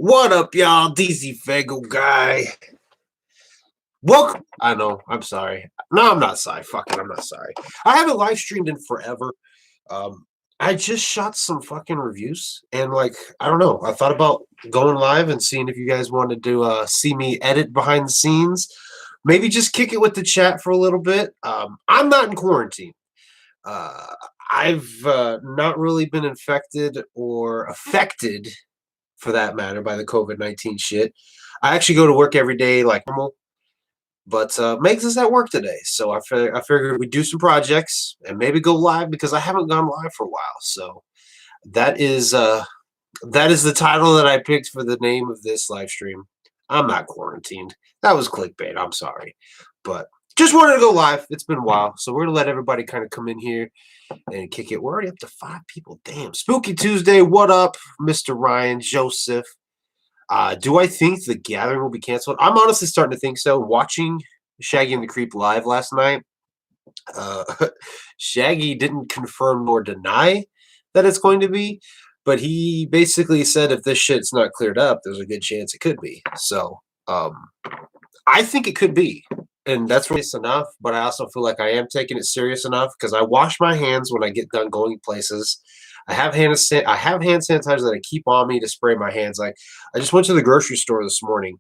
What up, y'all? DCFAYGOGUY. Welcome. I know. I'm sorry. No, I'm not sorry. Fuck it. I'm not sorry. I haven't live streamed in forever. I just shot some fucking reviews, and I don't know. I thought about going live and seeing if you guys wanted to see me edit behind the scenes. Maybe just kick it with the chat for a little bit. I'm not in quarantine. Uh, I've not really been infected or affected, for that matter, by the COVID-19 shit. I actually go to work every day like normal, but Megs is at work today, so I figured we'd do some projects and maybe go live because I haven't gone live for a while. So that is uh, that is the title that I picked for the name of this live stream. I'm not quarantined. That was clickbait. I'm sorry, but just wanted to go live. It's been a while, so we're gonna let everybody kind of come in here and kick it. We're already up to 5 people. Damn. Spooky Tuesday. What up, Mr. Ryan Joseph? Do I think the gathering will be canceled? I'm honestly starting to think so. Watching Shaggy and the Creep live last night, uh, Shaggy didn't confirm nor deny that it's going to be, but he basically said if this shit's not cleared up, there's a good chance it could be. So I think it could be. And that's serious enough, but I also feel like I am taking it serious enough because I wash my hands when I get done going places. I have hand sanitizer that I keep on me to spray my hands. Like I just went to the grocery store this morning,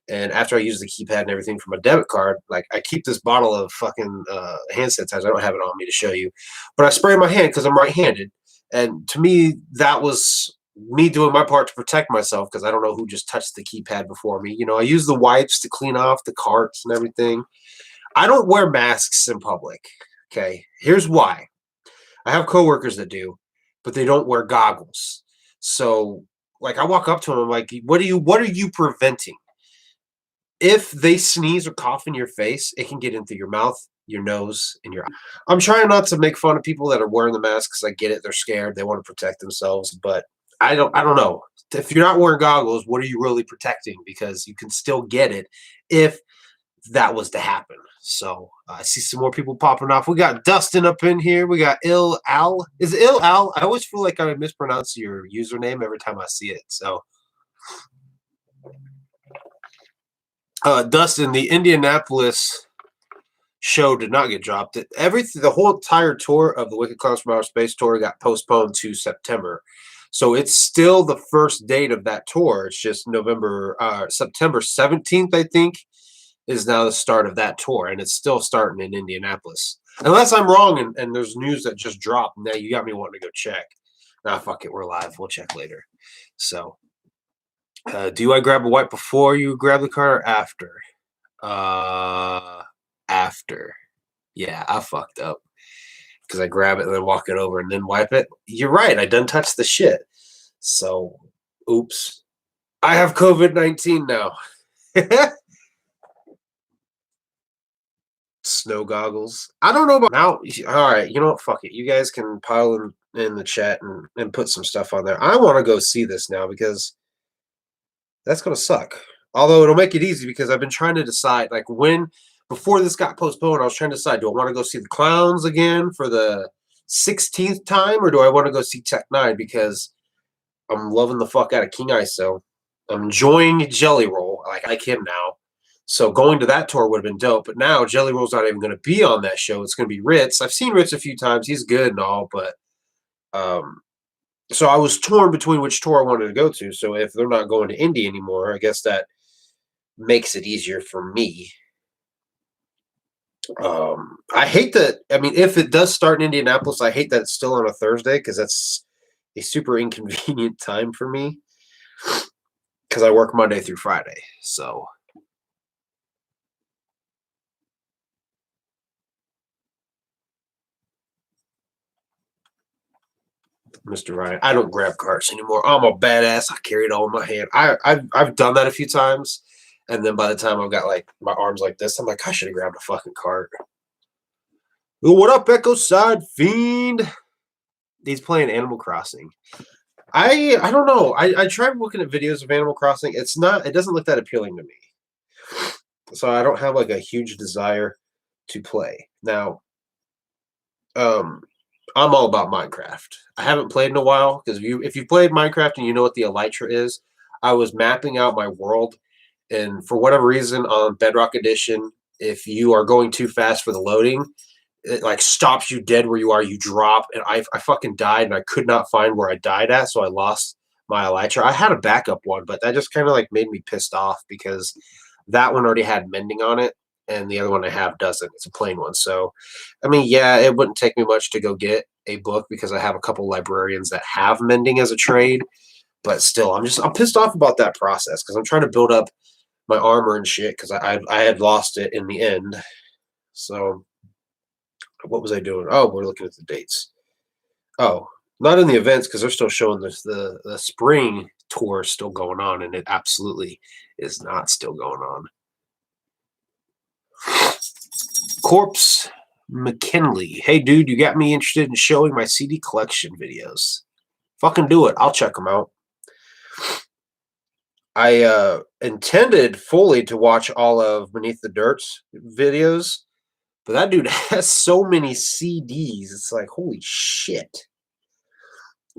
and after I use the keypad and everything for my debit card, like I keep this bottle of fucking hand sanitizer. I don't have it on me to show you, but I spray my hand because I'm right-handed, and to me that was me doing my part to protect myself because I don't know who just touched the keypad before me. You know, I use the wipes to clean off the carts and everything. I don't wear masks in public. Okay, here's why. I have coworkers that do, but they don't wear goggles. So, like, I walk up to them, I'm like, what are you preventing? If they sneeze or cough in your face, it can get in through your mouth, your nose, and your. I'm trying not to make fun of people that are wearing the mask because I get it. They're scared. They want to protect themselves, but I don't know. If you're not wearing goggles, what are you really protecting? Because you can still get it if that was to happen. So I see some more people popping off. We got Dustin up in here. We got Ill Al. Is it Ill Al? I always feel like I mispronounce your username every time I see it. So Dustin, the Indianapolis show did not get dropped. The whole entire tour of the Wicked Clowns from Outer Space tour got postponed to September. So it's still the first date of that tour. It's just September 17th, I think, is now the start of that tour, and it's still starting in Indianapolis. Unless I'm wrong and there's news that just dropped. Now you got me wanting to go check. Nah, fuck it, we're live. We'll check later. So, do I grab a wipe before you grab the card or after? After. Yeah, I fucked up because I grab it and then walk it over and then wipe it. You're right. I done touched the shit. So, oops. I have COVID-19 now. Snow goggles. I don't know about now. All right, you know what? Fuck it. You guys can pile in the chat and put some stuff on there. I want to go see this now because that's gonna suck. Although it'll make it easy because I've been trying to decide before this got postponed, I was trying to decide, do I want to go see the clowns again for the 16th time, or do I want to go see Tech Nine because I'm loving the fuck out of King ISO. I'm enjoying Jelly Roll. I like him now. So going to that tour would have been dope. But now Jelly Roll's not even going to be on that show. It's going to be Ritz. I've seen Ritz a few times. He's good and all, but so I was torn between which tour I wanted to go to. So if they're not going to Indy anymore, I guess that makes it easier for me. I hate that. I mean, if it does start in Indianapolis, I hate that it's still on a Thursday because that's a super inconvenient time for me because I work Monday through Friday. So. Mr. Ryan, I don't grab carts anymore. I'm a badass. I carry it all in my hand. I've done that a few times, and then by the time I've got like my arms like this, I'm like, I should have grabbed a fucking cart. Ooh, what up, Echo Side Fiend? He's playing Animal Crossing. I don't know. I tried looking at videos of Animal Crossing. It doesn't look that appealing to me. So I don't have like a huge desire to play. Now, I'm all about Minecraft. I haven't played in a while because if you played Minecraft and you know what the Elytra is, I was mapping out my world, and for whatever reason on Bedrock Edition, if you are going too fast for the loading, it like stops you dead where you are. You drop, and I fucking died, and I could not find where I died at, so I lost my elytra. I had a backup one, but that just kind of like made me pissed off because that one already had mending on it, and the other one I have doesn't. It's a plain one. So, I mean, yeah, it wouldn't take me much to go get a book because I have a couple librarians that have mending as a trade. But still, I'm pissed off about that process because I'm trying to build up my armor and shit because I had lost it in the end. So what was I doing? Oh, we're looking at the dates. Oh, not in the events because they're still showing this the spring tour still going on, and it absolutely is not still going on. Corpse McKinley. Hey, dude, you got me interested in showing my CD collection videos. Fucking do it. I'll check them out. I intended fully to watch all of Beneath the Dirt's videos, but that dude has so many CDs. It's like, holy shit.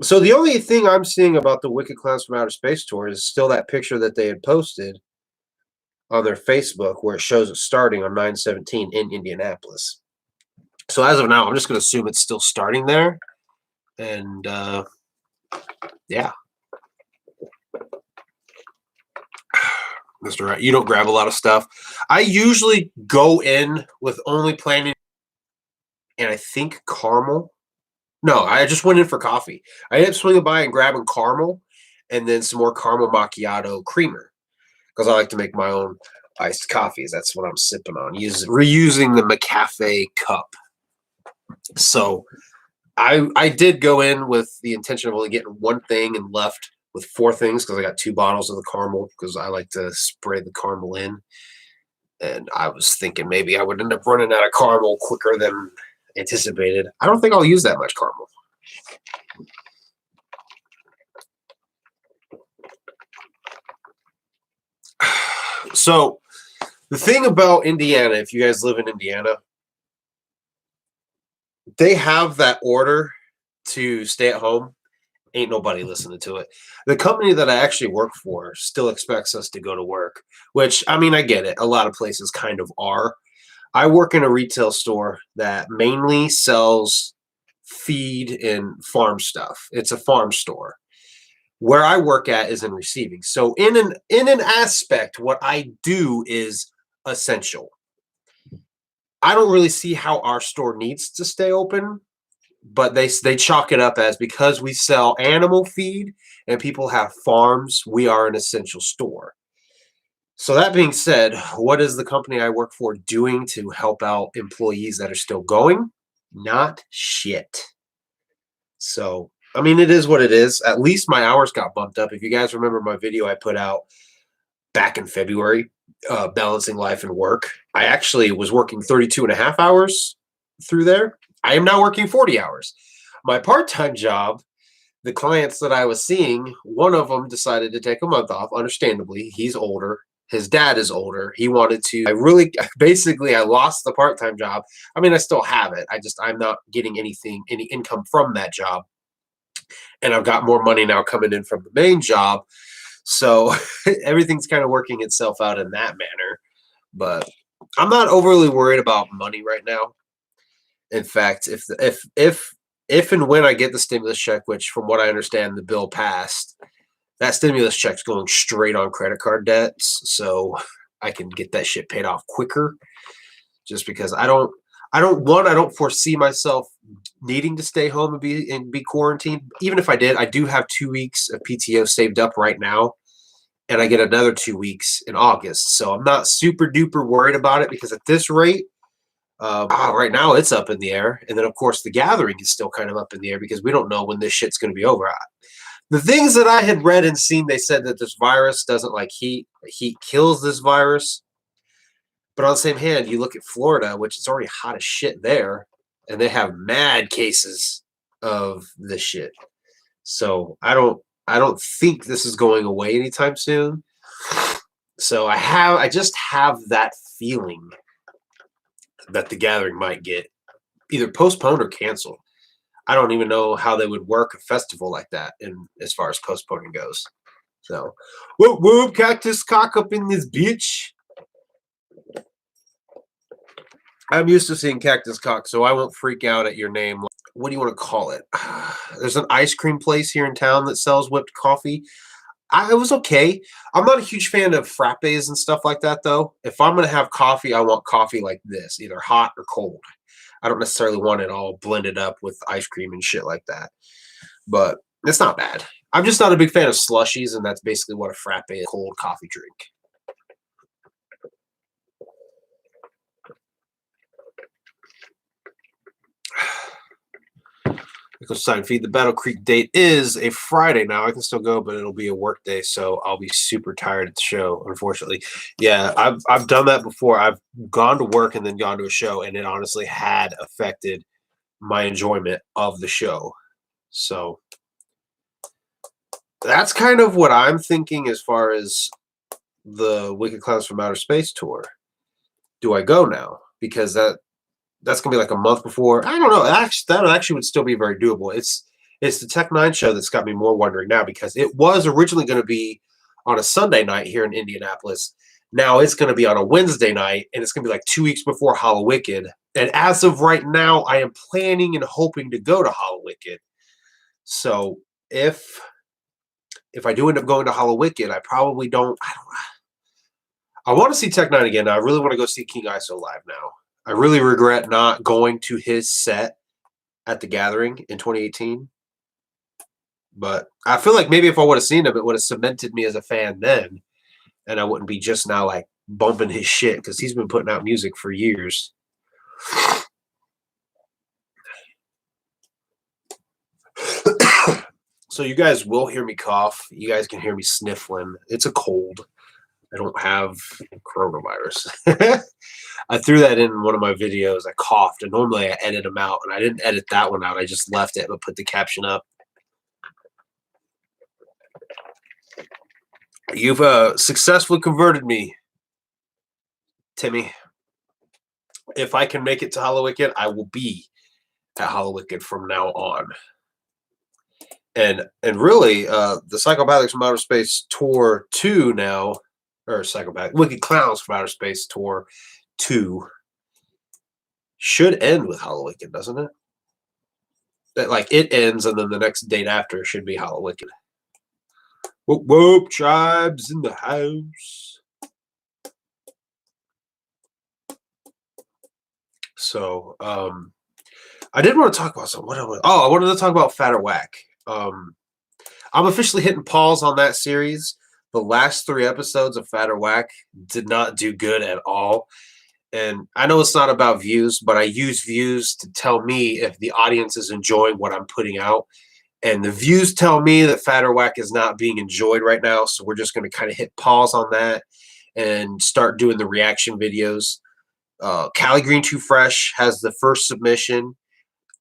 So the only thing I'm seeing about the Wicked Clowns from Outer Space tour is still that picture that they had posted on their Facebook where it shows it starting on 9/17 in Indianapolis. So as of now, I'm just going to assume it's still starting there. And yeah. Mr. Right, you don't grab a lot of stuff. I usually go in with only planning, and I think caramel. No, I just went in for coffee. I ended up swinging by and grabbing caramel and then some more caramel macchiato creamer because I like to make my own iced coffees. That's what I'm sipping on, reusing the McCafe cup. So I did go in with the intention of only getting one thing and left with 4 things because I got 2 bottles of the caramel because I like to spray the caramel in. And I was thinking maybe I would end up running out of caramel quicker than anticipated. I don't think I'll use that much caramel. So the thing about Indiana, if you guys live in Indiana, they have that order to stay at home. Ain't nobody listening to it. The company that I actually work for still expects us to go to work, which, I mean, I get it. A lot of places kind of are. I work in a retail store that mainly sells feed and farm stuff. It's a farm store. Where I work at is in receiving. So in an aspect, what I do is essential. I don't really see how our store needs to stay open, but they chalk it up as because we sell animal feed and people have farms, we are an essential store. So that being said, what is the company I work for doing to help out employees that are still going? Not shit. So, I mean, it is what it is. At least my hours got bumped up. If you guys remember my video I put out back in February, balancing life and work, I actually was working 32 and a half hours through there. I am now working 40 hours. My part-time job, the clients that I was seeing, one of them decided to take a month off, understandably. He's older. His dad is older. He wanted to, I lost the part-time job. I mean, I still have it. I'm not getting any income from that job. And I've got more money now coming in from the main job. So everything's kind of working itself out in that manner. But I'm not overly worried about money right now. In fact, if and when I get the stimulus check, which from what I understand the bill passed, that stimulus check's going straight on credit card debts, so I can get that shit paid off quicker. Just because I don't foresee myself needing to stay home and be quarantined. Even if I did, I do have 2 weeks of PTO saved up right now, and I get another 2 weeks in August. So I'm not super duper worried about it because at this rate, right now it's up in the air. And then of course the gathering is still kind of up in the air because we don't know when this shit's going to be over. The things that I had read and seen, they said that this virus doesn't like heat. Heat kills this virus. But on the same hand, you look at Florida, which is already hot as shit there, and they have mad cases of this shit. So I don't think this is going away anytime soon. So I just have that feeling that the gathering might get either postponed or canceled. I don't even know how they would work a festival like that in as far as postponing goes. So, whoop whoop, cactus cock up in this bitch. I'm used to seeing cactus cock, so I won't freak out at your name. What do you want to call it? There's an ice cream place here in town that sells whipped coffee. It was okay. I'm not a huge fan of frappes and stuff like that, though. If I'm going to have coffee, I want coffee like this, either hot or cold. I don't necessarily want it all blended up with ice cream and shit like that. But it's not bad. I'm just not a big fan of slushies, and that's basically what a frappe is, cold coffee drink. Because sign feed the Battle Creek date is a Friday now. I can still go, but it'll be a work day, so I'll be super tired at the show, unfortunately. Yeah, I've done that before. I've gone to work and then gone to a show, and it honestly had affected my enjoyment of the show. So that's kind of what I'm thinking as far as the Wicked Clowns from Outer Space tour. Do I go now? Because that's gonna be like a month before. I don't know. That actually would still be very doable. It's the Tech Nine show that's got me more wondering now, because it was originally going to be on a Sunday night here in Indianapolis. Now it's going to be on a Wednesday night, and it's going to be like 2 weeks before Hallowicked. And as of right now, I am planning and hoping to go to Hallowicked. So if I do end up going to Hallowicked, I probably don't. I want to see Tech Nine again. I really want to go see King ISO live now. I really regret not going to his set at the Gathering in 2018. But I feel like maybe if I would have seen him, it would have cemented me as a fan then. And I wouldn't be just now like bumping his shit, because he's been putting out music for years. So you guys will hear me cough. You guys can hear me sniffling. It's a cold. I don't have coronavirus. I threw that in one of my videos. I coughed, and normally I edit them out, and I didn't edit that one out. I just left it but put the caption up. You've successfully converted me, Timmy. If I can make it to Hallowicked, I will be at Hallowicked from now on. And really, the Psychopathics from Outer Space Tour 2 now, or Wicked Clowns from Outer Space Tour 2 should end with Hallowicked, doesn't it? That, like, it ends, and then the next date after should be Hallowicked. Whoop whoop, tribes in the house. So, I did want to talk about something. I wanted to talk about Fat or Whack. I'm officially hitting pause on that series. The last 3 episodes of Fat or Whack did not do good at all. And I know it's not about views, but I use views to tell me if the audience is enjoying what I'm putting out. And the views tell me that Fat or Whack is not being enjoyed right now. So we're just going to kind of hit pause on that and start doing the reaction videos. Cali Green Too Fresh has the first submission.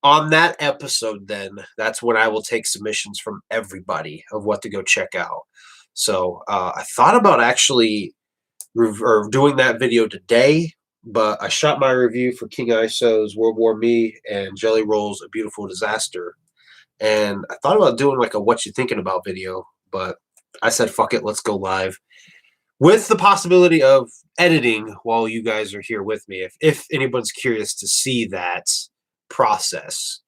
On that episode, then, that's when I will take submissions from everybody of what to go check out. So I thought about actually doing that video today, but I shot my review for King ISO's World War Me and Jelly Roll's A Beautiful Disaster. And I thought about doing like a what you thinking about video, but I said, fuck it, let's go live. With the possibility of editing while you guys are here with me, if anyone's curious to see that process.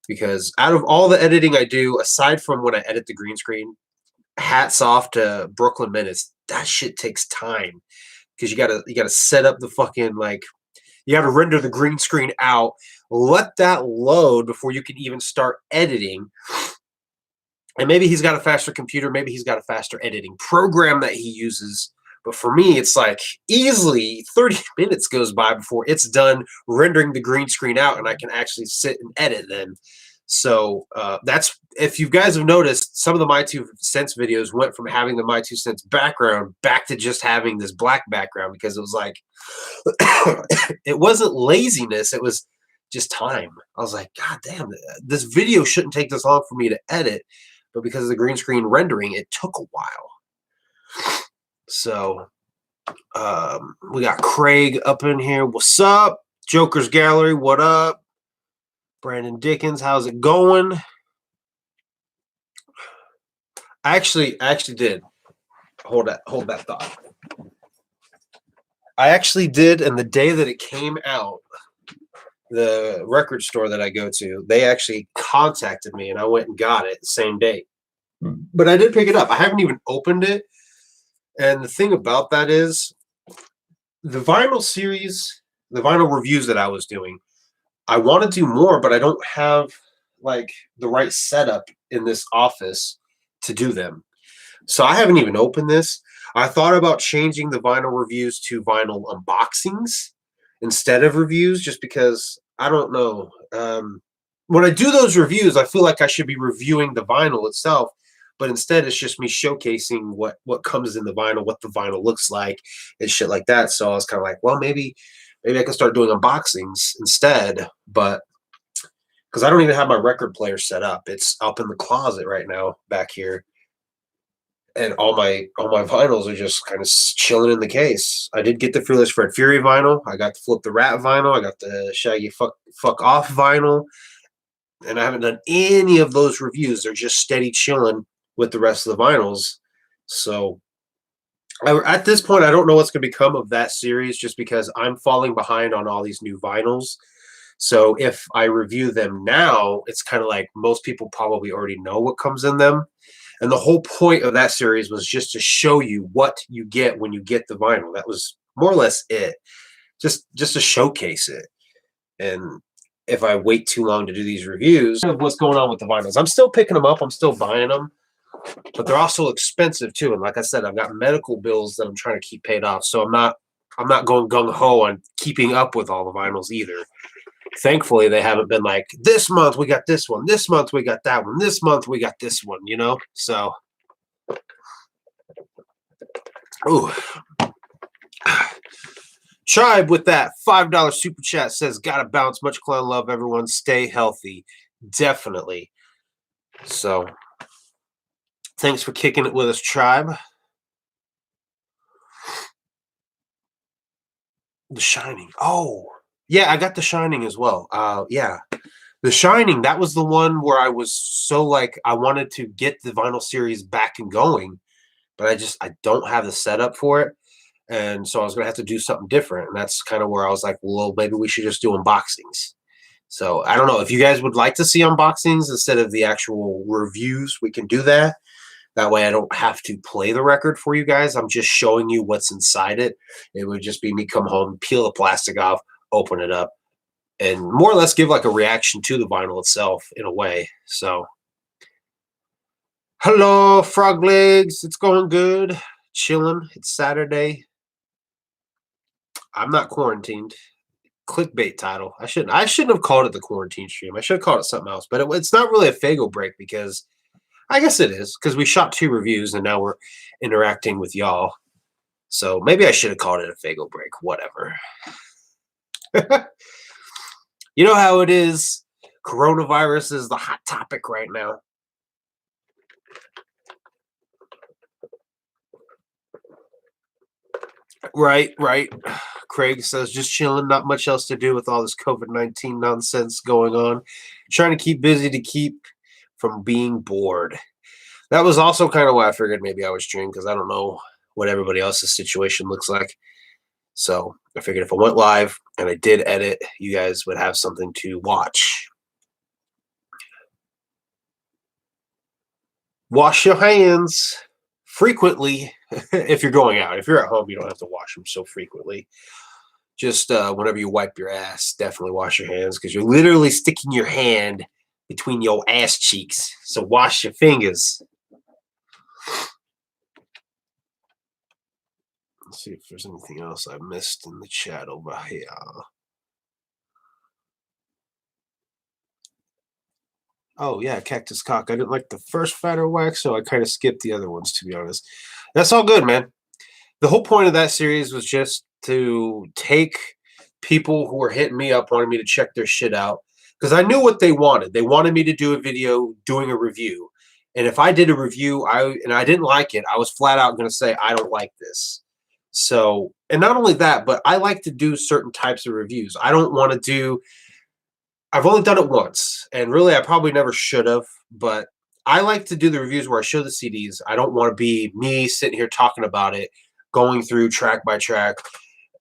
Because out of all the editing I do, aside from when I edit the green screen, hats off to Brooklyn Minutes. That shit takes time. Because you gotta set up the fucking, like, you gotta render the green screen out, let that load before you can even start editing. And maybe he's got a faster computer, maybe he's got a faster editing program that he uses. But for me, it's like easily 30 minutes goes by before it's done rendering the green screen out and I can actually sit and edit then. So that's, if you guys have noticed, some of the My 2 Cents videos went from having the My 2 Cents background back to just having this black background, because it was like, it wasn't laziness, it was just time. I was like, God damn, this video shouldn't take this long for me to edit. But because of the green screen rendering, it took a while. So we got Craig up in here. What's up? Joker's Gallery, what up? Brandon Dickens, how's it going? I actually did. Hold that thought. I actually did, and the day that it came out, the record store that I go to, they actually contacted me, and I went and got it the same day. But I did pick it up. I haven't even opened it. And the thing about that is the vinyl series, the vinyl reviews that I was doing, I want to do more, but I don't have like the right setup in this office to do them. So I haven't even opened this. I thought about changing the vinyl reviews to vinyl unboxings instead of reviews, just because I don't know. When I do those reviews, I feel like I should be reviewing the vinyl itself, but instead it's just me showcasing what comes in the vinyl, what the vinyl looks like, and shit like that. So I was kind of like, well, maybe I can start doing unboxings instead, but because I don't even have my record player set up, it's up in the closet right now back here, and all my vinyls are just kind of chilling in the case. I did get the Fearless Fred Fury vinyl. I got the Flip the Rat vinyl. I got the Shaggy Fuck Off vinyl, and I haven't done any of those reviews. They're just steady chilling with the rest of the vinyls. So at this point, I don't know what's going to become of that series, just because I'm falling behind on all these new vinyls. So if I review them now, it's kind of like most people probably already know what comes in them. And the whole point of that series was just to show you what you get when you get the vinyl. That was more or less it. Just to showcase it. And if I wait too long to do these reviews of what's going on with the vinyls, I'm still picking them up, I'm still buying them, but they're also expensive too. And like I said, I've got medical bills that I'm trying to keep paid off. So I'm not going gung-ho on keeping up with all the vinyls either. Thankfully, they haven't been like, this month we got this one, this month we got that one, this month we got this one, you know? So, ooh. Tribe with that $5 super chat says, gotta bounce. Much clown love, everyone. Stay healthy. Definitely. So, thanks for kicking it with us, Tribe. The Shining. Oh, yeah, I got The Shining as well. Yeah. The Shining, that was the one where I was so like, I wanted to get the vinyl series back and going, but I don't have the setup for it. And so I was going to have to do something different. And that's kind of where I was like, well, maybe we should just do unboxings. So I don't know if you guys would like to see unboxings instead of the actual reviews. We can do that. That way I don't have to play the record for you guys. I'm just showing you what's inside it. It would just be me come home, peel the plastic off, open it up, and more or less give like a reaction to the vinyl itself in a way. So, hello, Frog Legs. It's going good. Chilling. It's Saturday. I'm not quarantined. Clickbait title. I shouldn't have called it the quarantine stream. I should have called it something else. But it's not really a Faygo break, because I guess it is, because we shot 2 reviews and now we're interacting with y'all. So maybe I should have called it a Faygo break. Whatever. You know how it is. Coronavirus is the hot topic right now. Right. Craig says, just chilling, not much else to do with all this COVID-19 nonsense going on. Trying to keep busy to keep from being bored. That was also kind of why I figured maybe I would stream, because I don't know what everybody else's situation looks like. So I figured if I went live and I did edit, you guys would have something to watch. Wash your hands frequently if you're going out. If you're at home, you don't have to wash them so frequently. Just whenever you wipe your ass, definitely wash your hands, because you're literally sticking your hand between your ass cheeks. So wash your fingers. Let's see if there's anything else I missed in the chat over here. Oh, yeah, Cactus Cock. I didn't like the first fatter wax, so I kind of skipped the other ones, to be honest. That's all good, man. The whole point of that series was just to take people who were hitting me up, wanting me to check their shit out, because I knew what they wanted. They wanted me to do a video doing a review. And if I did a review and I didn't like it, I was flat out going to say, I don't like this. So, and not only that, but I like to do certain types of reviews. I don't want to do, I've only done it once, and really I probably never should have, but I like to do the reviews where I show the CDs. I don't want to be me sitting here talking about it, going through track by track,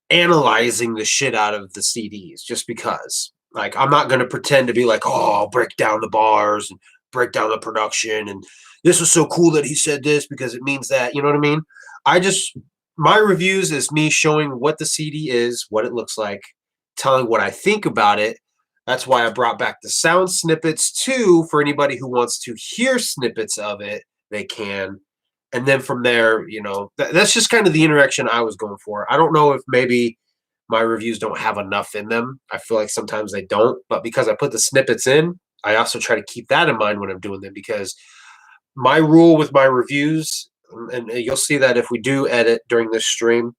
analyzing the shit out of the CDs just because. Like, I'm not going to pretend to be like, oh, I'll break down the bars and break down the production. And this was so cool that he said this because it means that. You know what I mean? I just, my reviews is me showing what the CD is, what it looks like, telling what I think about it. That's why I brought back the sound snippets too. For anybody who wants to hear snippets of it, they can. And then from there, that's just kind of the interaction I was going for. I don't know if maybe my reviews don't have enough in them. I feel like sometimes they don't, but because I put the snippets in, I also try to keep that in mind when I'm doing them, because my rule with my reviews, and you'll see that if we do edit during this stream,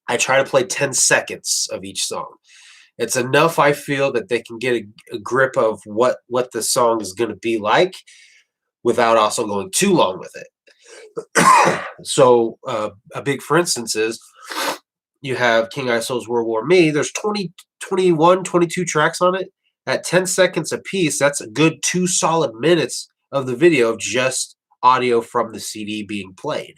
I try to play 10 seconds of each song. It's enough, I feel, that they can get a grip of what the song is going to be like without also going too long with it. So a big for instance is you have King Iso's World War Me. There's 20, 21, 22 tracks on it. At 10 seconds a piece, that's a good 2 solid minutes of the video of just audio from the CD being played.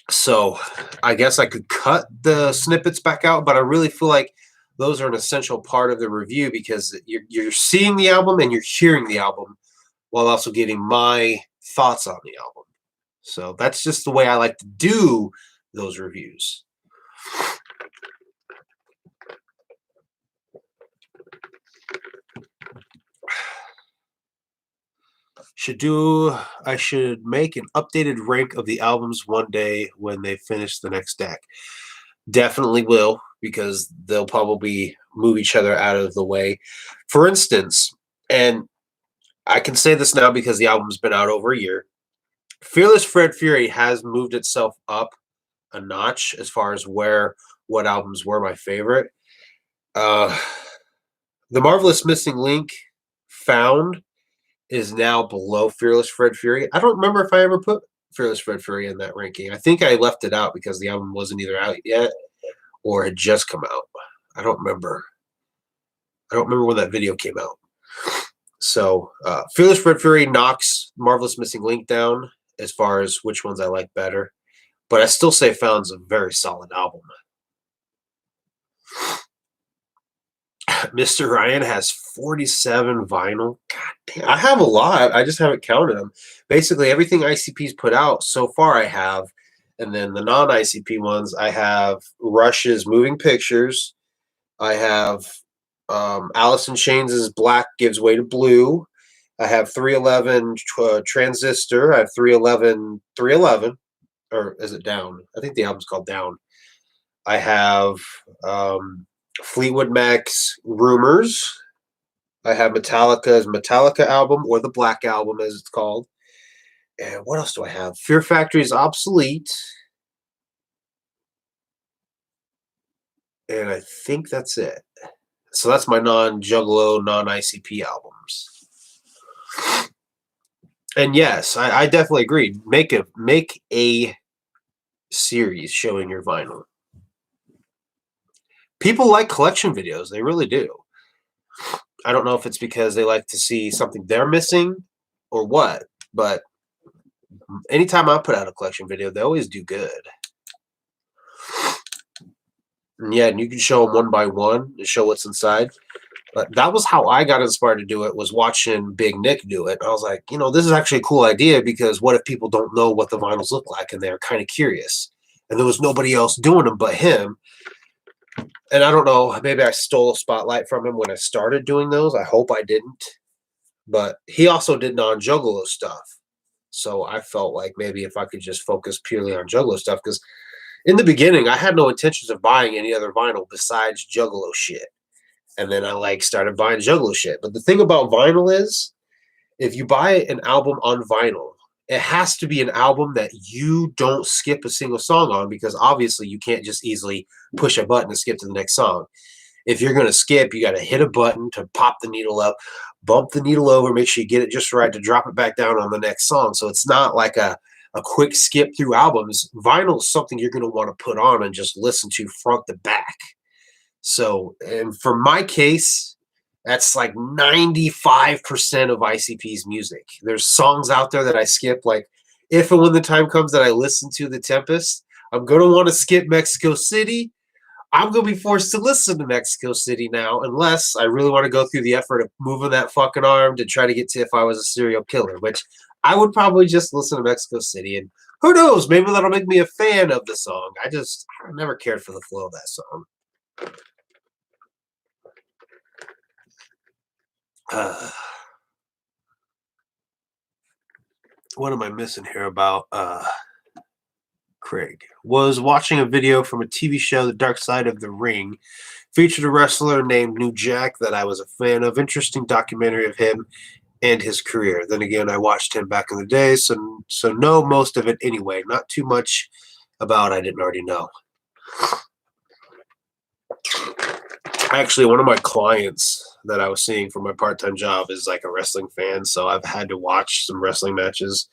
So I guess I could cut the snippets back out, but I really feel like those are an essential part of the review, because you're seeing the album and you're hearing the album while also getting my thoughts on the album. So that's just the way I like to do those reviews. I should make an updated rank of the albums one day when they finish the next deck. Definitely will, because they'll probably move each other out of the way. For instance, and I can say this now because the album's been out over a year, Fearless Fred Fury has moved itself up a notch as far as what albums were my favorite. The Marvelous Missing Link, Found, is now below Fearless Fred Fury. I don't remember if I ever put Fearless Fred Fury in that ranking. I think I left it out because the album wasn't either out yet or had just come out. I don't remember when that video came out. So Fearless Fred Fury knocks Marvelous Missing Link down as far as which ones I like better. But I still say Found's a very solid album. Mr. Ryan has 47 vinyl. God damn, I have a lot. I just haven't counted them. Basically, everything ICP's put out so far I have. And then the non-ICP ones, I have Rush's Moving Pictures. I have Alice in Chains' Black Gives Way to Blue. I have 311 Transistor. I have 311 311. Or is it Down? I think the album's called Down. I have Fleetwood Mac's Rumors. I have Metallica's Metallica album, or the Black Album as it's called. And what else do I have? Fear Factory's Obsolete. And I think that's it. So that's my non-Juggalo, non-ICP albums. And yes, I definitely agree. Make a series showing your vinyl. People like collection videos. They really do. I don't know if it's because they like to see something they're missing or what, but anytime I put out a collection video, they always do good. And yeah, and you can show them one by one and show what's inside. But that was how I got inspired to do it, was watching Big Nick do it. I was like, this is actually a cool idea, because what if people don't know what the vinyls look like and they're kind of curious? And there was nobody else doing them but him. And I don't know, maybe I stole a spotlight from him when I started doing those. I hope I didn't. But he also did non-Juggalo stuff. So I felt like maybe if I could just focus purely on Juggalo stuff, because in the beginning, I had no intentions of buying any other vinyl besides Juggalo shit. And then I started buying Juggalo shit. But the thing about vinyl is, if you buy an album on vinyl, it has to be an album that you don't skip a single song on, because obviously you can't just easily push a button and skip to the next song. If you're going to skip, you got to hit a button to pop the needle up, bump the needle over, make sure you get it just right to drop it back down on the next song. So it's not like a quick skip through albums. Vinyl is something you're going to want to put on and just listen to front to back. So, and for my case, That's like 95% of ICP's music. There's songs out there that I skip. Like, if and when the time comes that I listen to The Tempest, I'm going to want to skip Mexico City. I'm going to be forced to listen to Mexico City now, unless I really want to go through the effort of moving that fucking arm to try to get to If I Was a Serial Killer, which I would probably just listen to Mexico City. And who knows, maybe that'll make me a fan of the song. I never cared for the flow of that song. What am I missing here about Craig? Was watching a video from a TV show, The Dark Side of the Ring, featured a wrestler named New Jack that I was a fan of. Interesting documentary of him and his career. Then again, I watched him back in the day, so know most of it anyway. Not too much about I didn't already know. Actually, one of my clients that I was seeing for my part-time job is like a wrestling fan, so I've had to watch some wrestling matches.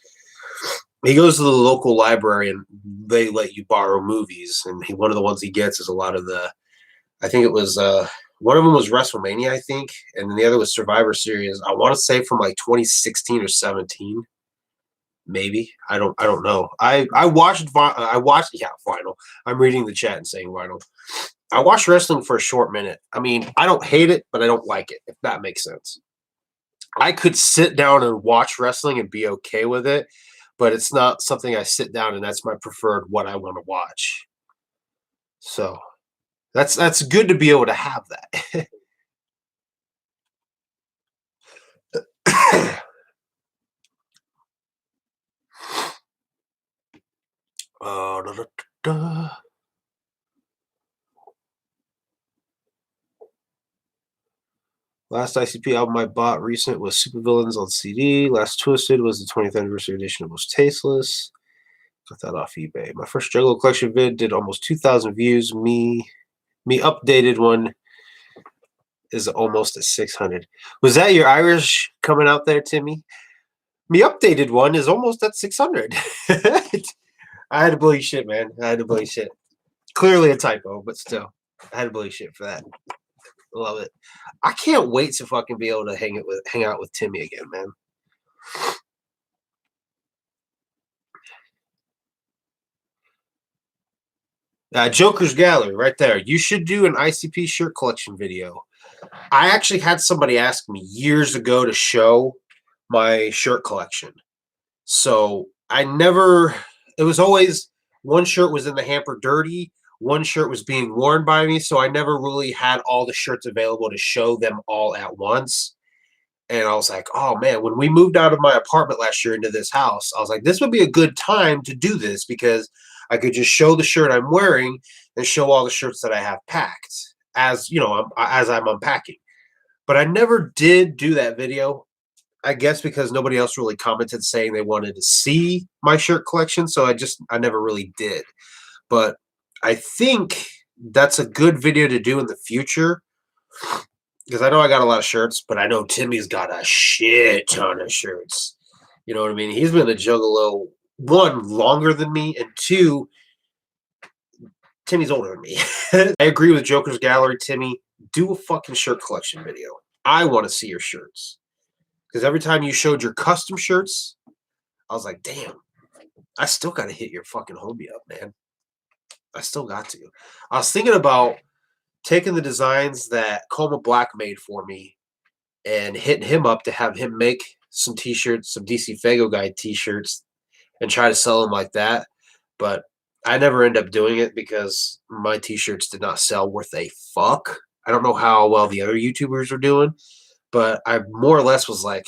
He goes to the local library and they let you borrow movies, and one of the ones he gets is a lot of the, I think it was one of them was WrestleMania, I think, and then the other was Survivor Series. I want to say from like 2016 or 17, maybe. I don't know. I watched Vinyl. I'm reading the chat and saying Vinyl. I watched wrestling for a short minute. I mean, I don't hate it, but I don't like it, if that makes sense. I could sit down and watch wrestling and be okay with it, but it's not something I sit down and that's my preferred what I want to watch. So that's good to be able to have that. Da, da, da. Last ICP album I bought recent was Supervillains on CD. Last Twisted was the 20th anniversary edition of Most Tasteless. Got that off eBay. My first Juggalo collection vid did almost 2,000 views. Me updated one is almost at 600. Was that your Irish coming out there, Timmy? Me updated one is almost at 600. I had to believe shit, man. I had to believe shit. Clearly a typo, but still. I had to believe shit for that. Love it. I can't wait to fucking be able to hang out with Timmy again, man. Joker's Gallery, right there. You should do an ICP shirt collection video. I actually had somebody ask me years ago to show my shirt collection. So it was always one shirt was in the hamper dirty, one shirt was being worn by me, so I never really had all the shirts available to show them all at once. And I was like, oh man, when we moved out of my apartment last year into this house, I was like, this would be a good time to do this because I could just show the shirt I'm wearing and show all the shirts that I have packed as I'm unpacking. But I never did do that video. I guess because nobody else really commented saying they wanted to see my shirt collection, so I never really did. But I think that's a good video to do in the future because I know I got a lot of shirts, but I know Timmy's got a shit ton of shirts. You know what I mean? He's been a Juggalo, one, longer than me, and two, Timmy's older than me. I agree with Joker's Gallery, Timmy. Do a fucking shirt collection video. I want to see your shirts. Because every time you showed your custom shirts, I was like, damn, I still got to hit your fucking homie up, man. I still got to. I was thinking about taking the designs that Coma Black made for me and hitting him up to have him make some t-shirts, some DCFAYGOGUY t-shirts, and try to sell them like that. But I never end up doing it because my t-shirts did not sell worth a fuck. I don't know how well the other YouTubers are doing, but I more or less was like,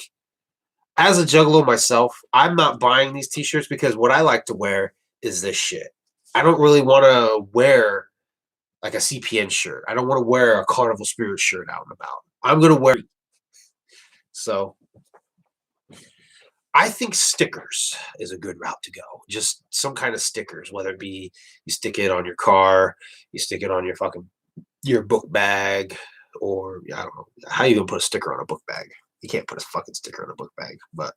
as a Juggalo myself, I'm not buying these t-shirts because what I like to wear is this shit. I don't really want to wear like a CPN shirt. I don't want to wear a Carnival Spirit shirt out and about. I'm going to wear. So I think stickers is a good route to go. Just some kind of stickers, whether it be you stick it on your car, you stick it on your book bag, or I don't know how you gonna put a sticker on a book bag. You can't put a fucking sticker on a book bag, but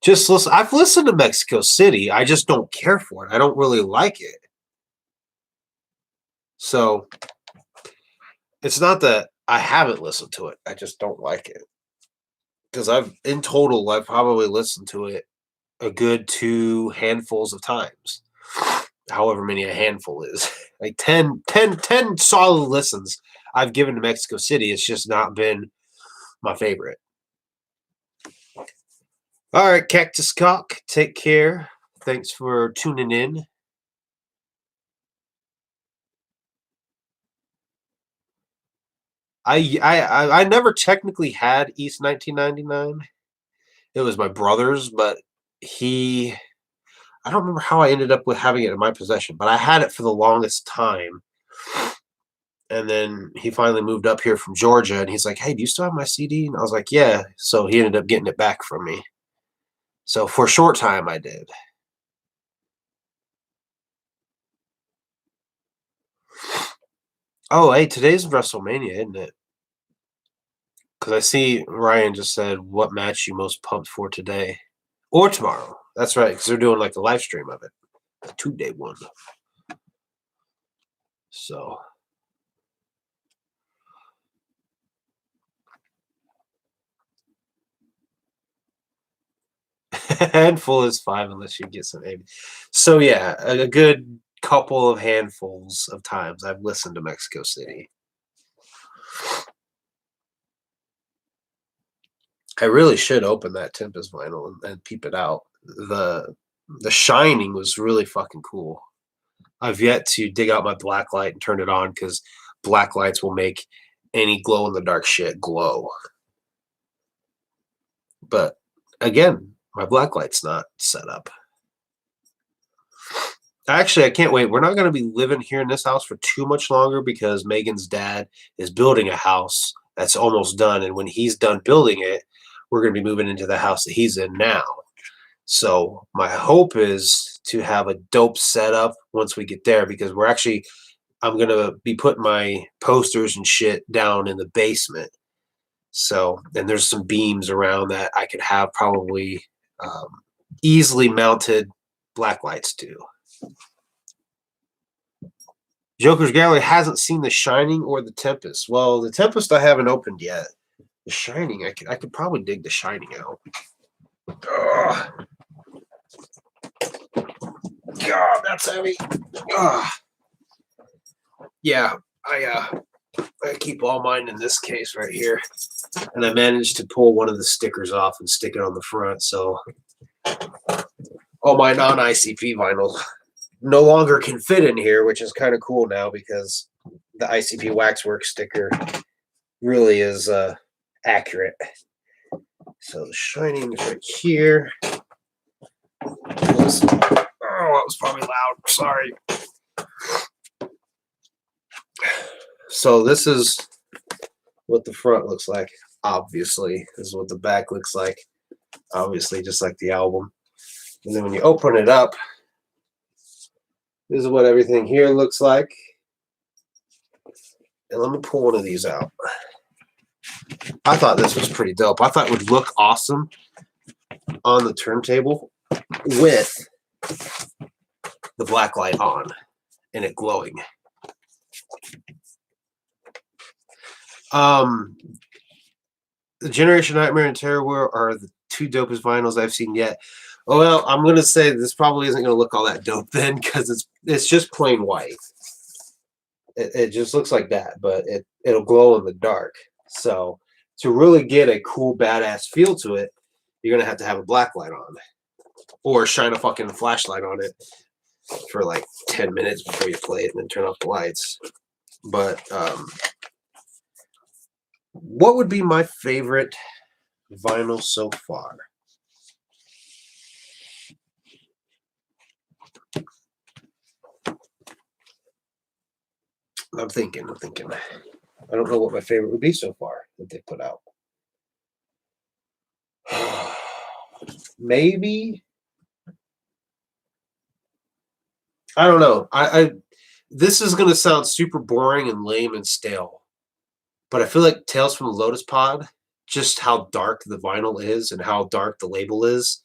just listen. I've listened to Mexico City. I just don't care for it. I don't really like it. So it's not that I haven't listened to it. I just don't like it. Because I've probably listened to it a good 2 handfuls of times. However many a handful is. Like 10 solid listens I've given to Mexico City. It's just not been my favorite. All right, Cactus Cock, take care. Thanks for tuning in. I never technically had East 1999. It was my brother's, but he I don't remember how I ended up with having it in my possession, but I had it for the longest time. And then he finally moved up here from Georgia and he's like, "Hey, do you still have my CD?" And I was like, "Yeah." So he ended up getting it back from me. So for a short time I did. Oh, hey, today's WrestleMania, isn't it? Because I see Ryan just said, "What match you most pumped for today or tomorrow?" That's right, because they're doing like the live stream of it, a 2-day one. So handful is 5 unless you get some maybe. So yeah, a good couple of handfuls of times I've listened to Mexico City. I really should open that Tempest vinyl and peep it out. The shining was really fucking cool. I've yet to dig out my black light and turn it on because black lights will make any glow in the dark shit glow. But again, my black light's not set up. Actually, I can't wait. We're not going to be living here in this house for too much longer because Megan's dad is building a house that's almost done. And when he's done building it, we're going to be moving into the house that he's in now. So my hope is to have a dope setup once we get there because I'm going to be putting my posters and shit down in the basement. So, and there's some beams around that I could have probably um, easily mounted black lights to. Joker's Gallery hasn't seen The Shining or The Tempest. Well, The Tempest I haven't opened yet. The Shining, I could probably dig The Shining out. Ugh. God, that's heavy. Ugh. Yeah, I keep all mine in this case right here, and I managed to pull one of the stickers off and stick it on the front. So all my non-ICP vinyls no longer can fit in here, which is kind of cool now because the ICP Waxwork sticker really is accurate. So the Shining is right here. That was probably loud. Sorry. So this is what the front looks like. Obviously, this is what the back looks like. Obviously, just like the album. And then when you open it up, this is what everything here looks like. And let me pull one of these out. I thought this was pretty dope. I thought it would look awesome on the turntable with the black light on and it glowing. The Generation Nightmare and Terror War are the 2 dopest vinyls I've seen yet. Oh, well, I'm gonna say this probably isn't gonna look all that dope then because it's just plain white. It just looks like that, but it'll glow in the dark. So to really get a cool badass feel to it, you're gonna have to have a black light on, or shine a fucking flashlight on it for like 10 minutes before you play it, and then turn off the lights. But what would be my favorite vinyl so far? I'm thinking. I don't know what my favorite would be so far that they put out. Maybe I don't know. I this is gonna sound super boring and lame and stale, but I feel like Tales from the Lotus Pod, just how dark the vinyl is and how dark the label is.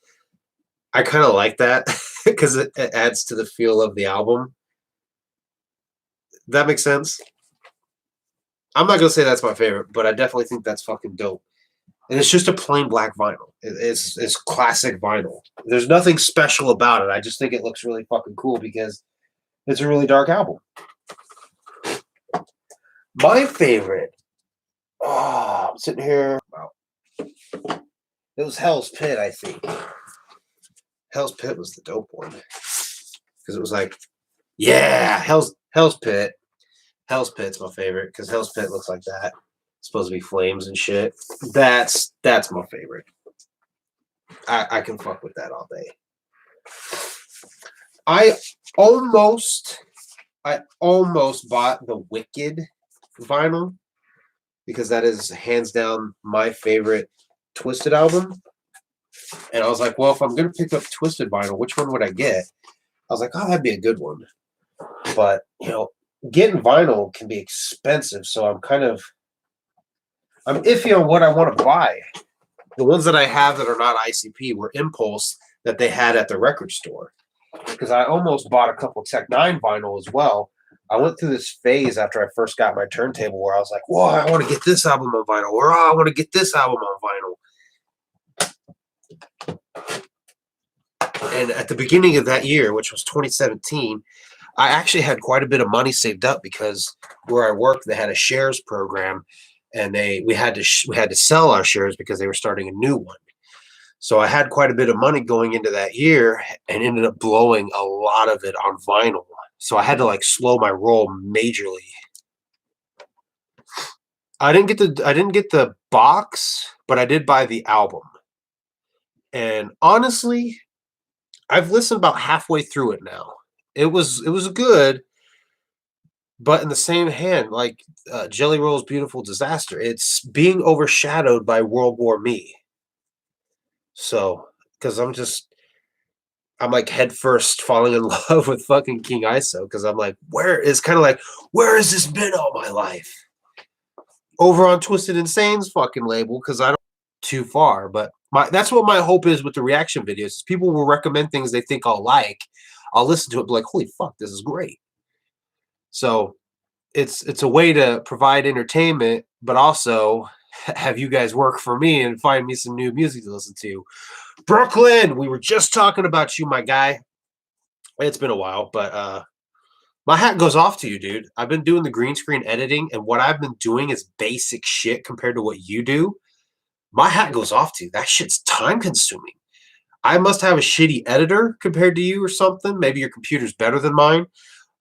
I kind of like that because it adds to the feel of the album. That makes sense. I'm not gonna say that's my favorite, but I definitely think that's fucking dope. And it's just a plain black vinyl. It's classic vinyl. There's nothing special about it. I just think it looks really fucking cool because it's a really dark album. My favorite. Oh, I'm sitting here. Wow. It was Hell's Pit, I think. Hell's Pit was the dope one because it was like, yeah, Hell's Pit. Hell's Pit's my favorite because Hell's Pit looks like that. It's supposed to be flames and shit. That's my favorite. I can fuck with that all day. I almost bought the Wicked vinyl because that is hands down my favorite Twisted album. And I was like, well, if I'm gonna pick up Twisted vinyl, which one would I get? I was like, oh, that'd be a good one. But getting vinyl can be expensive, so I'm iffy on what I want to buy. The ones that I have that are not ICP were Impulse that they had at the record store. Because I almost bought a couple Tech 9 vinyl as well. I went through this phase after I first got my turntable where I was like, whoa, I want to get this album on vinyl, or oh, I want to get this album on vinyl. And at the beginning of that year, which was 2017, I actually had quite a bit of money saved up because where I worked, they had a shares program, and we had to sell our shares because they were starting a new one. So I had quite a bit of money going into that year and ended up blowing a lot of it on vinyl. So I had to like slow my roll majorly. I didn't get the box, but I did buy the album. And honestly, I've listened about halfway through it now. It was good, but in the same hand, like Jelly Roll's Beautiful Disaster, it's being overshadowed by World War Me. So, because I'm like head first falling in love with fucking King ISO because I'm like, where has this been all my life? Over on Twisted Insane's fucking label because I don't too far, but that's what my hope is with the reaction videos. Is people will recommend things they think I'll like. I'll listen to it, be like, holy fuck, this is great. So it's a way to provide entertainment, but also have you guys work for me and find me some new music to listen to. Brooklyn, we were just talking about you, my guy. It's been a while, but my hat goes off to you, dude. I've been doing the green screen editing, and what I've been doing is basic shit compared to what you do. My hat goes off to you. That shit's time consuming. I must have a shitty editor compared to you or something. Maybe your computer's better than mine.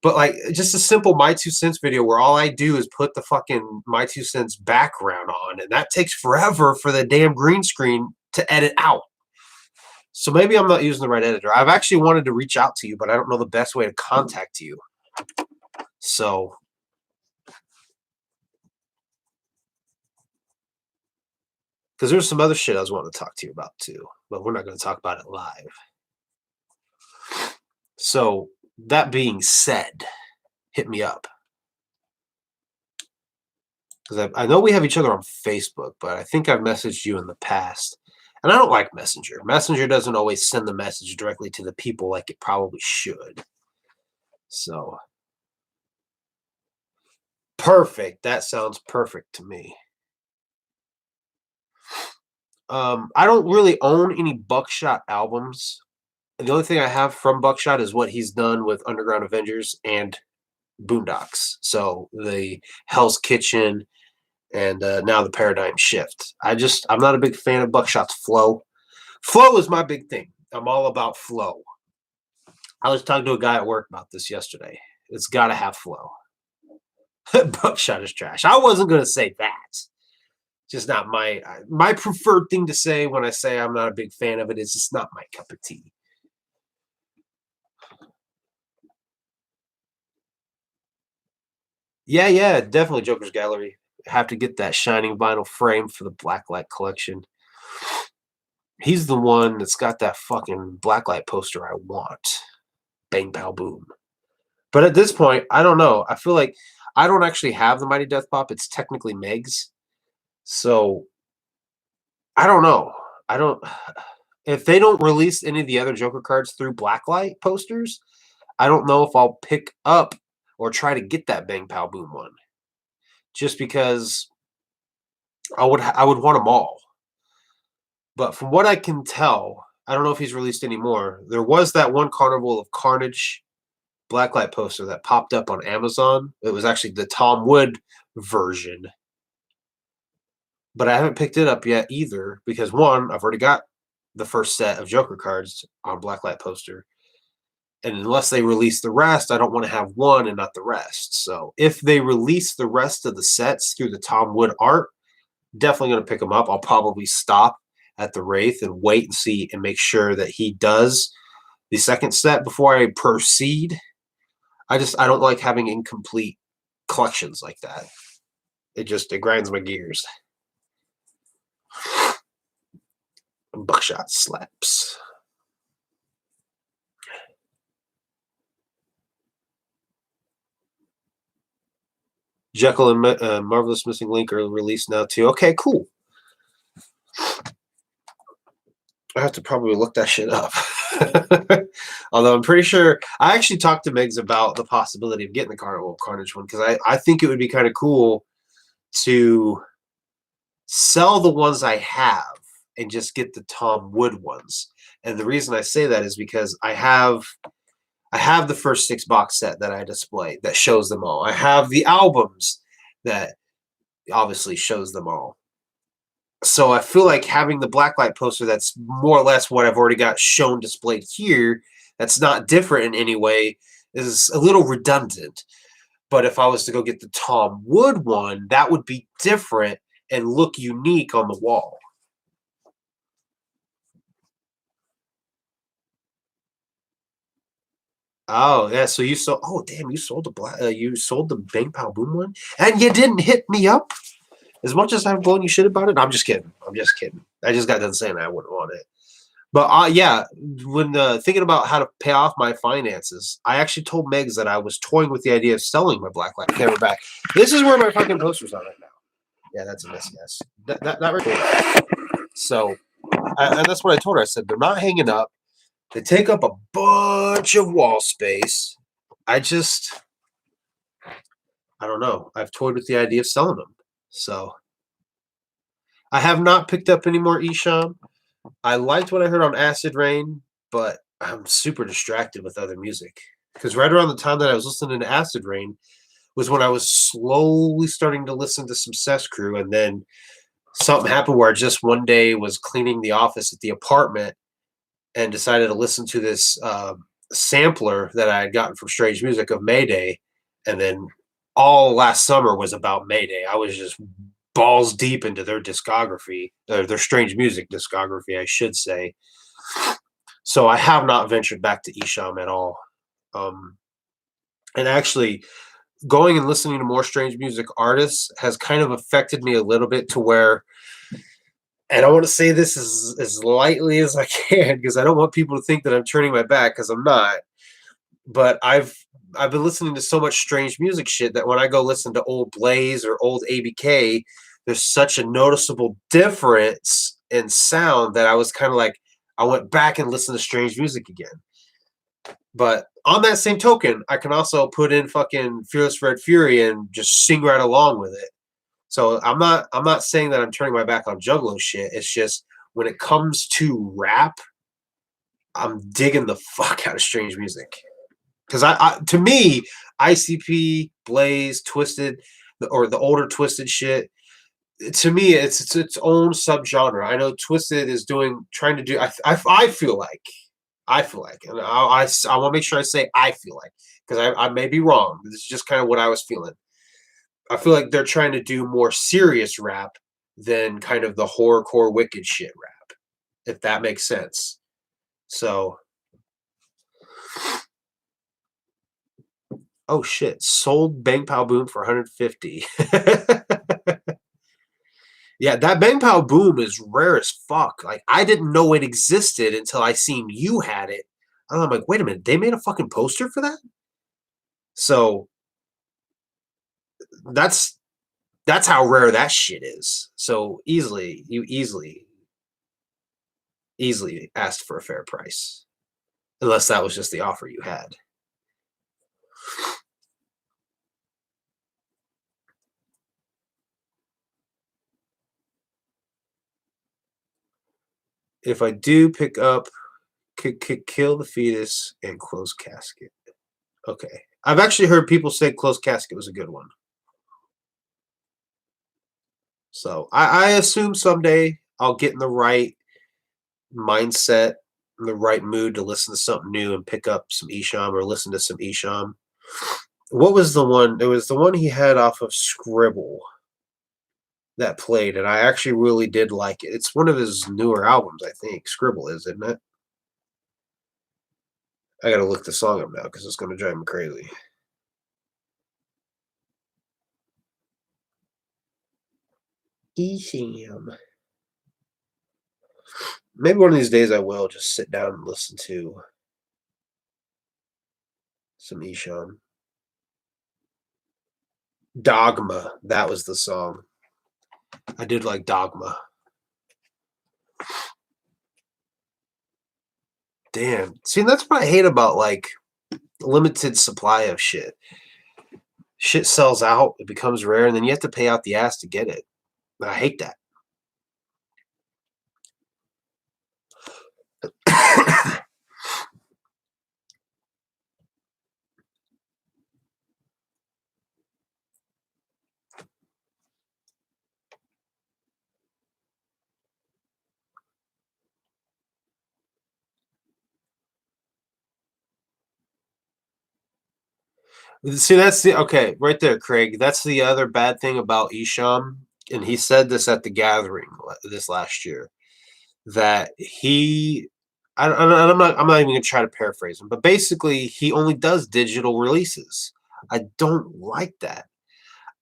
But like just a simple My Two Cents video where all I do is put the fucking My Two Cents background on, and that takes forever for the damn green screen to edit out. So maybe I'm not using the right editor. I've actually wanted to reach out to you, but I don't know the best way to contact you. So because there's some other shit I was wanting to talk to you about too, but we're not going to talk about it live. So that being said, hit me up. Because I know we have each other on Facebook, but I think I've messaged you in the past. And I don't like Messenger. Messenger doesn't always send the message directly to the people like it probably should. So, perfect. That sounds perfect to me. I don't really own any Buckshot albums. The only thing I have from Buckshot is what he's done with Underground Avengers and Boondocks. So the Hell's Kitchen and now the Paradigm Shift. I'm not a big fan of Buckshot's flow. Flow is my big thing. I'm all about flow. I was talking to a guy at work about this yesterday. It's got to have flow. Buckshot is trash. I wasn't going to say that. Just not my preferred thing to say when I say I'm not a big fan of it. It's just not my cup of tea. Yeah, definitely Joker's Gallery. Have to get that shining vinyl frame for the Blacklight collection. He's the one that's got that fucking Blacklight poster I want. Bang, pow, boom. But at this point, I don't know. I feel like I don't actually have the Mighty Death Pop. It's technically Meg's. So I don't know. I don't. If they don't release any of the other Joker cards through Blacklight posters, I don't know if I'll pick up or try to get that Bang Pow Boom one, just because I would want them all. But from what I can tell, I don't know if he's released any more. There was that one Carnival of Carnage blacklight poster that popped up on Amazon. It was actually the Tom Wood version, but I haven't picked it up yet either because one, I've already got the first set of Joker cards on blacklight poster, and unless they release the rest, I don't want to have one and not the rest. So if they release the rest of the sets through the Tom Wood art, definitely going to pick them up. I'll probably stop at the Wraith and wait and see and make sure that he does the second set before I proceed. I don't like having incomplete collections like that. It grinds my gears. Buckshot slaps. Jekyll and Marvelous Missing Link are released now too. Okay, cool. I have to probably look that shit up. Although I'm pretty sure I actually talked to Megs about the possibility of getting the Carnival Carnage one because I think it would be kind of cool to sell the ones I have and just get the Tom Wood ones. And the reason I say that is because I have the first 6 box set that I display that shows them all. I have the albums that obviously shows them all. So I feel like having the blacklight poster that's more or less what I've already got shown displayed here, that's not different in any way, is a little redundant. But if I was to go get the Tom Wood one, that would be different and look unique on the wall. Oh yeah, so you sold. Oh damn, you sold the Bang Pow Boom one, and you didn't hit me up. As much as I'm blowing you shit about it, no, I'm just kidding. I'm just kidding. I just got done saying I wouldn't want it. But yeah, when thinking about how to pay off my finances, I actually told Megs that I was toying with the idea of selling my blacklight camera back. This is where my fucking posters are right now. Yeah, that's a miss. Yes, that right there. So, and that's what I told her. I said they're not hanging up. They take up a bunch of wall space. I don't know. I've toyed with the idea of selling them. So I have not picked up any more Esham. I liked what I heard on Acid Rain, but I'm super distracted with other music. Because right around the time that I was listening to Acid Rain was when I was slowly starting to listen to some Cess Crew, and then something happened where I just one day was cleaning the office at the apartment and decided to listen to this sampler that I had gotten from Strange Music of Mayday, and then all last summer was about Mayday. I was just balls deep into their discography, their Strange Music discography, I should say. So I have not ventured back to Esham at all. And actually, going and listening to more Strange Music artists has kind of affected me a little bit to where, and I want to say this as lightly as I can because I don't want people to think that I'm turning my back because I'm not. But I've been listening to so much Strange Music shit that when I go listen to old Blaze or old ABK, there's such a noticeable difference in sound that I was kind of like, I went back and listened to Strange Music again. But on that same token, I can also put in fucking Fearless Red Fury and just sing right along with it. So I'm not saying that I'm turning my back on Juggalo shit. It's just when it comes to rap, I'm digging the fuck out of Strange Music. Because to me, ICP, Blaze, Twisted, or the older Twisted shit, to me, it's its own subgenre. I know Twisted is trying to do. I feel like, and I want to make sure I say I feel like because I may be wrong. This is just kind of what I was feeling. I feel like they're trying to do more serious rap than kind of the horrorcore wicked shit rap, if that makes sense. So, oh shit, sold Bang Pow Boom for 150. Yeah, that Bang Pow Boom is rare as fuck. Like, I didn't know it existed until I seen you had it. And I'm like, wait a minute, they made a fucking poster for that? So that's how rare that shit is. So you easily asked for a fair price. Unless that was just the offer you had. If I do pick up, kill the fetus and close casket. Okay. I've actually heard people say close casket was a good one. So I assume someday I'll get in the right mindset, in the right mood to listen to something new and pick up some Isham or listen to some Isham. What was the one? It was the one he had off of Scribble that played, and I actually really did like it. It's one of his newer albums, I think. Scribble is, isn't it? I gotta look the song up now because it's gonna drive me crazy. Isham. Maybe one of these days I will just sit down and listen to some Isham. Dogma. That was the song. I did like Dogma. Damn. See, that's what I hate about like limited supply of shit. Shit sells out, it becomes rare, and then you have to pay out the ass to get it. I hate that. See, that's the okay, right there, Craig. That's the other bad thing about Isham, and he said this at the gathering this last year that I'm not even gonna try to paraphrase him, but basically he only does digital releases. I don't like that.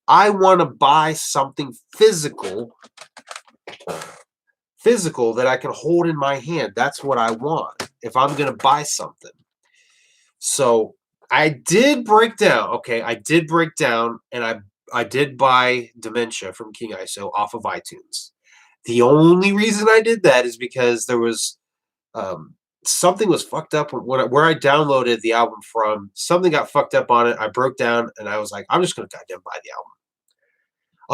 I want to buy something physical that I can hold in my hand. That's what I want if I'm gonna buy something. So I did break down. Okay, I did break down, and I did buy Dementia from King ISO off of iTunes. The only reason I did that is because there was something was fucked up where I downloaded the album from. Something got fucked up on it. I broke down, and I was like, I'm just gonna goddamn buy the album.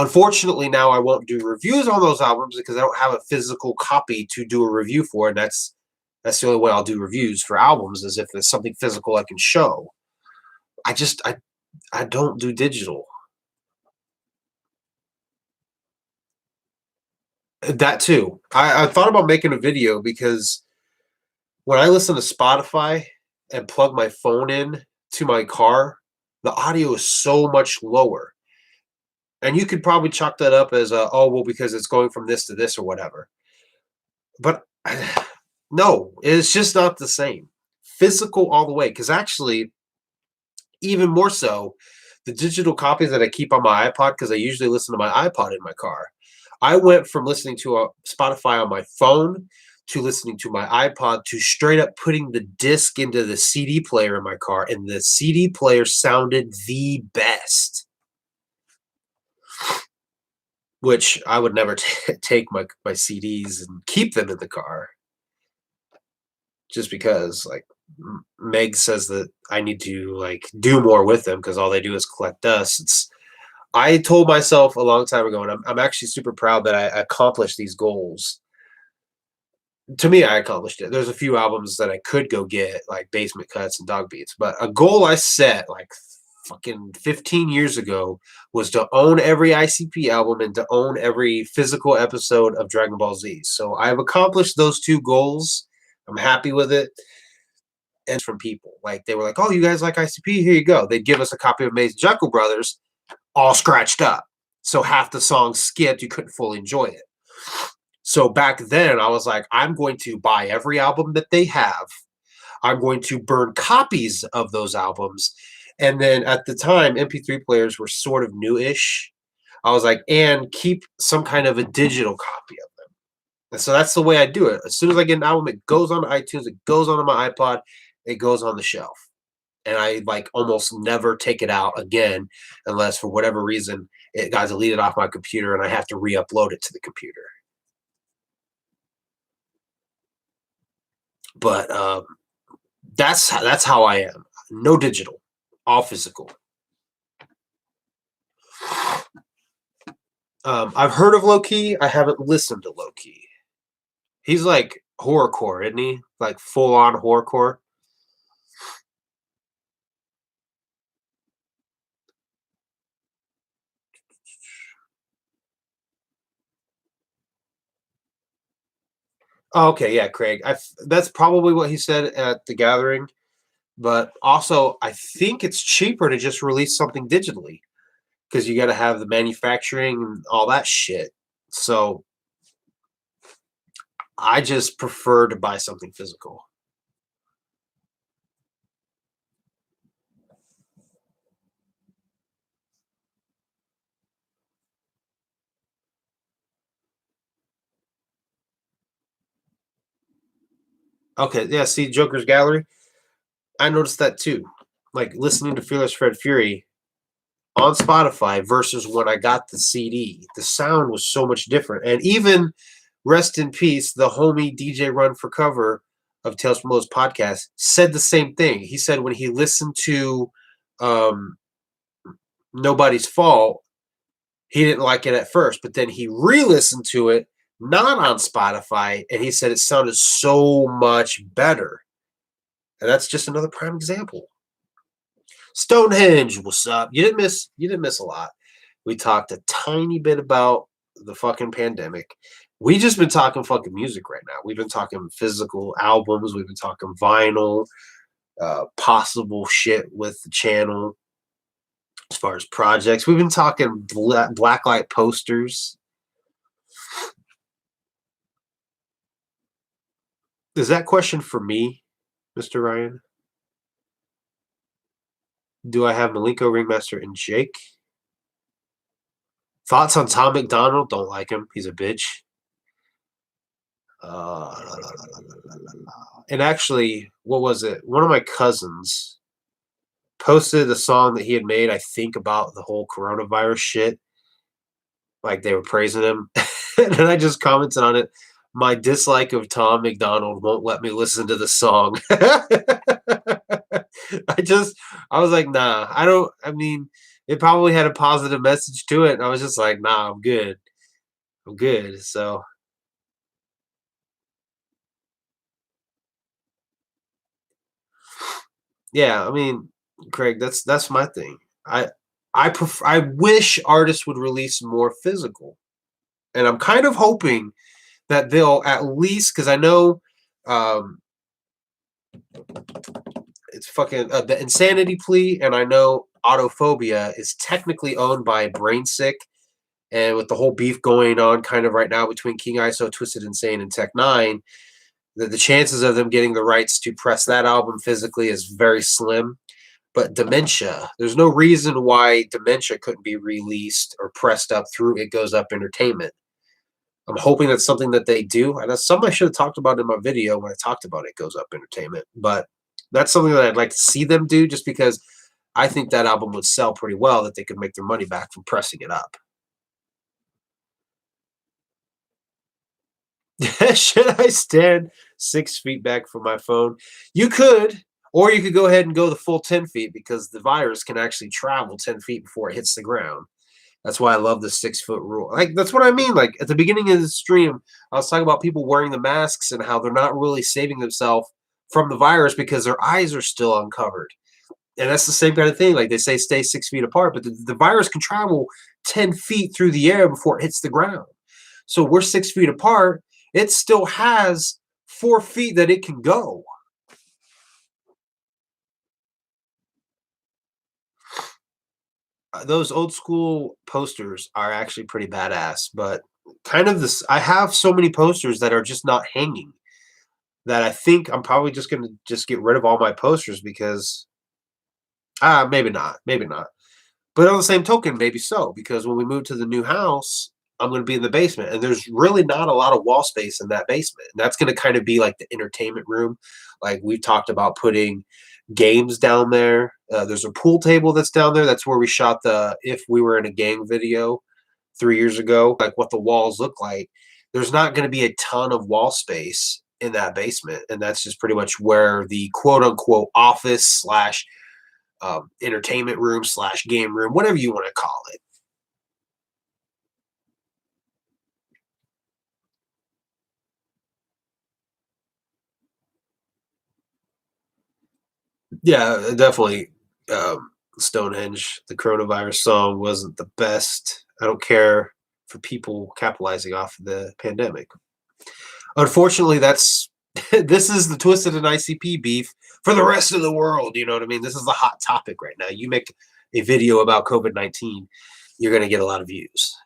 Unfortunately, now I won't do reviews on those albums because I don't have a physical copy to do a review for, and that's the only way I'll do reviews for albums is if there's something physical I can show. I don't do digital. That too. I thought about making a video because when I listen to Spotify and plug my phone in to my car, the audio is so much lower. And you could probably chalk that up as oh well because it's going from this to this or whatever. But no, it's just not the same. Physical all the way. Because actually, even more so, the digital copies that I keep on my iPod, because I usually listen to my iPod in my car. I went from listening to a Spotify on my phone to listening to my iPod to straight up putting the disc into the CD player in my car, and the CD player sounded the best. Which I would never take my CDs and keep them in the car, just because like Meg says that I need to like do more with them because all they do is collect dust. I told myself a long time ago, and I'm actually super proud that I accomplished these goals. To me, I accomplished it. There's a few albums that I could go get, like Basement Cuts and Dog Beats, but a goal I set like fucking 15 years ago was to own every ICP album and to own every physical episode of Dragon Ball Z. So I've accomplished those two goals. I'm happy with it. And from people, like they were like, "Oh, you guys like ICP? Here you go." They'd give us a copy of Amazing Jungle Brothers, all scratched up. So half the songs skipped, you couldn't fully enjoy it. So back then I was like, I'm going to buy every album that they have. I'm going to burn copies of those albums. And then at the time, MP3 players were sort of new-ish. I was like, and keep some kind of a digital copy of them. And so that's the way I do it. As soon as I get an album, it goes on iTunes, it goes onto my iPod, it goes on the shelf. And I like almost never take it out again unless for whatever reason it got deleted off my computer and I have to re-upload it to the computer. But that's how I am. No digital, all physical. I've heard of Low Key. I haven't listened to Low Key. He's like horrorcore, isn't he? Like full on horrorcore. Oh, okay, yeah, Craig. That's probably what he said at the gathering. But also, I think it's cheaper to just release something digitally because you got to have the manufacturing and all that shit. So I just prefer to buy something physical. Okay, yeah. See, Joker's Gallery. I noticed that too. Like listening to Fearless Fred Fury on Spotify versus when I got the CD, the sound was so much different. And even rest in peace, the homie DJ Run for Cover of Tales from Lowe's podcast said the same thing. He said when he listened to um, Nobody's Fault, he didn't like it at first, but then he re-listened to it, not on Spotify, and he said it sounded so much better. And that's just another prime example. Stonehenge, what's up? You didn't miss a lot. We talked a tiny bit about the fucking pandemic. We just been talking fucking music right now. We've been talking physical albums. We've been talking vinyl, possible shit with the channel as far as projects. We've been talking blacklight posters. Is that question for me, Mr. Ryan? Do I have Malenko, Ringmaster, and Jake? Thoughts on Tom McDonald? Don't like him. He's a bitch. La, la, la, la, la, la. And actually, what was it? One of my cousins posted a song that he had made, I think, about the whole coronavirus shit. Like they were praising him. And then I just commented on it. My dislike of Tom McDonald won't let me listen to the song. I was like, nah, I don't, I mean, it probably had a positive message to it. And I was just like, nah, I'm good. I'm good. So, yeah, I mean, Craig, that's my thing. I wish artists would release more physical. And I'm kind of hoping that they'll at least because I know um it's fucking the insanity plea, and I know autophobia is technically owned by Brain Sick, and with the whole beef going on kind of right now between King ISO, Twisted Insane, and Tech Nine, the chances of them getting the rights to press that album physically is very slim. But Dementia, there's no reason why Dementia couldn't be released or pressed up through It Goes Up Entertainment. I'm hoping that's something that they do. And that's something I should have talked about in my video when I talked about It Goes Up Entertainment. But that's something that I'd like to see them do just because I think that album would sell pretty well, that they could make their money back from pressing it up. Should I stand 6 feet back from my phone? You could, or you could go ahead and go the full 10 feet because the virus can actually travel 10 feet before it hits the ground. That's why I love the 6 foot rule. Like that's what I mean. Like at the beginning of the stream, I was talking about people wearing the masks and how they're not really saving themselves from the virus because their eyes are still uncovered. And that's the same kind of thing. Like they say, stay 6 feet apart, but the virus can travel 10 feet through the air before it hits the ground. So we're 6 feet apart. It still has 4 feet that it can go. Those old school posters are actually pretty badass, but kind of this, I have so many posters that are just not hanging that I think I'm probably just going to just get rid of all my posters because maybe not, maybe not. But on the same token, maybe so, because when we move to the new house, I'm going to be in the basement, and there's really not a lot of wall space in that basement. And that's going to kind of be like the entertainment room. Like we've talked about putting games down there. There's a pool table that's down there. That's where we shot the "If We Were in a Gang" video 3 years ago. Like what the walls look like. There's not going to be a ton of wall space in that basement, and that's just pretty much where the quote unquote office slash entertainment room slash game room, whatever you want to call it. Yeah, definitely. Stonehenge, the coronavirus song wasn't the best. I don't care for people capitalizing off of the pandemic. Unfortunately, that's this is the Twisted and ICP beef for the rest of the world. You know what I mean? This is the hot topic right now. You make a video about COVID-19, you're going to get a lot of views.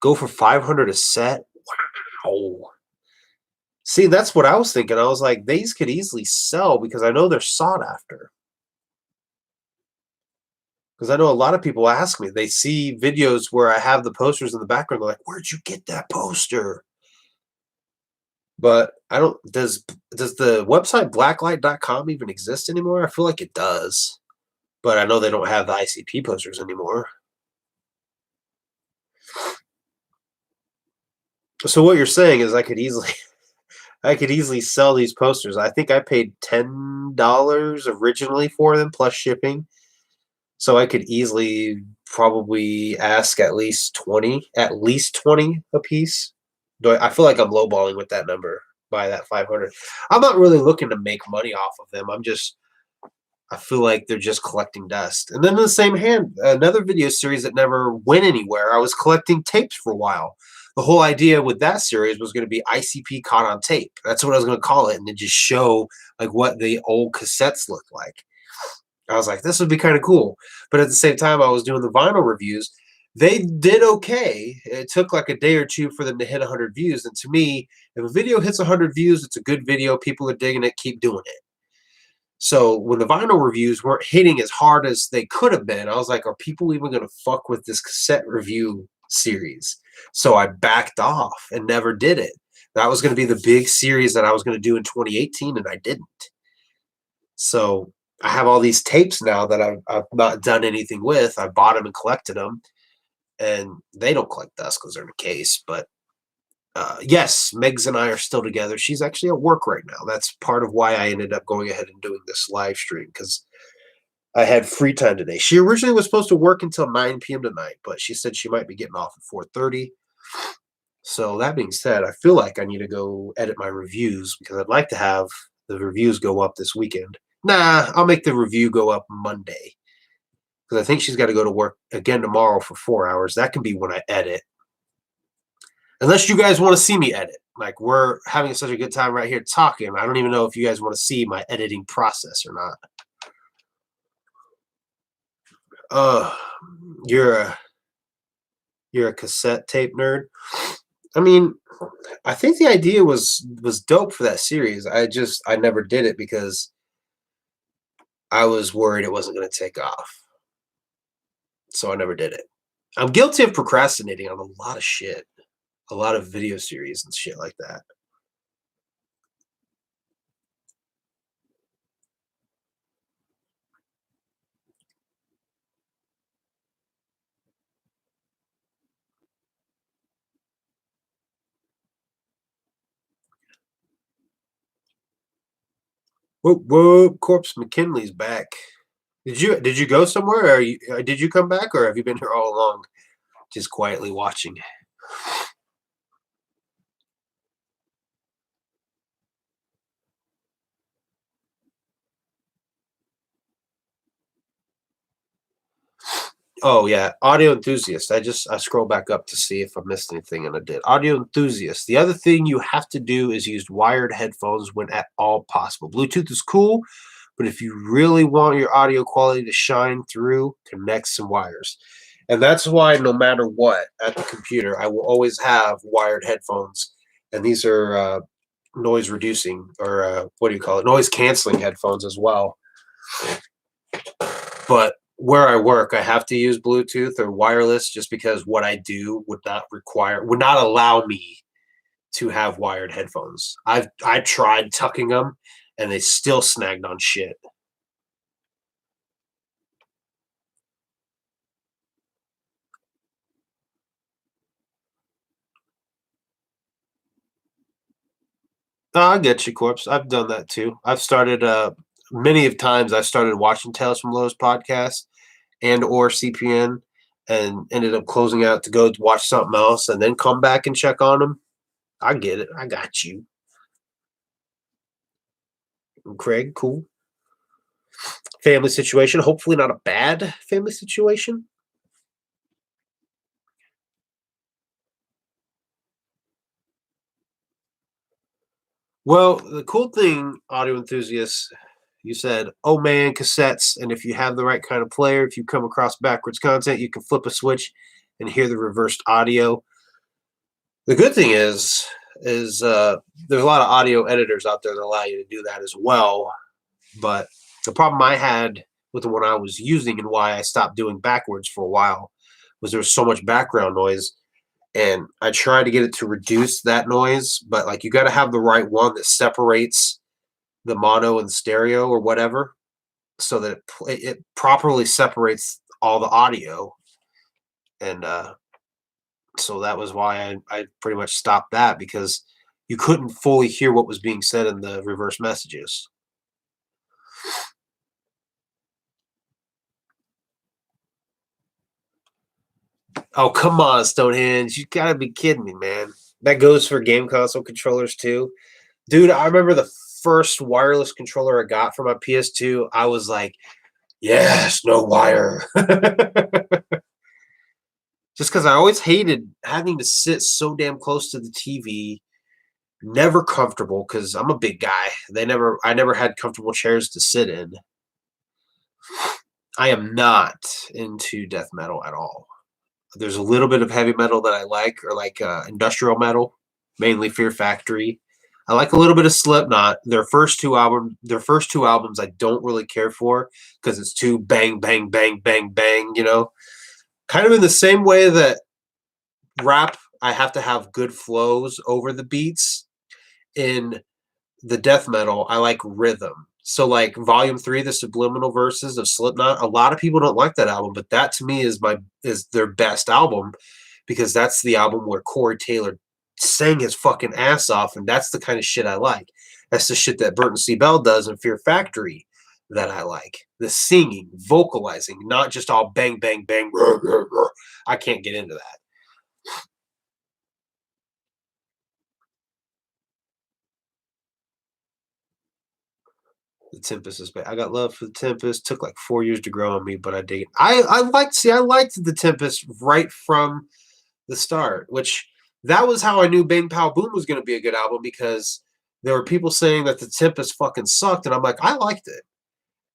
Go for 500 a set. Wow. See, that's what I was thinking. I was like, these could easily sell because I know they're sought after. Because I know a lot of people ask me, they see videos where I have the posters in the background. They're like, where'd you get that poster? But I don't, does the website blacklight.com even exist anymore? I feel like it does. But I know they don't have the ICP posters anymore. So what you're saying is I could easily sell these posters. I think I paid $10 originally for them plus shipping. So I could easily probably ask at least 20 a piece. I feel like I'm lowballing with that number by that 500. I'm not really looking to make money off of them. I feel like they're just collecting dust. And then in the same hand, another video series that never went anywhere. I was collecting tapes for a while. The whole idea with that series was going to be ICP caught on tape. That's what I was going to call it, and then just show like what the old cassettes looked like. I was like, this would be kind of cool. But at the same time, I was doing the vinyl reviews. They did okay. It took like a day or two for them to hit 100 views. And to me, if a video hits 100 views, it's a good video. People are digging it. Keep doing it. So when the vinyl reviews weren't hitting as hard as they could have been, I was like, are people even going to fuck with this cassette review series? So I backed off and never did it. That was going to be the big series that I was going to do in 2018, and I didn't. So I have all these tapes now that I've not done anything with. I bought them and collected them, and they don't collect dust because they're in a case. But yes, Megs and I are still together. She's actually at work right now. That's part of why I ended up going ahead and doing this live stream because I had free time today. She originally was supposed to work until 9 p.m. tonight, but she said she might be getting off at 4:30. So that being said, I feel like I need to go edit my reviews because I'd like to have the reviews go up this weekend. Nah, I'll make the review go up Monday because I think she's got to go to work again tomorrow for 4 hours. That can be when I edit. Unless you guys want to see me edit. Like, we're having such a good time right here talking. I don't even know if you guys want to see my editing process or not. Uh, you're a cassette tape nerd. I mean, I think the idea was dope for that series. I never did it because I was worried it wasn't going to take off. So I never did it. I'm guilty of procrastinating on a lot of shit. A lot of video series and shit like that. Whoop whoop! Corpse McKinley's back. Did you go somewhere? Or did you come back, or have you been here all along, just quietly watching? Oh yeah, audio enthusiast. I scroll back up to see if I missed anything, and I did. Audio enthusiast. The other thing you have to do is use wired headphones when at all possible. Bluetooth is cool, but if you really want your audio quality to shine through, connect some wires. And that's why no matter what at the computer, I will always have wired headphones. And these are noise reducing or what do you call it? Noise canceling headphones as well. But where I work, I have to use Bluetooth or wireless just because what I do would not allow me to have wired headphones. I tried tucking them and they still snagged on shit. Oh, I get you, Corpse. I've done that too. I've started many of times I've started watching Tales from Lowe's podcast and or CPN and ended up closing out to go watch something else and then come back and check on them. I get it. I got you. Craig, cool. Family situation. Hopefully not a bad family situation. Well, the cool thing, audio enthusiasts, you said, oh man, cassettes. And if you have the right kind of player, if you come across backwards content, you can flip a switch and hear the reversed audio. The good thing is there's a lot of audio editors out there that allow you to do that as well. But the problem I had with the one I was using and why I stopped doing backwards for a while was there was so much background noise. And I tried to get it to reduce that noise, but like you got to have the right one that separates the mono and stereo or whatever, so that it properly separates all the audio. And so that was why I pretty much stopped that because you couldn't fully hear what was being said in the reverse messages. Oh, come on, Stonehenge. You gotta be kidding me, man. That goes for game console controllers too. Dude, I remember the first wireless controller I got for my PS2. I was like, yes, no wire. Just because I always hated having to sit so damn close to the TV, never comfortable because I'm a big guy. I never had comfortable chairs to sit in. I am not into death metal at all. There's a little bit of heavy metal that I like, or like industrial metal, mainly Fear Factory. I like a little bit of Slipknot. Their first two albums, I don't really care for because it's too bang, bang, bang, bang, bang. You know, kind of in the same way that rap, I have to have good flows over the beats. In the death metal, I like rhythm. So like volume 3, the subliminal verses of Slipknot, a lot of people don't like that album, but that to me is their best album because that's the album where Corey Taylor sang his fucking ass off, and that's the kind of shit I like. That's the shit that Burton C. Bell does in Fear Factory that I like. The singing, vocalizing, not just all bang, bang, bang. Rah, rah, rah. I can't get into that. The Tempest is bad. I got love for the Tempest. Took like 4 years to grow on me, but I dig it. I liked the Tempest right from the start, which that was how I knew Bang Pow Boom was going to be a good album because there were people saying that the Tempest fucking sucked, and I'm like, I liked it.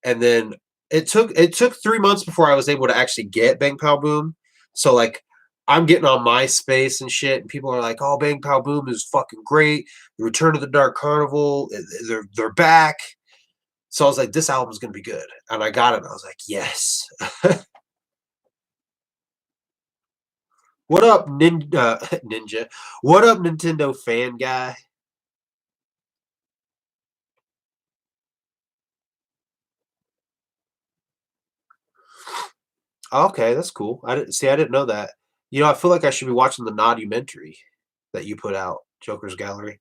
And then it took 3 months before I was able to actually get Bang Pow Boom. So like I'm getting on MySpace and shit, and people are like, "Oh, Bang Pow Boom is fucking great. The Return of the Dark Carnival, they're back." So I was like, "This album's gonna be good," and I got it. And I was like, "Yes." What up, Ninja? What up, Nintendo fan guy? Okay, that's cool. I didn't know that. You know, I feel like I should be watching the documentary that you put out, Joker's Gallery.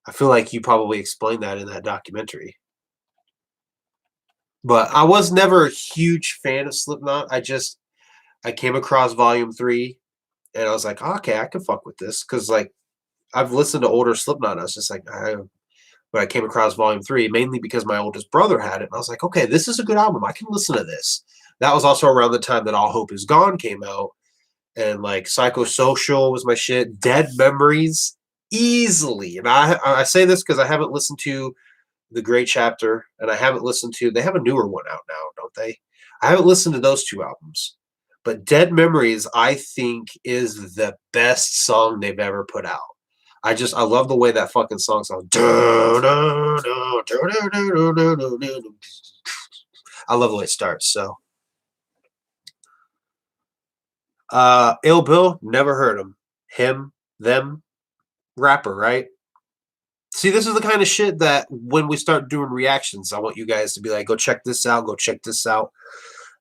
I feel like you probably explained that in that documentary. But I was never a huge fan of Slipknot. I came across Volume 3 and I was like, "Oh, okay, I can fuck with this because like I've listened to older Slipknot. I was just like, but I came across Volume 3 mainly because my oldest brother had it, and I was like, okay, this is a good album. I can listen to this. That was also around the time that All Hope Is Gone came out, and like Psychosocial was my shit. Dead Memories, easily. And I say this because I haven't listened to The Great Chapter, and I haven't listened to. They have a newer one out now, don't they? I haven't listened to those two albums. But Dead Memories, I think, is the best song they've ever put out. I love the way that fucking song sounds. I love the way it starts. So, Ill Bill, never heard him. Him, them, rapper, right? See, this is the kind of shit that when we start doing reactions, I want you guys to be like, go check this out, go check this out.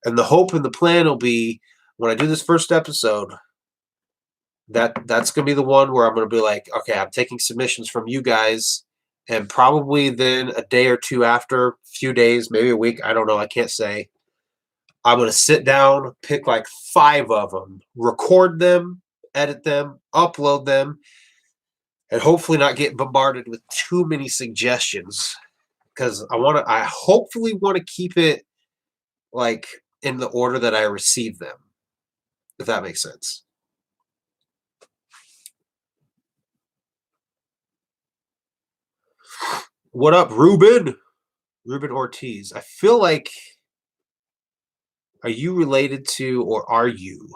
And the hope and the plan will be when I do this first episode, that's gonna be the one where I'm gonna be like, okay, I'm taking submissions from you guys, and probably then a day or two after, few days, maybe a week, I don't know, I can't say. I'm gonna sit down, pick like 5 of them, record them, edit them, upload them, and hopefully not get bombarded with too many suggestions because I hopefully want to keep it like in the order that I receive them, if that makes sense. What up, Ruben? Ruben Ortiz. I feel like, are you related to or are you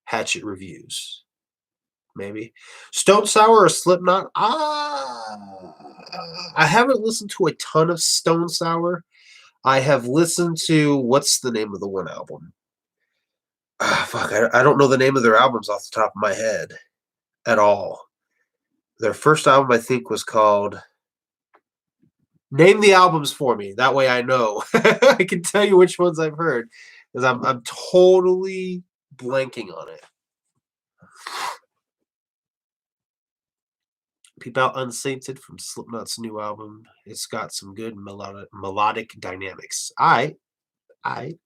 Hatchet Reviews? Maybe Stone Sour or Slipknot. I haven't listened to a ton of Stone Sour. I have listened to what's the name of the one album? Fuck, I don't know the name of their albums off the top of my head at all. Their first album, I think, was called. Name the albums for me. That way, I know. I can tell you which ones I've heard because I'm totally blanking on it. Peep out Unsainted from Slipknot's new album. It's got some good melodic dynamics. I I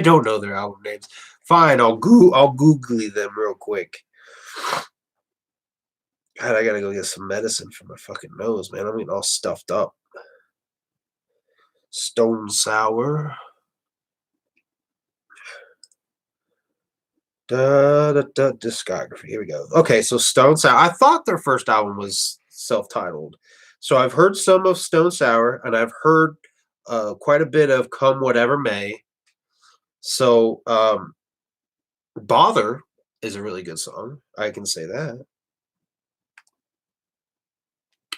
don't know their album names. Fine, I'll googly them real quick. God, I gotta go get some medicine for my fucking nose, man. I'm getting all stuffed up. Stone Sour. Discography. Here we go. Okay, so Stone Sour. I thought their first album was self-titled. So I've heard some of Stone Sour, and I've heard quite a bit of Come Whatever May. So Bother is a really good song. I can say that.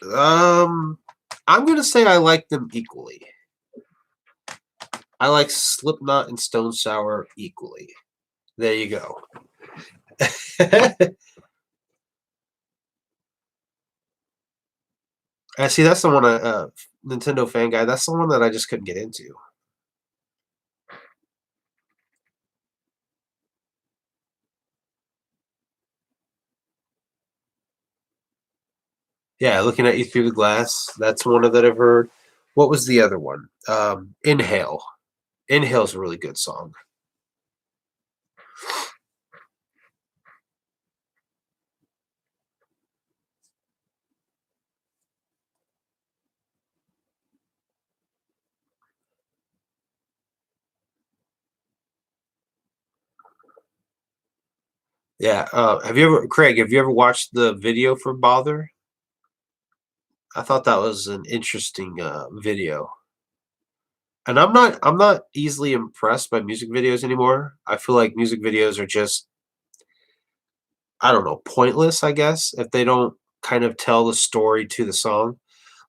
I'm gonna say I like them equally. I like Slipknot and Stone Sour equally. There you go. I see. That's the one. Nintendo fan guy. That's the one that I just couldn't get into. Yeah, looking at you through the glass. That's one of that I've heard. What was the other one? Inhale. Inhale's a really good song. Yeah. Have you ever, Craig? Have you ever watched the video for Bother? I thought that was an interesting video. And I'm not easily impressed by music videos anymore. I feel like music videos are just, I don't know, pointless, I guess, if they don't kind of tell the story to the song.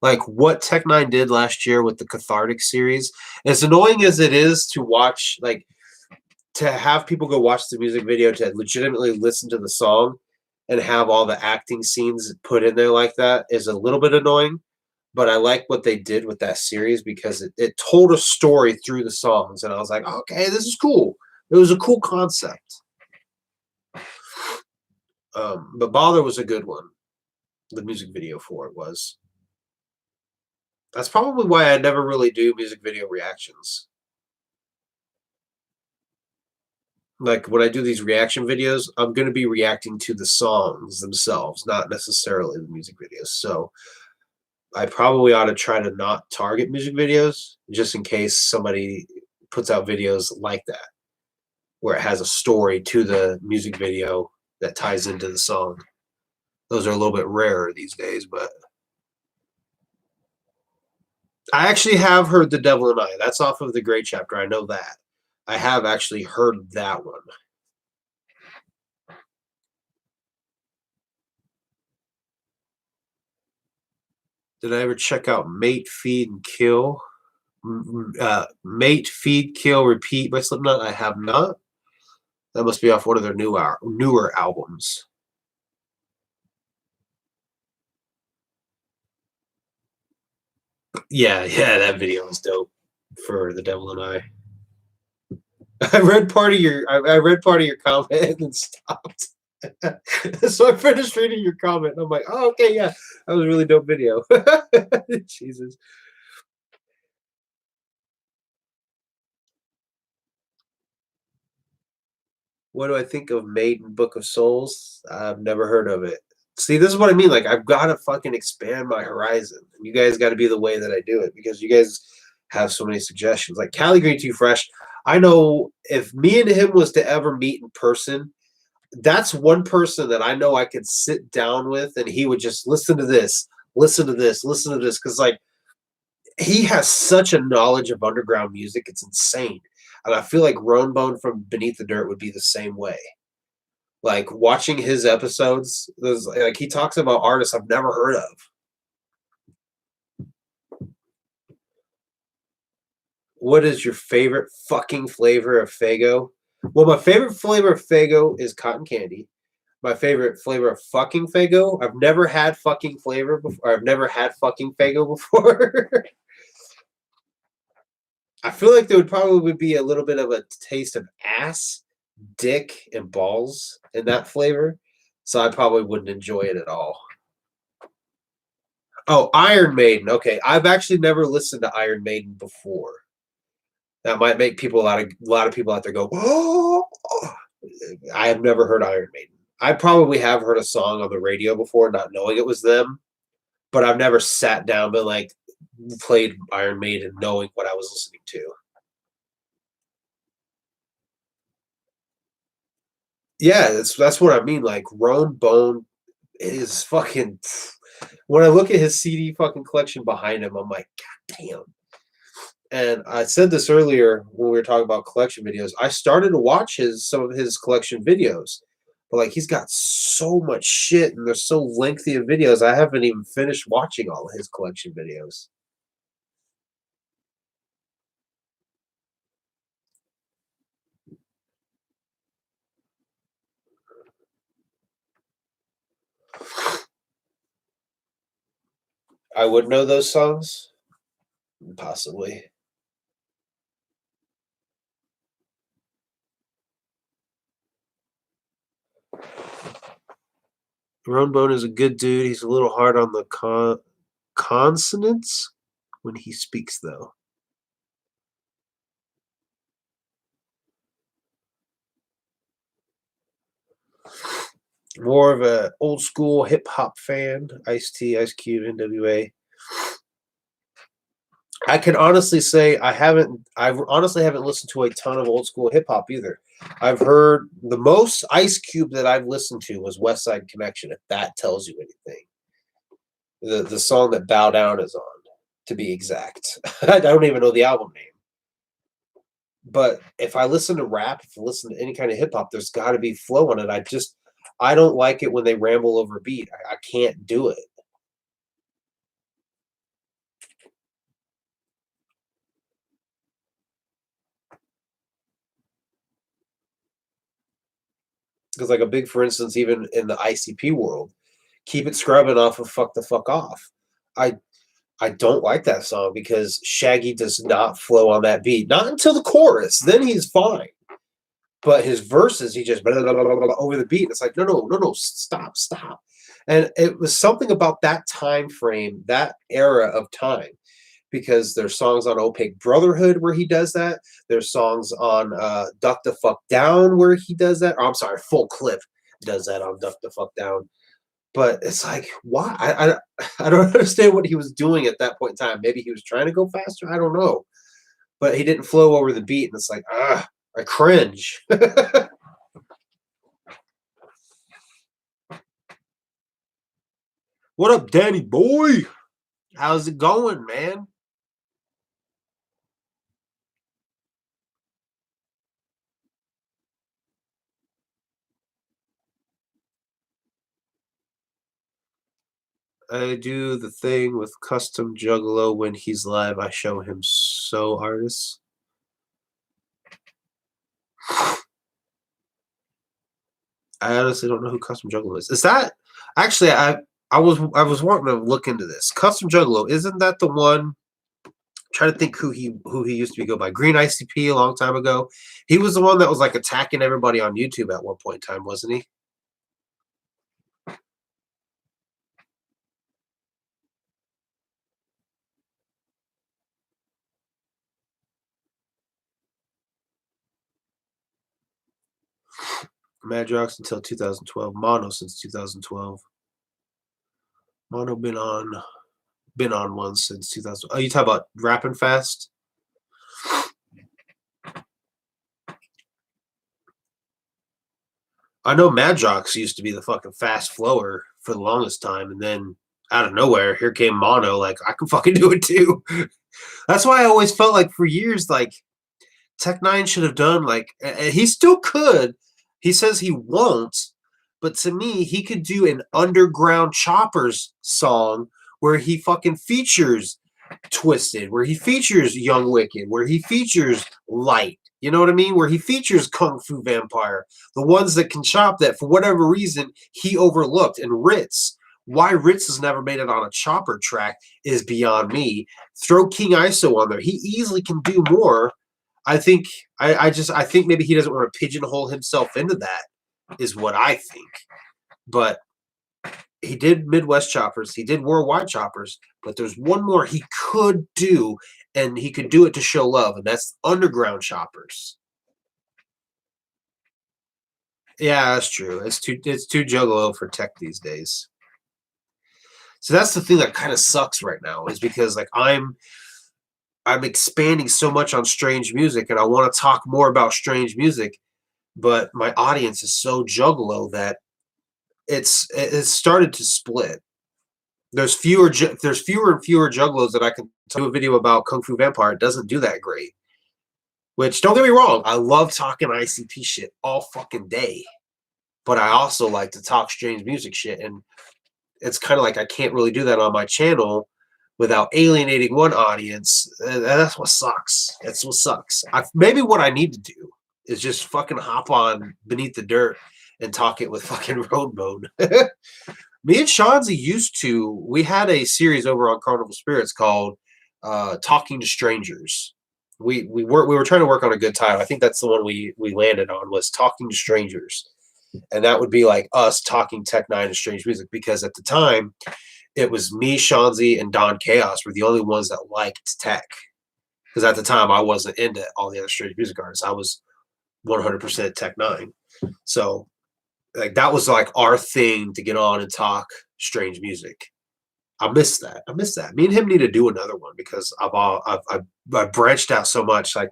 Like what Tech Nine did last year with the Cathartic series, as annoying as it is to watch, like to have people go watch the music video to legitimately listen to the song and have all the acting scenes put in there like that is a little bit annoying. But I like what they did with that series because it told a story through the songs, and I was like, okay, this is cool. It was a cool concept. But Bother was a good one. The music video for it was. That's probably why I never really do music video reactions. Like when I do these reaction videos, I'm going to be reacting to the songs themselves, not necessarily the music videos. So I probably ought to try to not target music videos just in case somebody puts out videos like that, where it has a story to the music video that ties into the song. Those are a little bit rarer these days, but I actually have heard The Devil and I. That's off of the Great Chapter. I know that. I have actually heard that one. Did I ever check out Mate, Feed, and Kill? Mate, Feed, Kill, Repeat by Slipknot? I have not. That must be off one of their newer albums. Yeah, that video was dope for The Devil and I. I read part of your comment and then stopped. So I finished reading your comment and I'm like, oh, okay, yeah, that was a really dope video. Jesus. What do I think of Maiden Book of Souls? I've never heard of it. See, this is what I mean. Like, I've got to fucking expand my horizon. And you guys got to be the way that I do it because you guys have so many suggestions. Like Cali Green Too Fresh. I know if me and him was to ever meet in person, that's one person that I know I could sit down with and he would just listen to this, listen to this, listen to this. Cause like he has such a knowledge of underground music. It's insane. And I feel like Bone from Beneath the Dirt would be the same way. Like watching his episodes, there's like he talks about artists I've never heard of. What is your favorite fucking flavor of Fago? Well, my favorite flavor of Fago is cotton candy. My favorite flavor of fucking Fago. I've never had fucking flavor before. I've never had fucking Fago before. I feel like there would probably be a little bit of a taste of ass, dick, and balls in that flavor. So I probably wouldn't enjoy it at all. Oh, Iron Maiden. Okay, I've actually never listened to Iron Maiden before. That might make people a lot of people out there go, "Oh!" I have never heard Iron Maiden. I probably have heard a song on the radio before, not knowing it was them, but I've never sat down but like played Iron Maiden knowing what I was listening to. Yeah, that's what I mean. Like Ron Bone is fucking. When I look at his CD fucking collection behind him, I'm like, God damn. And I said this earlier when we were talking about collection videos. I started to watch his some of his collection videos, but like he's got so much shit and they're so lengthy of videos. I haven't even finished watching all of his collection videos. I would know those songs, possibly. Ron Bone is a good dude. He's a little hard on the consonants when he speaks, though. More of a old school hip hop fan. Ice T, Ice Cube, NWA. I can honestly say I haven't. I honestly haven't listened to a ton of old school hip hop either. I've heard the most Ice Cube that I've listened to was West Side Connection. If that tells you anything, the song that Bow Down is on, to be exact. I don't even know the album name. But if I listen to rap, if I listen to any kind of hip hop, there's got to be flow on it. I don't like it when they ramble over beat. I can't do it because, like a big, for instance, even in the ICP world, keep it scrubbing off of fuck the fuck off. I I don't like that song because Shaggy does not flow on that beat. Not until the chorus. Then he's fine. But his verses, he just blah, blah, blah, blah, blah, over the beat. It's like, no, no, no, no, stop, stop. And it was something about that time frame, that era of time, because there's songs on Opaque Brotherhood where he does that. There's songs on Duck the Fuck Down where he does that. Or, I'm sorry, Full Clip does that on Duck the Fuck Down. But it's like, why? I don't understand what he was doing at that point in time. Maybe he was trying to go faster. I don't know. But he didn't flow over the beat, and it's like, I cringe. What up, Danny boy? How's it going, man? I do the thing with Custom Juggalo when he's live. I show him so artists. I honestly don't know who Custom Juggalo is. Is that actually? I was wanting to look into this. Custom Juggalo, isn't that the one? Trying to think who he used to be go by. Green ICP a long time ago. He was the one that was like attacking everybody on YouTube at one point in time, wasn't he? Madrox until 2012. Mono since 2012. Mono been on one since 2000. Oh, you talk about rapping fast? I know Madrox used to be the fucking fast flower for the longest time, and then out of nowhere, here came Mono. Like, I can fucking do it too. That's why I always felt like for years, like Tech Nine should have done like, and he still could. He says he won't, but to me, he could do an Underground Choppers song where he fucking features Twisted, where he features Young Wicked, where he features Light. You know what I mean? Where he features Kung Fu Vampire, the ones that can chop that for whatever reason he overlooked. And Ritz, why Ritz has never made it on a chopper track is beyond me. Throw King ISO on there. He easily can do more. I think I think maybe he doesn't want to pigeonhole himself into that, is what I think. But he did Midwest choppers, he did worldwide choppers, but there's one more he could do, and he could do it to show love, and that's Underground choppers. Yeah, that's true. It's too juggalo for Tech these days. So that's the thing that kind of sucks right now, is because like I'm expanding so much on strange music, and I want to talk more about strange music, but my audience is so juggalo that it's started to split. There's fewer and fewer juggalos that I can do a video about Kung Fu Vampire. It doesn't do that great. Which, don't get me wrong, I love talking ICP shit all fucking day, but I also like to talk strange music shit, and it's kind of like I can't really do that on my channel without alienating one audience. And that's what sucks. That's what sucks. Maybe what I need to do is just fucking hop on Beneath the Dirt and talk it with fucking Road Mode. Me and Shanzi we had a series over on Carnival Spirits called Talking to Strangers. We were trying to work on a good time. I think that's the one we landed on, was Talking to Strangers. And that would be like us talking Tech Nine and strange music, because at the time it was me, Shanzi, and Don Chaos were the only ones that liked Tech. Because at the time I wasn't into all the other strange music artists. I was 100% Tech Nine. So like that was like our thing to get on and talk strange music. I miss that. I miss that. Me and him need to do another one, because I've branched out so much. Like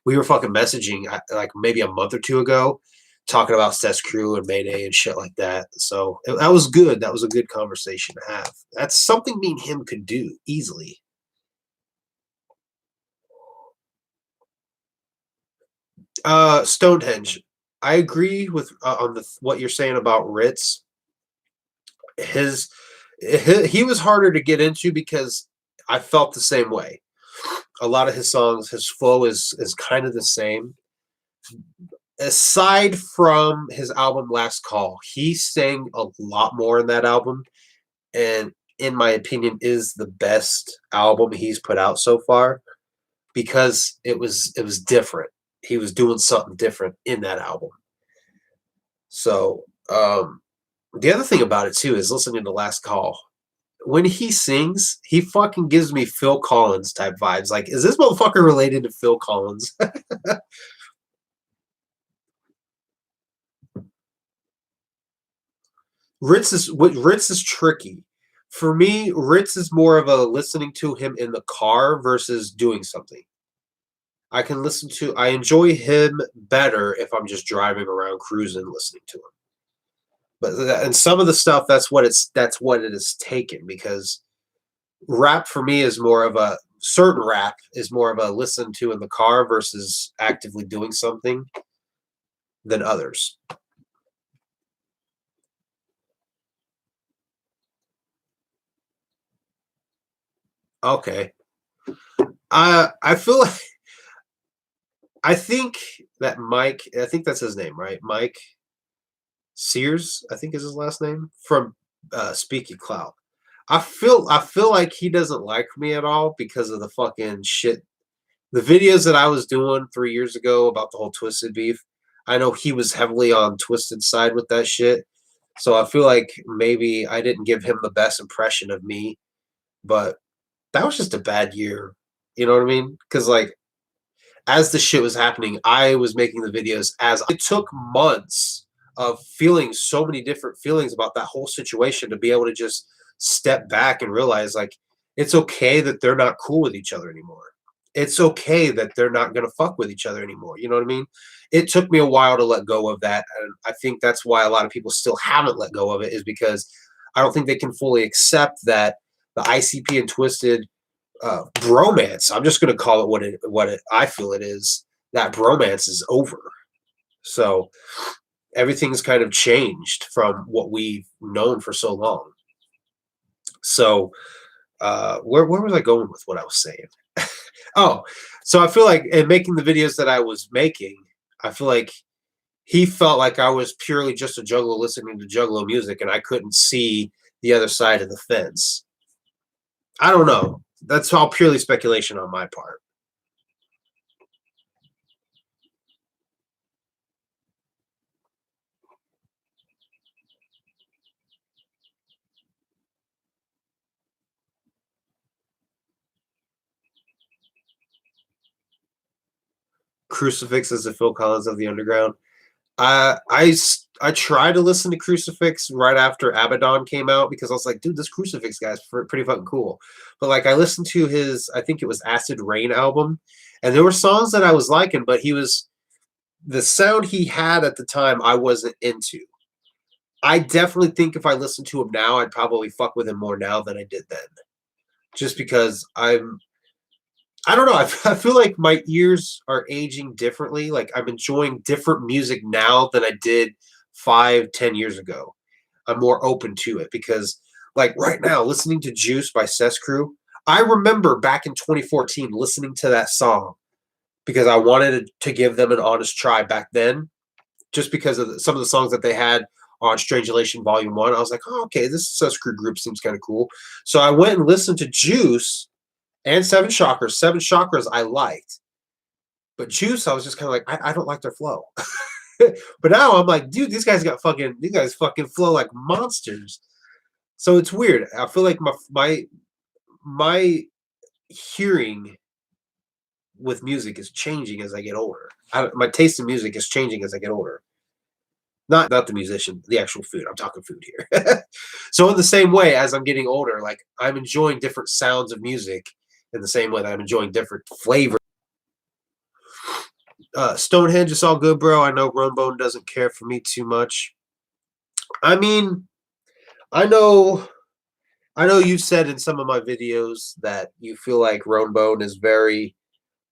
we were fucking messaging like maybe a month or two ago, talking about Seth's Crew and Mayday and shit like that. So that was good. That was a good conversation to have. That's something me and him could do easily. Stonehenge. I agree with on what you're saying about Ritz. He was harder to get into because I felt the same way. A lot of his songs, his flow is kind of the same. Aside from his album Last Call, he sang a lot more in that album, and in my opinion is the best album he's put out so far, because it was different. He was doing something different in that album. So the other thing about it too is listening to Last Call. When he sings, he fucking gives me Phil Collins type vibes. Like, is this motherfucker related to Phil Collins? Ritz is tricky. For me, Ritz is more of a listening to him in the car versus doing something. I enjoy him better if I'm just driving around cruising listening to him. But and some of the stuff, that's what it is taken, because rap for me is more of a certain rap is more of a listen to in the car versus actively doing something than others. Okay. I feel like I think that Mike, I think that's his name, right? Mike Sears, I think is his last name, from Speaky Clout. I feel like he doesn't like me at all because of the fucking shit. The videos that I was doing 3 years ago about the whole Twisted beef, I know he was heavily on Twisted side with that shit. So I feel like maybe I didn't give him the best impression of me, but that was just a bad year. You know what I mean? Because like as the shit was happening, I was making the videos as it took months of feeling so many different feelings about that whole situation to be able to just step back and realize like it's okay that they're not cool with each other anymore. It's okay that they're not going to fuck with each other anymore. You know what I mean? It took me a while to let go of that. And I think that's why a lot of people still haven't let go of it, is because I don't think they can fully accept that the ICP and Twisted bromance, I'm just going to call it I feel it is, that bromance is over. So everything's kind of changed from what we've known for so long. So where was I going with what I was saying? Oh, so I feel like in making the videos that I was making, I feel like he felt like I was purely just a juggalo listening to juggalo music, and I couldn't see the other side of the fence. I don't know. That's all purely speculation on my part. Crucifix is the Phil Collins of the underground. I tried to listen to Crucifix right after Abaddon came out because I was like, dude, this Crucifix guy's pretty fucking cool. But like, I listened to his, I think it was Acid Rain album, and there were songs that I was liking, but the sound he had at the time I wasn't into. I definitely think if I listened to him now, I'd probably fuck with him more now than I did then. Just because I don't know. I feel like my ears are aging differently. Like I'm enjoying different music now than I did 5, 10 years ago. I'm more open to it because, like right now, listening to Juice by Cess Crew, I remember back in 2014 listening to that song because I wanted to give them an honest try back then, just because of some of the songs that they had on Strangulation Volume 1. I was like, oh, okay, this Cess Crew group seems kind of cool. So I went and listened to Juice and Seven Chakras. Seven Chakras I liked, but Juice I was just kind of like, I don't like their flow. But now I'm like, dude, these guys fucking flow like monsters. So it's weird. I feel like my hearing with music is changing as I get older. My taste in music is changing as I get older. Not the musician, the actual food. I'm talking food here. So in the same way, as I'm getting older, like I'm enjoying different sounds of music in the same way that I'm enjoying different flavors. Stonehenge is all good, bro. I know Runebone doesn't care for me too much. I mean, I know you said in some of my videos that you feel like Runebone is very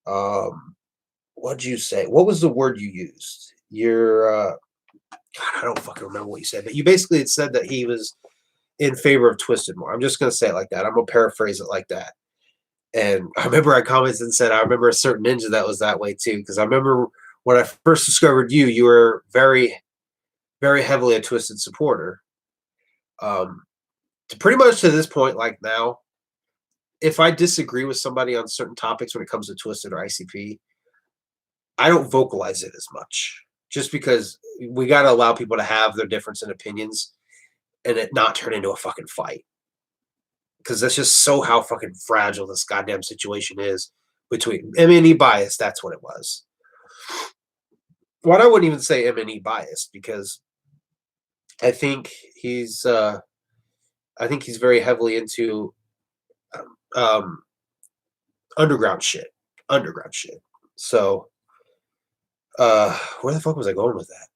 what'd you say? What was the word you used? God, I don't fucking remember what you said, but you basically had said that he was in favor of Twisted more. I'm just gonna say it like that. I'm gonna paraphrase it like that. And I remember I commented and said I remember a certain ninja that was that way too, because I remember when I first discovered you, you were very, very heavily a Twisted supporter. To pretty much to this point, like now, if I disagree with somebody on certain topics when it comes to Twisted or ICP, I don't vocalize it as much, just because we got to allow people to have their difference in opinions and it not turn into a fucking fight. Because that's just so how fucking fragile this goddamn situation is between MNE bias. That's what it was. Well, I wouldn't even say MNE bias because I think he's very heavily into um, underground shit. So where the fuck was I going with that?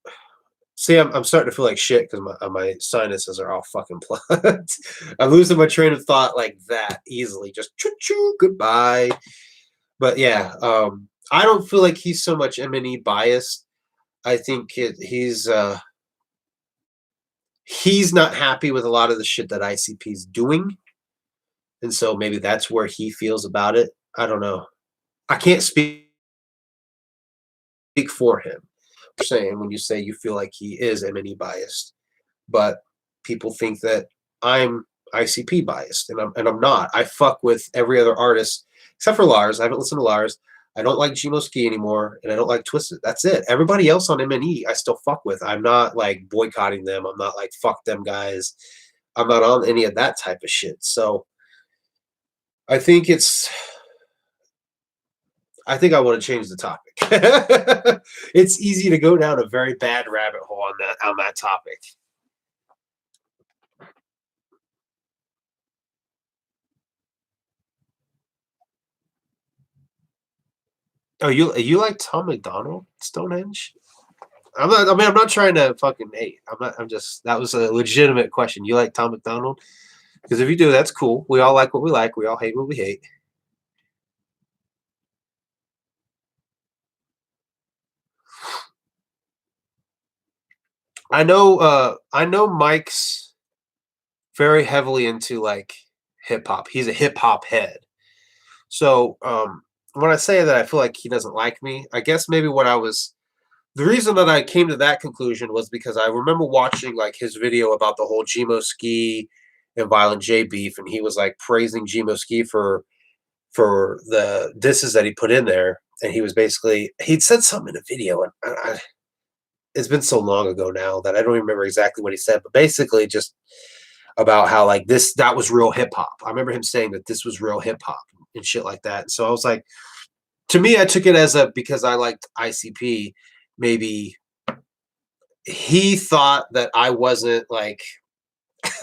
See, I'm starting to feel like shit because my sinuses are all fucking plugged. I'm losing my train of thought like that easily. Just choo-choo, goodbye. But yeah, I don't feel like he's so much MNE biased. I think he's not happy with a lot of the shit that ICP's doing. And so maybe that's where he feels about it. I don't know. I can't speak for him. You're saying when you say you feel like he is MNE biased, but people think that I'm ICP biased, and I'm not. I fuck with every other artist except for Lars. I haven't listened to Lars. I don't like Gmo Ski anymore, and I don't like Twisted. That's it. Everybody else on MNE, I still fuck with. I'm not like boycotting them. I'm not like fuck them guys. I'm not on any of that type of shit. So I think I think I want to change the topic. It's easy to go down a very bad rabbit hole on that topic. Oh, you like Tom McDonald, Stonehenge? I'm not. I mean, I'm not trying to fucking hate. I'm not. I'm just. That was a legitimate question. You like Tom McDonald? Because if you do, that's cool. We all like what we like. We all hate what we hate. I know. I know Mike's very heavily into like hip hop. He's a hip hop head. So when I say that I feel like he doesn't like me, I guess maybe what I was the reason that I came to that conclusion was because I remember watching like his video about the whole Gmo Ski and Violent J beef, and he was like praising Gmo Ski for the disses that he put in there, and he was basically he'd said something in a video, and it's been so long ago now that I don't even remember exactly what he said, but basically just about how like this that was real hip hop. I remember him saying that this was real hip hop and shit like that. So I was like, to me, I took it as a because I liked ICP, maybe he thought that I wasn't like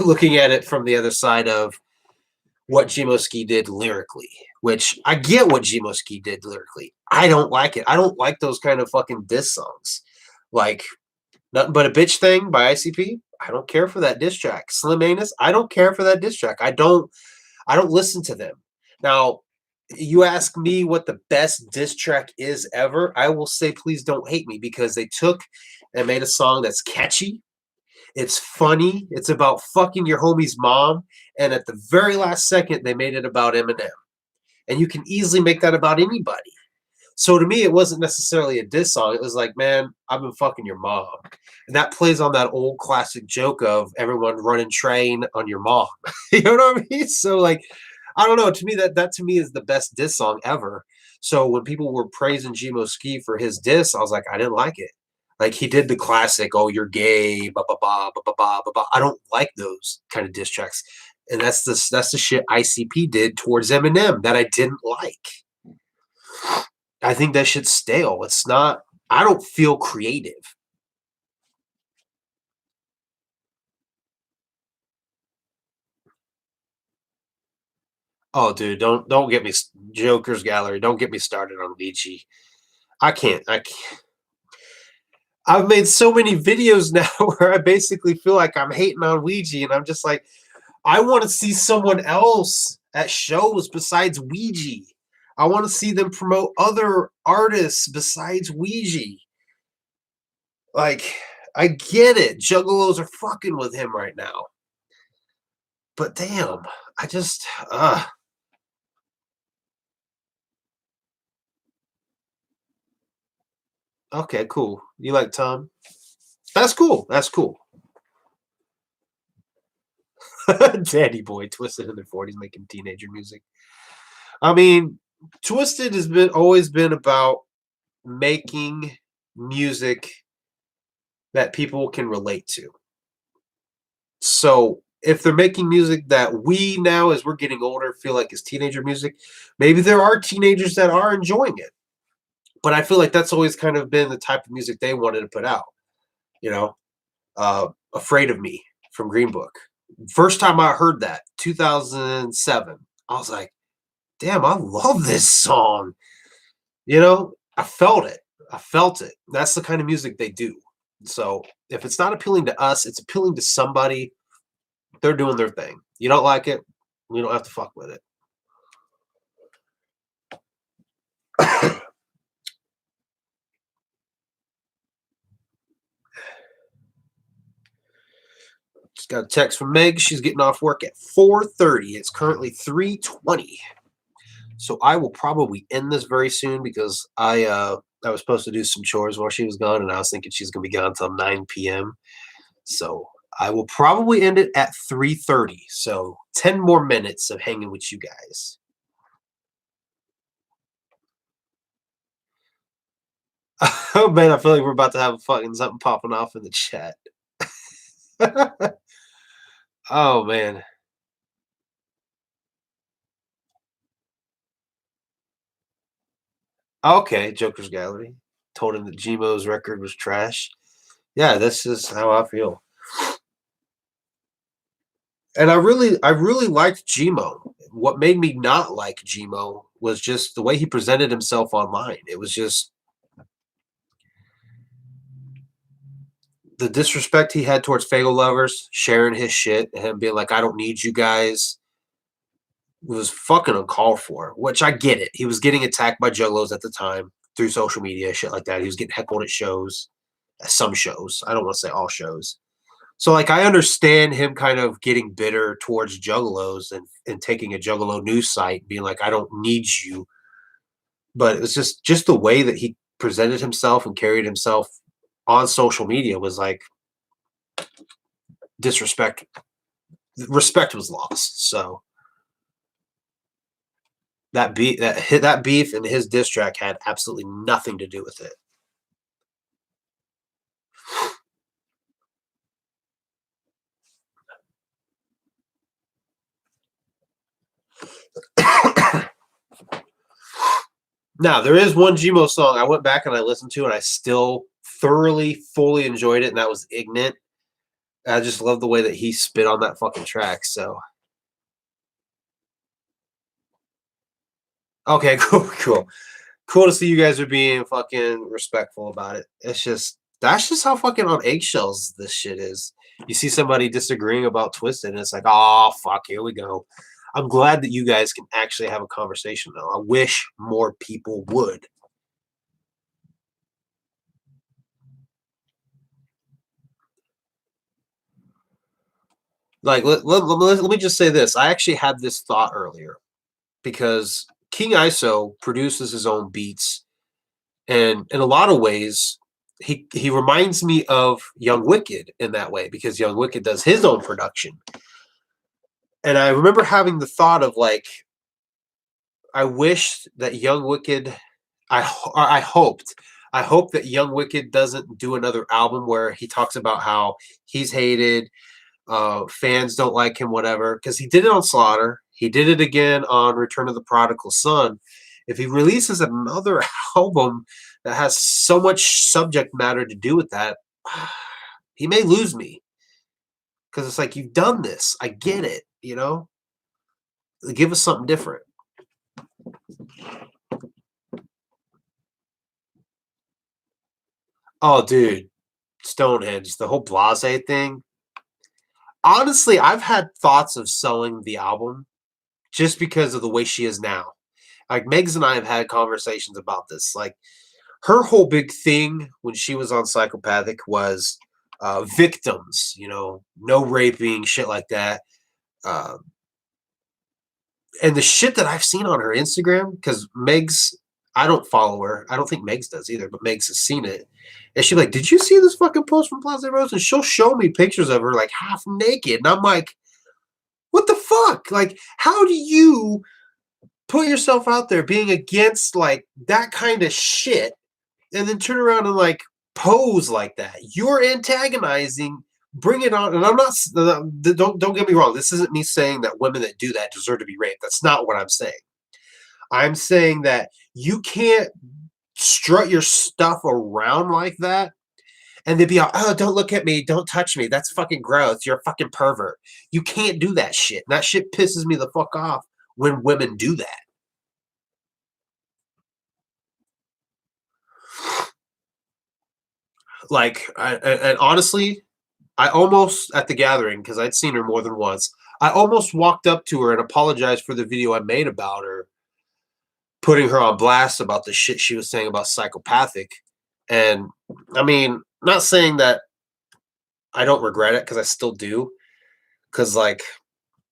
looking at it from the other side of what Gmoski did lyrically, which I get what Gmoski did lyrically. I don't like it. I don't like those kind of fucking diss songs. Like Nothing But a Bitch Thing by ICP. I don't care for that diss track. Slim Anus, I don't care for that diss track. I don't listen to them. Now, you ask me what the best diss track is ever, I will say please don't hate me because they took and made a song that's catchy. It's funny. It's about fucking your homie's mom. And at the very last second, they made it about Eminem. And you can easily make that about anybody. So to me, it wasn't necessarily a diss song. It was like, man, I've been fucking your mom. And that plays on that old classic joke of everyone running train on your mom. You know what I mean? So like, I don't know. To me, that to me is the best diss song ever. So when people were praising Gmo Ski for his diss, I was like, I didn't like it. Like he did the classic, oh, you're gay, ba ba ba ba ba ba ba ba. I don't like those kind of diss tracks. And that's the shit ICP did towards Eminem that I didn't like. I think that shit's stale. It's not. I don't feel creative. Oh, dude, don't get me Joker's Gallery. Don't get me started on Vici. I can't. I can't. I've made so many videos now where I basically feel like I'm hating on Ouija, and I'm just like, I want to see someone else at shows besides Ouija. I want to see them promote other artists besides Ouija. Like, I get it. Juggalos are fucking with him right now. But damn, I just okay, cool. You like Tom? That's cool. That's cool. Daddy boy, Twisted in their 40s making teenager music. I mean, Twisted has been always been about making music that people can relate to. So if they're making music that we now, as we're getting older, feel like is teenager music, maybe there are teenagers that are enjoying it. But I feel like that's always kind of been the type of music they wanted to put out. You know, Afraid of Me from Green Book. First time I heard that, 2007, I was like, damn, I love this song. You know, I felt it. I felt it. That's the kind of music they do. So if it's not appealing to us, it's appealing to somebody. They're doing their thing. You don't like it, you don't have to fuck with it. Just got a text from Meg. She's getting off work at 4:30. It's currently 3:20. So I will probably end this very soon because I was supposed to do some chores while she was gone, and I was thinking she's gonna be gone until 9 p.m. So I will probably end it at 3:30. So 10 more minutes of hanging with you guys. Oh man, I feel like we're about to have fucking something popping off in the chat. Oh man. Okay, Joker's Gallery. Told him that Gmo's record was trash. Yeah, this is how I feel. And I really liked Gmo. What made me not like Gmo was just the way he presented himself online. It was just the disrespect he had towards Fago lovers, sharing his shit, and him being like, "I don't need you guys," was fucking uncalled for. Which I get it. He was getting attacked by juggalos at the time through social media, shit like that. He was getting heckled at shows, at some shows. I don't want to say all shows. So like I understand him kind of getting bitter towards juggalos and taking a juggalo news site, being like, "I don't need you." But it was just the way that he presented himself and carried himself on social media was like disrespect. Respect was lost. So that beef and his diss track had absolutely nothing to do with it. Now, there is one Gmo song I went back and I listened to, and I still thoroughly, fully enjoyed it, and that was Ignorant. I just love the way that he spit on that fucking track. So, okay, cool to see you guys are being fucking respectful about it. It's just that's just how fucking on eggshells this shit is. You see somebody disagreeing about Twisted, and it's like, oh fuck, here we go. I'm glad that you guys can actually have a conversation though. I wish more people would. Like, let me just say this. I actually had this thought earlier because King ISO produces his own beats, and in a lot of ways, he reminds me of Young Wicked in that way because Young Wicked does his own production. And I remember having the thought of like, I wish that Young Wicked, I hoped, I hope that Young Wicked doesn't do another album where he talks about how he's hated, fans don't like him, whatever. Because he did it on Slaughter, he did it again on Return of the Prodigal Son. If he releases another album that has so much subject matter to do with that, he may lose me because it's like you've done this. I get it, you know. Give us something different. Oh, dude, Stonehenge, the whole Blase thing. Honestly, I've had thoughts of selling the album just because of the way she is now. Like Megs and I have had conversations about this. Like her whole big thing when she was on Psychopathic was victims, no raping, shit like that. Uh, and the shit that I've seen on her Instagram, because Megs, I don't follow her. I don't think Megs does either, but Megs has seen it. And she's like, "Did you see this fucking post from Plaza Rose?" And she'll show me pictures of her like half naked. And I'm like, what the fuck? Like, how do you put yourself out there being against like that kind of shit and then turn around and like pose like that? You're antagonizing. Bring it on. And I'm not. Don't get me wrong. This isn't me saying that women that do that deserve to be raped. That's not what I'm saying. I'm saying that you can't strut your stuff around like that and they'd be like, "Oh, don't look at me, don't touch me. That's fucking gross. You're a fucking pervert." You can't do that shit. And that shit pisses me the fuck off when women do that. Like, and honestly, I almost at the gathering because I'd seen her more than once. I almost walked up to her and apologized for the video I made about her, putting her on blast about the shit she was saying about Psychopathic. And I mean, not saying that I don't regret it because I still do. Because like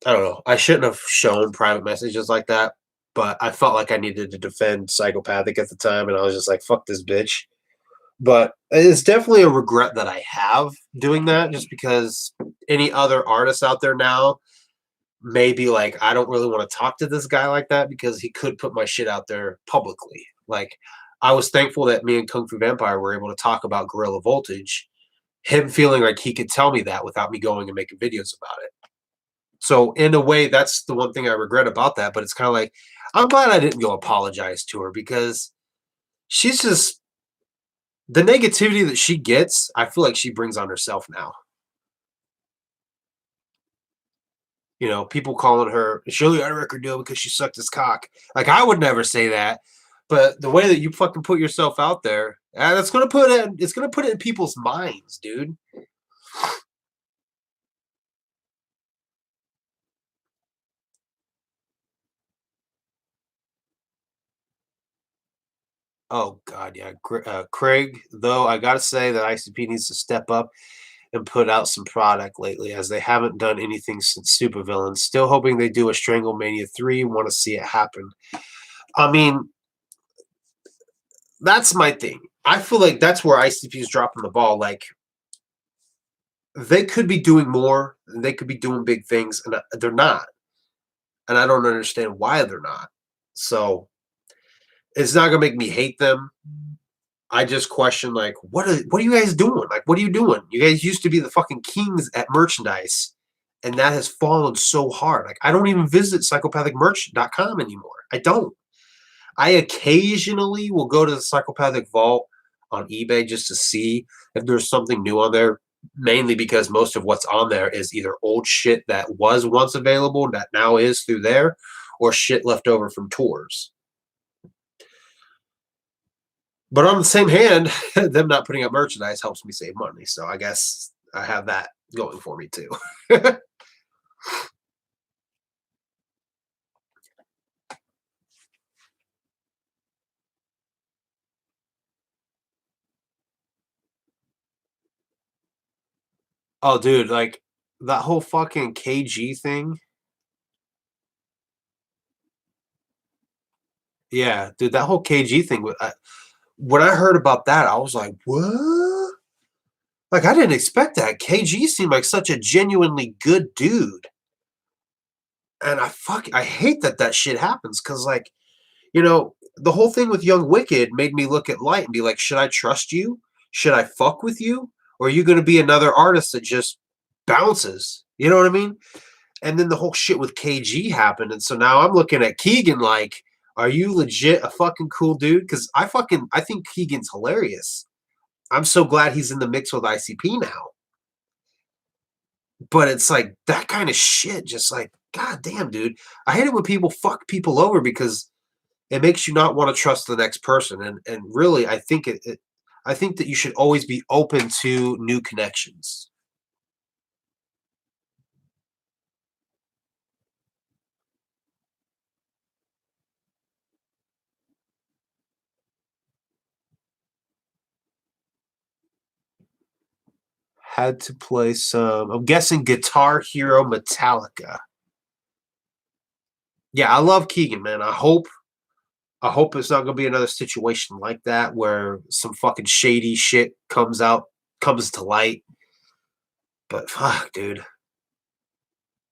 I don't know. I shouldn't have shown private messages like that, but I felt like I needed to defend Psychopathic at the time, and I was just like, "Fuck this bitch." But it's definitely a regret that I have doing that, just because any other artists out there now may be like, "I don't really want to talk to this guy like that because he could put my shit out there publicly." Like, I was thankful that me and Kung Fu Vampire were able to talk about Gorilla Voltage. Him feeling like he could tell me that without me going and making videos about it. So in a way, that's the one thing I regret about that. But it's kind of like I'm glad I didn't go apologize to her because she's just the negativity that she gets, I feel like she brings on herself now. You know, people calling her, she only got a record deal because she sucked his cock. Like, I would never say that. But the way that you fucking put yourself out there, that's gonna put it. It's gonna put it in people's minds, dude. Oh God, yeah, Craig. Though I gotta say that ICP needs to step up and put out some product lately, as they haven't done anything since Supervillains. Still hoping they do a Stranglemania 3. Want to see it happen. I mean, that's my thing. I feel like that's where ICP is dropping the ball. Like, they could be doing more, and they could be doing big things, and they're not. And I don't understand why they're not. So it's not gonna make me hate them. I just question, like, what are you guys doing? Like, what are you doing? You guys used to be the fucking kings at merchandise, and that has fallen so hard. Like, I don't even visit psychopathicmerch.com anymore. I don't. I occasionally will go to the Psychopathic Vault on eBay just to see if there's something new on there, mainly because most of what's on there is either old shit that was once available that now is through there, or shit left over from tours. But on the same hand, them not putting up merchandise helps me save money. So I guess I have that going for me too. Oh, dude, like that whole fucking KG thing. Yeah, dude, that whole KG thing. When I heard about that, I was like, what? Like, I didn't expect that. KG seemed like such a genuinely good dude. And I hate that that shit happens because, like, the whole thing with Young Wicked made me look at Light and be like, should I trust you? Should I fuck with you? Or are you going to be another artist that just bounces? You know what I mean? And then the whole shit with KG happened. And so now I'm looking at Keegan like, are you legit a fucking cool dude? Because I think Keegan's hilarious. I'm so glad he's in the mix with ICP now. But it's like that kind of shit, just like, God damn, dude. I hate it when people fuck people over because it makes you not want to trust the next person. And really, I think that you should always be open to new connections. Had to play some, I'm guessing Guitar Hero Metallica. Yeah, I love Keegan, man. I hope it's not gonna be another situation like that where some fucking shady shit comes to light. But fuck, dude.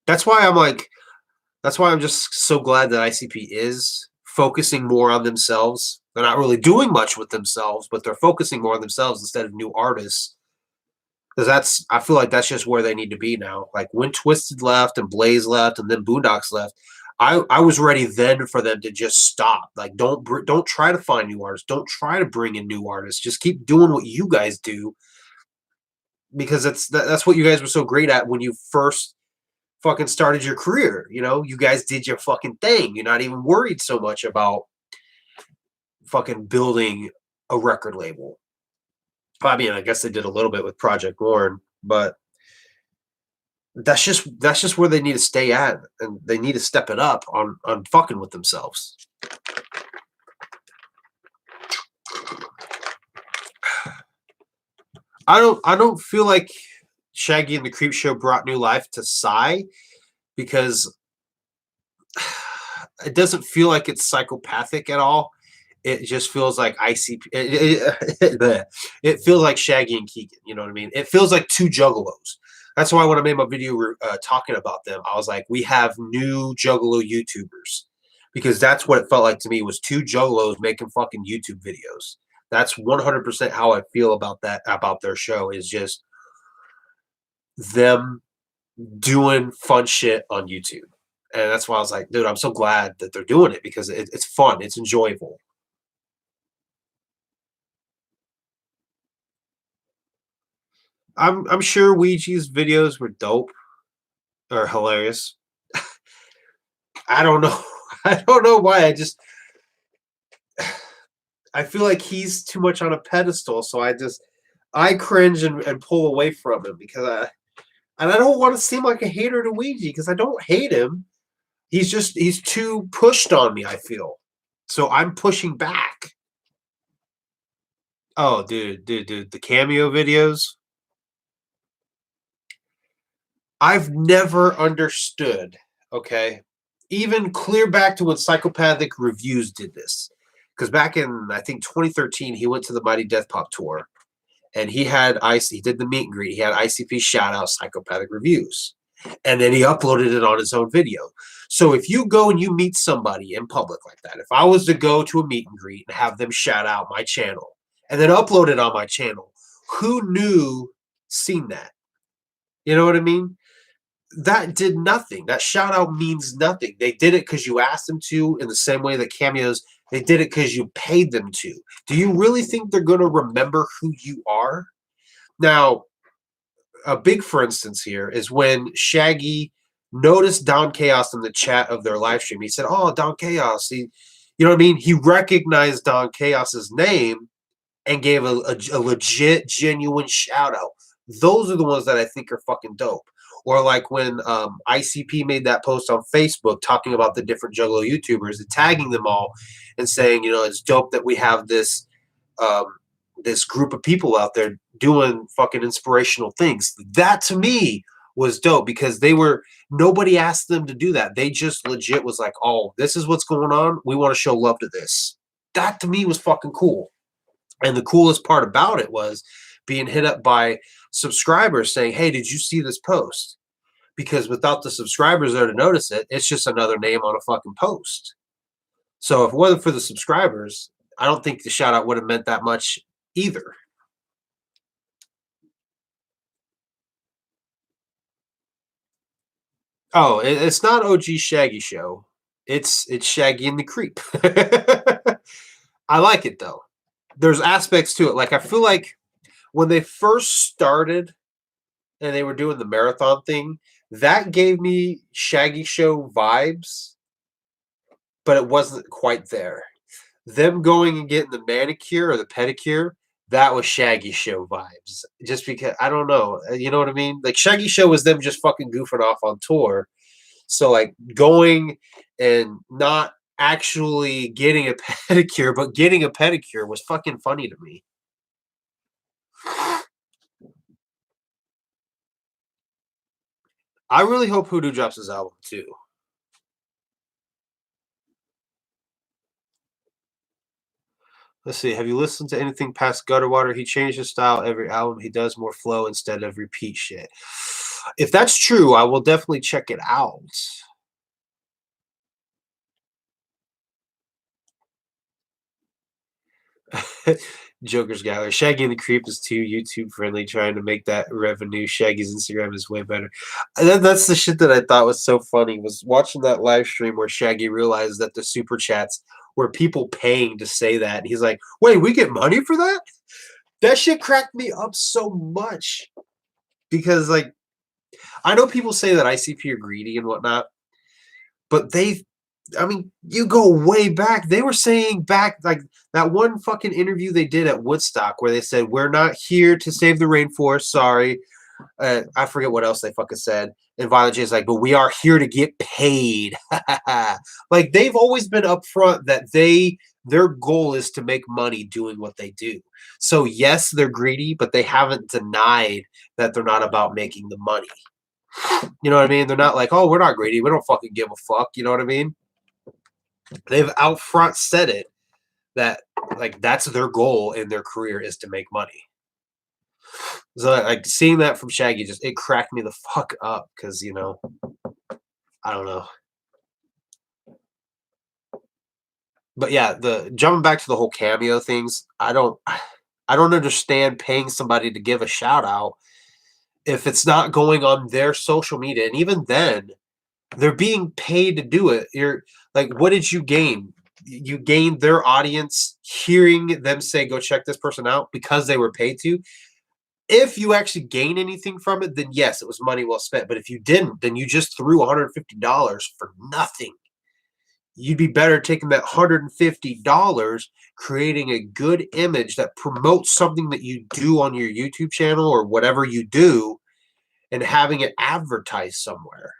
That's why I'm like, that's why I'm just so glad that ICP is focusing more on themselves. They're not really doing much with themselves, but they're focusing more on themselves instead of new artists. Because I feel like that's just where they need to be now. Like when Twisted left and Blaze left and then Boondocks left, I was ready then for them to just stop. Like don't try to find new artists. Don't try to bring in new artists. Just keep doing what you guys do because that's what you guys were so great at when you first fucking started your career. You guys did your fucking thing. You're not even worried so much about fucking building a record label. I mean, I guess they did a little bit with Project Warren, but that's just where they need to stay at, and they need to step it up on fucking with themselves. I don't feel like Shaggy and the Creep Show brought new life to Psy because it doesn't feel like it's psychopathic at all. It just feels like ICP. It feels like Shaggy and Keegan. You know what I mean? It feels like two juggalos. That's why when I made my video talking about them, I was like, we have new juggalo YouTubers because that's what it felt like to me was two juggalos making fucking YouTube videos. That's 100% how I feel about that, about their show, is just them doing fun shit on YouTube. And that's why I was like, dude, I'm so glad that they're doing it because it's fun. It's enjoyable. I'm sure Ouija's videos were dope or hilarious. I don't know. I don't know why. I feel like he's too much on a pedestal, so I cringe and pull away from him because I don't want to seem like a hater to Ouija because I don't hate him. He's too pushed on me, I feel. So I'm pushing back. Oh, dude, the cameo videos. I've never understood, okay? Even clear back to when Psychopathic Reviews did this. Because back in, I think, 2013, he went to the Mighty Death Pop tour and he did the meet and greet. He had ICP shout out Psychopathic Reviews. And then he uploaded it on his own video. So if you go and you meet somebody in public like that, if I was to go to a meet and greet and have them shout out my channel and then upload it on my channel, who knew seen that? You know what I mean? That did nothing. That shout out means nothing. They did it because you asked them to, in the same way that cameos, they did it because you paid them to. Do you really think they're going to remember who you are? Now, a big for instance here is when Shaggy noticed Don Chaos in the chat of their live stream. He said, "Oh, Don Chaos." You know what I mean? He recognized Don Chaos's name and gave a legit, genuine shout out. Those are the ones that I think are fucking dope. Or like when ICP made that post on Facebook talking about the different Juggalo YouTubers and tagging them all and saying, you know, it's dope that we have um, this group of people out there doing fucking inspirational things. That to me was dope because nobody asked them to do that. They just legit was like, oh, this is what's going on. We want to show love to this. That to me was fucking cool. And the coolest part about it was being hit up by subscribers saying, hey, did you see this post? Because without the subscribers there to notice it, it's just another name on a fucking post. So if it wasn't for the subscribers, I don't think the shout out would have meant that much either. Oh, it's not OG Shaggy Show. It's Shaggy and the Creep. I like it though. There's aspects to it. Like I feel like when they first started and they were doing the marathon thing, that gave me Shaggy Show vibes, but it wasn't quite there. Them going and getting the manicure or the pedicure, that was Shaggy Show vibes. Just because I don't know, you know what I mean? Like Shaggy Show was them just fucking goofing off on tour. So like going and not actually getting a pedicure, but getting a pedicure was fucking funny to me. I really hope Hoodoo drops his album too. Let's see. Have you listened to anything past Gutter Water? He changed his style every album. He does more flow instead of repeat shit. If that's true, I will definitely check it out. Joker's Gallery. Shaggy and the Creep is too YouTube friendly, trying to make that revenue. Shaggy's Instagram is way better. That's the shit that I thought was so funny, was watching that live stream where Shaggy realized that the super chats were people paying to say that. And he's like, wait, we get money for that? That shit cracked me up so much. Because like I know people say that ICP are greedy and whatnot, but I mean, you go way back. They were saying back like that one fucking interview they did at Woodstock where they said, we're not here to save the rainforest. Sorry. I forget what else they fucking said. And Violent J is like, but we are here to get paid. Like they've always been upfront that their goal is to make money doing what they do. So yes, they're greedy, but they haven't denied that they're not about making the money. You know what I mean? They're not like, oh, we're not greedy. We don't fucking give a fuck. You know what I mean? They've out front said it that like that's their goal in their career is to make money. So like seeing that from Shaggy just it cracked me the fuck up because you know I don't know. But yeah, the jumping back to the whole cameo things, I don't understand paying somebody to give a shout out if it's not going on their social media. And even then, they're being paid to do it. You're like, what did you gain? You gained their audience hearing them say, go check this person out because they were paid to. If you actually gain anything from it, then yes, it was money well spent. But if you didn't, then you just threw $150 for nothing. You'd be better taking that $150, creating a good image that promotes something that you do on your YouTube channel or whatever you do, and having it advertised somewhere.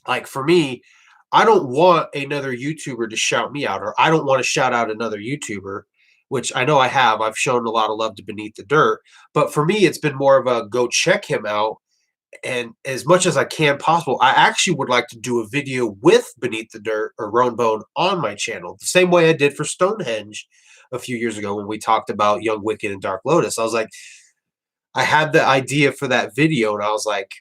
Like for me, I don't want another YouTuber to shout me out, or I don't want to shout out another YouTuber, which I know I have. I've shown a lot of love to Beneath the Dirt. But for me, it's been more of a go check him out. And as much as I can possible, I actually would like to do a video with Beneath the Dirt or Roan Bone on my channel, the same way I did for Stonehenge a few years ago when we talked about Young Wicked and Dark Lotus. I was like, I had the idea for that video, and I was like,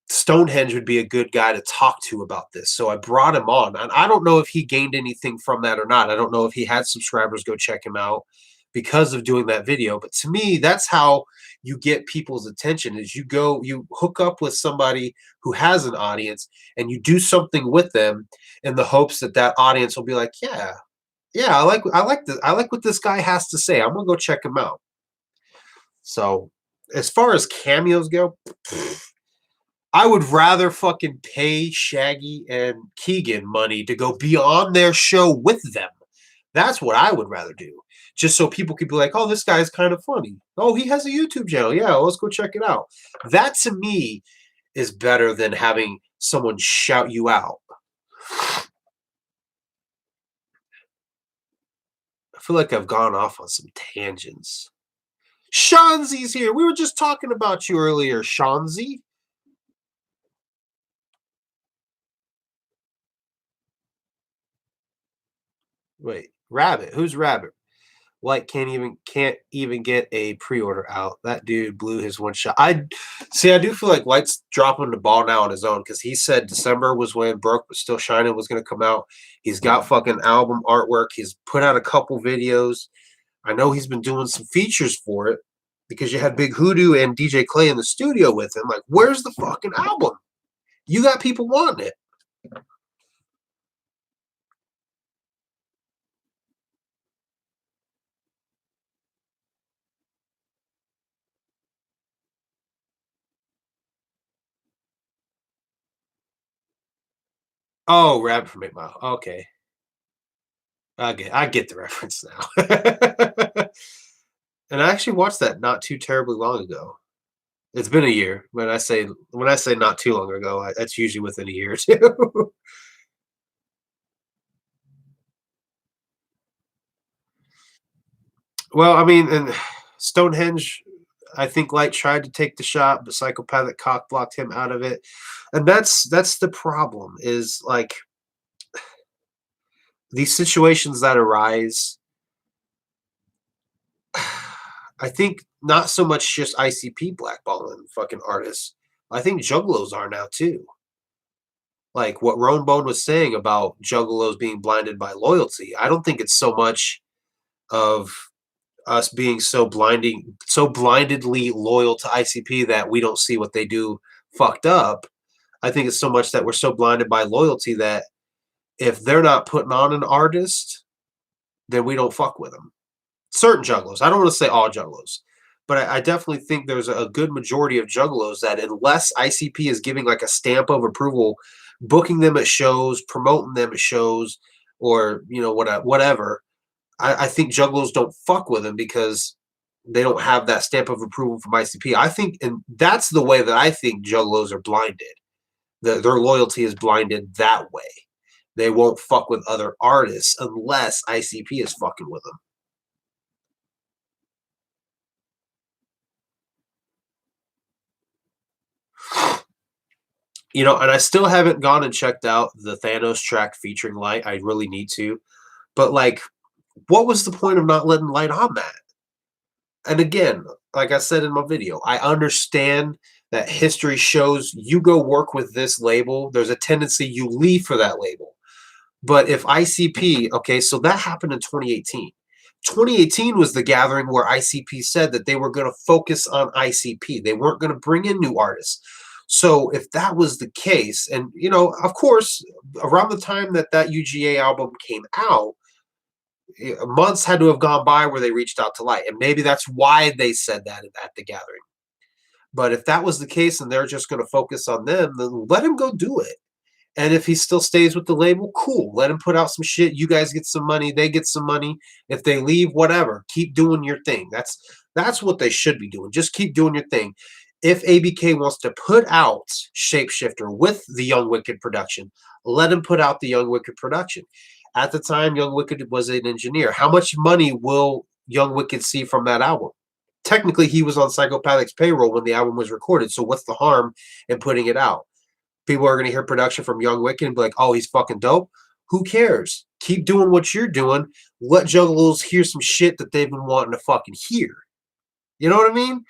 Stonehenge would be a good guy to talk to about this. So I brought him on. And I don't know if he gained anything from that or not. I don't know if he had subscribers go check him out because of doing that video. But to me, that's how you get people's attention is you hook up with somebody who has an audience and you do something with them in the hopes that that audience will be like, yeah, yeah, I like what this guy has to say. I'm gonna go check him out. So as far as cameos go, I would rather fucking pay Shaggy and Keegan money to go be on their show with them. That's what I would rather do. Just so people could be like, oh, this guy's kind of funny. Oh, he has a YouTube channel. Yeah, let's go check it out. That to me is better than having someone shout you out. I feel like I've gone off on some tangents. Shanzi's here. We were just talking about you earlier, Shanzi. Wait, Rabbit. Who's Rabbit? Like can't even get a pre-order out. That dude blew his one shot. I see. I do feel like Light's dropping the ball now on his own because he said December was when Broke but Still Shining was going to come out. He's got fucking album artwork. He's put out a couple videos. I know he's been doing some features for it because you had Big Hoodoo and DJ Clay in the studio with him. Like, where's the fucking album? You got people wanting it. Oh, Rabbit from 8 Mile. Okay. I get the reference now. And I actually watched that not too terribly long ago. It's been a year. When I say not too long ago, that's usually within a year or two. Well, I mean, and Stonehenge, I think Light tried to take the shot, but Psychopathic cock blocked him out of it. And that's the problem is like these situations that arise. I think not so much just ICP blackballing fucking artists. I think juggalos are now too. Like what Roan Bone was saying about juggalos being blinded by loyalty. I don't think it's so much of us being so blindedly loyal to ICP that we don't see what they do fucked up. I think it's so much that we're so blinded by loyalty that if they're not putting on an artist, then we don't fuck with them. Certain juggalos. I don't want to say all juggalos, but I definitely think there's a good majority of juggalos that unless ICP is giving like a stamp of approval, booking them at shows, promoting them at shows, or whatever, I think juggalos don't fuck with them because they don't have that stamp of approval from ICP. I think, and that's the way that I think juggalos are blinded. Their loyalty is blinded that way. They won't fuck with other artists unless ICP is fucking with them. And I still haven't gone and checked out the Thanos track featuring Light. I really need to. But like, what was the point of not letting Light on that? And again, like I said in my video, I understand that history shows you go work with this label, there's a tendency you leave for that label. But if ICP, okay, so that happened in 2018. 2018 was the gathering where ICP said that they were going to focus on ICP. They weren't going to bring in new artists. So if that was the case, and of course, around the time that UGA album came out, Months had to have gone by where they reached out to Light, and maybe that's why they said that at the gathering. But if that was the case and they're just going to focus on them, then let him go do it. And if he still stays with the label, cool. Let him put out some shit. You guys get some money. They get some money. If they leave, whatever. Keep doing your thing. That's what they should be doing. Just keep doing your thing. If ABK wants to put out Shapeshifter with the Young Wicked production, let him put out the Young Wicked production. At the time, Young Wicked was an engineer. How much money will Young Wicked see from that album? Technically, he was on Psychopathic's payroll when the album was recorded. So what's the harm in putting it out? People are going to hear production from Young Wicked and be like, oh, he's fucking dope. Who cares? Keep doing what you're doing. Let Juggalos hear some shit that they've been wanting to fucking hear. You know what I mean?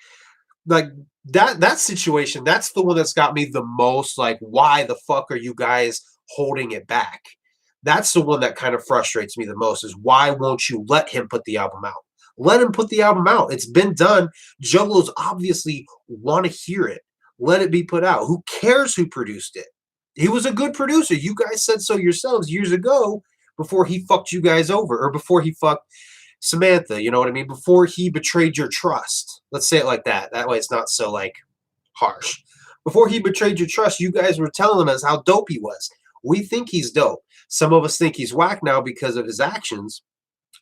Like that situation, that's the one that's got me the most. Like, why the fuck are you guys holding it back? That's the one that kind of frustrates me the most, is why won't you let him put the album out? Let him put the album out. It's been done. Juggalos obviously want to hear it. Let it be put out. Who cares who produced it? He was a good producer. You guys said so yourselves years ago, before he fucked you guys over, or before he fucked Samantha. You know what I mean? Before he betrayed your trust. Let's say it like that. That way it's not so like harsh. Before he betrayed your trust, you guys were telling us how dope he was. We think he's dope. Some of us think he's whack now because of his actions,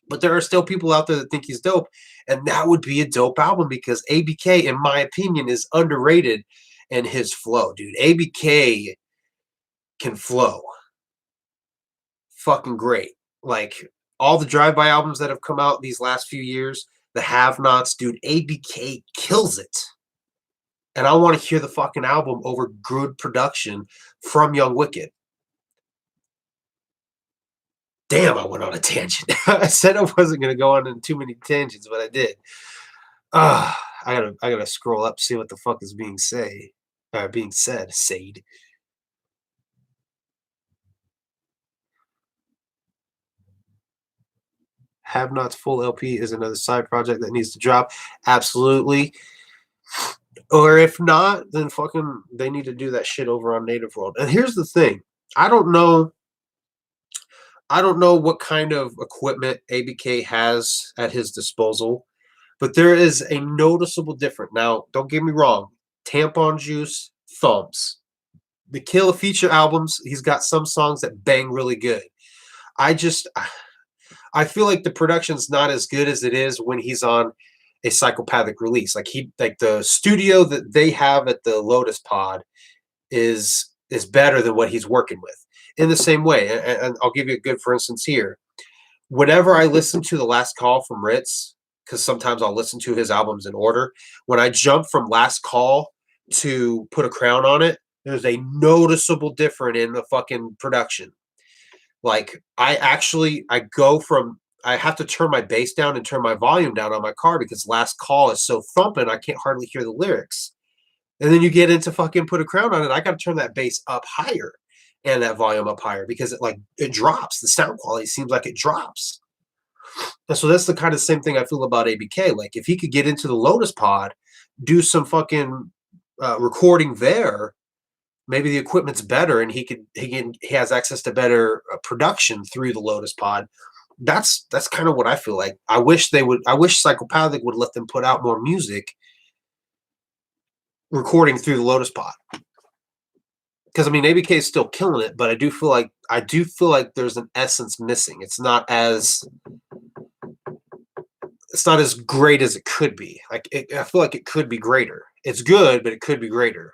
but there are still people out there that think he's dope, and that would be a dope album because ABK, in my opinion, is underrated in his flow, dude. ABK can flow. Fucking great. Like, all the drive-by albums that have come out these last few years, the have-nots, dude, ABK kills it. And I want to hear the fucking album over good production from Young Wicked. Damn, I went on a tangent. I said I wasn't going to go on in too many tangents, but I did. I gotta scroll up, see what the fuck is being said. Said. Have Not's full LP is another side project that needs to drop. Absolutely. Or if not, then fucking they need to do that shit over on Native World. And here's the thing. I don't know what kind of equipment ABK has at his disposal, but there is a noticeable difference. Now, don't get me wrong. Tampon Juice thumps. The Kill feature albums, he's got some songs that bang really good. I feel like the production's not as good as it is when he's on a Psychopathic release. Like the studio that they have at the Lotus Pod is better than what he's working with. In the same way, and I'll give you a good for instance here. Whenever I listen to The Last Call from Ritz, because sometimes I'll listen to his albums in order, when I jump from Last Call to Put a Crown on It, there's a noticeable difference in the fucking production. Like, I have to turn my bass down and turn my volume down on my car because Last Call is so thumping, I can't hardly hear the lyrics. And then you get into fucking Put a Crown on It, I got to turn that bass up higher and that volume up higher because it drops. The sound quality seems like it drops. And so that's the kind of same thing I feel about ABK. Like, if he could get into the Lotus Pod, do some fucking recording there, maybe the equipment's better and he has access to better production through the Lotus Pod. That's kind of what I feel like. I wish Psychopathic would let them put out more music recording through the Lotus Pod. Because I mean, ABK is still killing it, but I do feel like there's an essence missing. It's not as great as it could be. I feel like it could be greater. It's good, but it could be greater.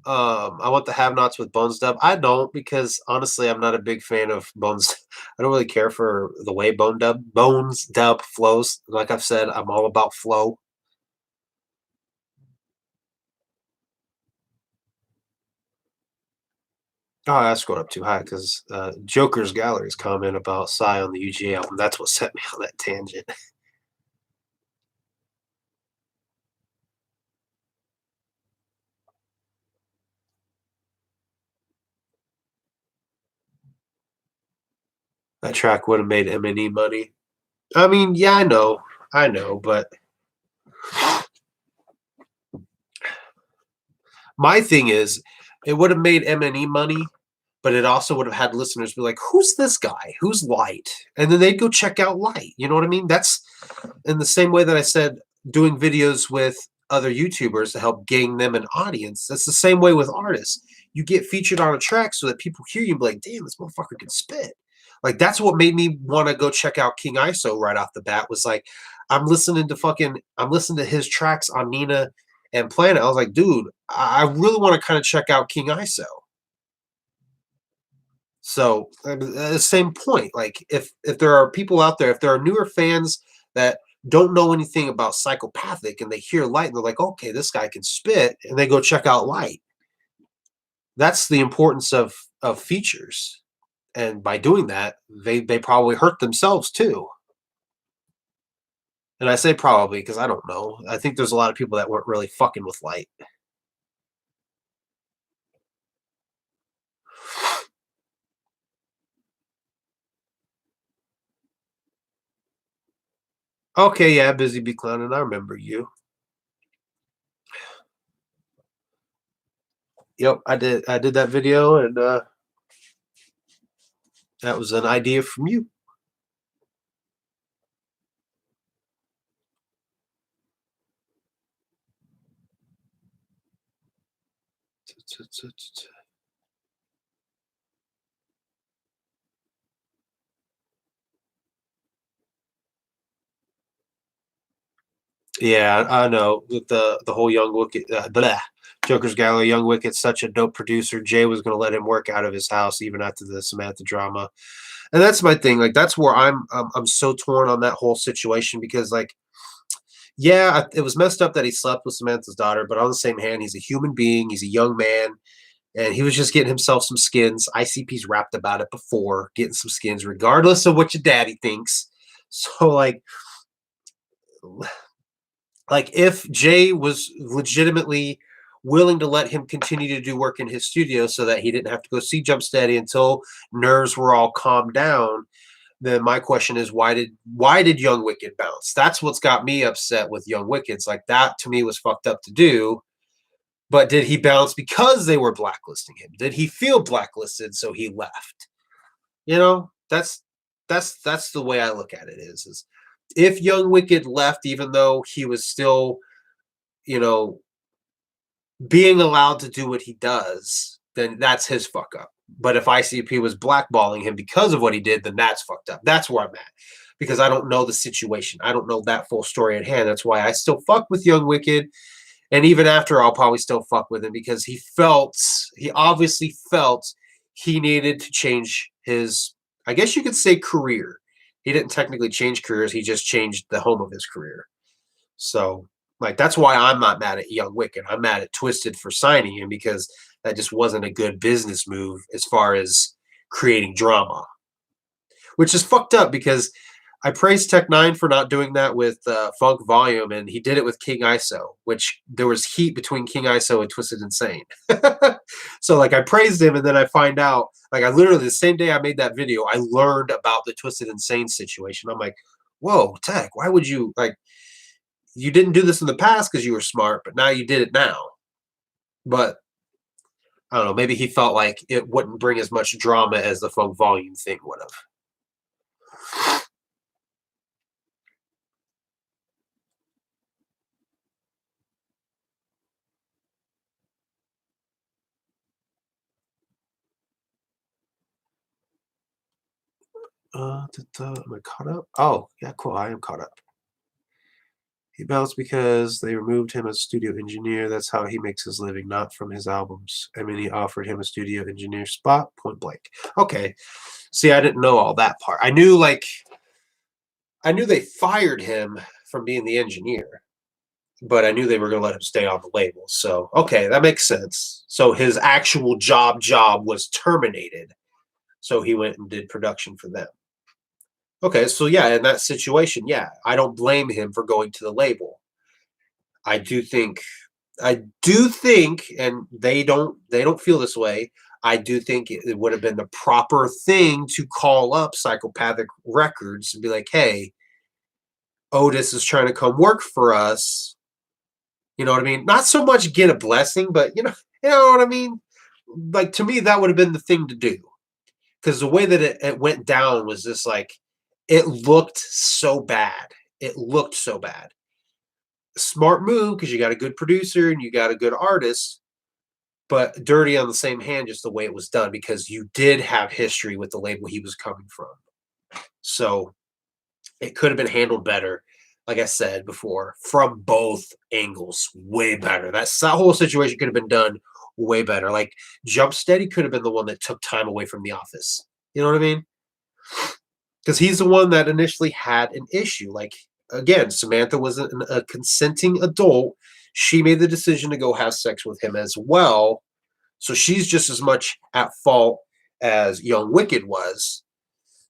I want the have-nots with Bones Dub. I don't, because honestly, I'm not a big fan of Bones. I don't really care for the way Bones Dub flows. Like I've said, I'm all about flow. Oh, I scrolled up too high because Joker's Gallery's comment about Psy on the UGA album. That's what set me on that tangent. That track would have made M&E money. I mean, yeah, I know, but my thing is, it would have made M&E money, but it also would have had listeners be like, "Who's this guy? Who's Light?" And then they'd go check out Light. You know what I mean? That's in the same way that I said doing videos with other YouTubers to help gain them an audience. That's the same way with artists. You get featured on a track so that people hear you and be like, "Damn, this motherfucker can spit." Like that's what made me want to go check out King ISO right off the bat. Was like, I'm listening to his tracks on Nina and Planet. I was like, dude, I really want to kind of check out King ISO. So the same point, like if there are people out there, if there are newer fans that don't know anything about Psychopathic and they hear Light and they're like, okay, this guy can spit, and they go check out Light. That's the importance of features, and by doing that, they probably hurt themselves too. And I say probably because I don't know. I think there's a lot of people that weren't really fucking with Light. Okay, yeah, Busy Bee Clownin', I remember you. Yep, I did that video, and that was an idea from you. Yeah, I know. With the whole Young Wicket, blah, Joker's Gallery, Young Wicket's such a dope producer. Jay was going to let him work out of his house even after the Samantha drama, and that's my thing. Like that's where I'm so torn on that whole situation because like, yeah, it was messed up that he slept with Samantha's daughter, but on the same hand, he's a human being. He's a young man, and he was just getting himself some skins. ICP's rapped about it before, getting some skins, regardless of what your daddy thinks. So like if Jay was legitimately willing to let him continue to do work in his studio so that he didn't have to go see Jump Steady until nerves were all calmed down, then my question is why did Young Wicked bounce? That's what's got me upset with Young Wicked. Like that to me was fucked up to do. But did he bounce because they were blacklisting him? Did he feel blacklisted so he left? You know, that's the way I look at it is if Young Wicked left even though he was still, you know, being allowed to do what he does, then that's his fuck up. But if ICP was blackballing him because of what he did, then that's fucked up. That's where I'm at. Because I don't know the situation. I don't know that full story at hand. That's why I still fuck with Young Wicked. And even after, I'll probably still fuck with him because he obviously felt he needed to change his, I guess you could say, career. He didn't technically change careers. He just changed the home of his career. So, like, that's why I'm not mad at Young Wicked. I'm mad at Twisted for signing him because that just wasn't a good business move as far as creating drama, which is fucked up because I praised Tech Nine for not doing that with Funk Volume, and he did it with King ISO, which there was heat between King ISO and Twisted Insane. So, like, I praised him, and then I find out, like, I literally, the same day I made that video, I learned about the Twisted Insane situation. I'm like, whoa, Tech, why would you, like, you didn't do this in the past because you were smart, but now you did it now. But I don't know, maybe he felt like it wouldn't bring as much drama as the Funk Volume thing would have. Am I caught up? Oh, yeah, cool. I am caught up. He bounced because they removed him as studio engineer. That's how he makes his living, not from his albums. I mean, he offered him a studio engineer spot, point blank. Okay. See, I didn't know all that part. I knew they fired him from being the engineer, but I knew they were going to let him stay on the label. So, okay, that makes sense. So his actual job was terminated. So he went and did production for them. Okay, so yeah, in that situation, yeah, I don't blame him for going to the label. I do think and they don't feel this way. I do think it would have been the proper thing to call up Psychopathic Records and be like, "Hey, Otis is trying to come work for us." You know what I mean? Not so much get a blessing, but you know what I mean? like to me that would have been the thing to do because the way that it went down was just like it looked so bad. It looked so bad. Smart move because you got a good producer and you got a good artist, but dirty on the same hand, just the way it was done because you did have history with the label he was coming from. So it could have been handled better, like I said before, from both angles, way better. That whole situation could have been done way better. Like Jump Steady could have been the one that took time away from the office. You know what I mean? Because he's the one that initially had an issue. Like again, Samantha was a consenting adult. She made the decision to go have sex with him as well. So she's just as much at fault as young Wicked was.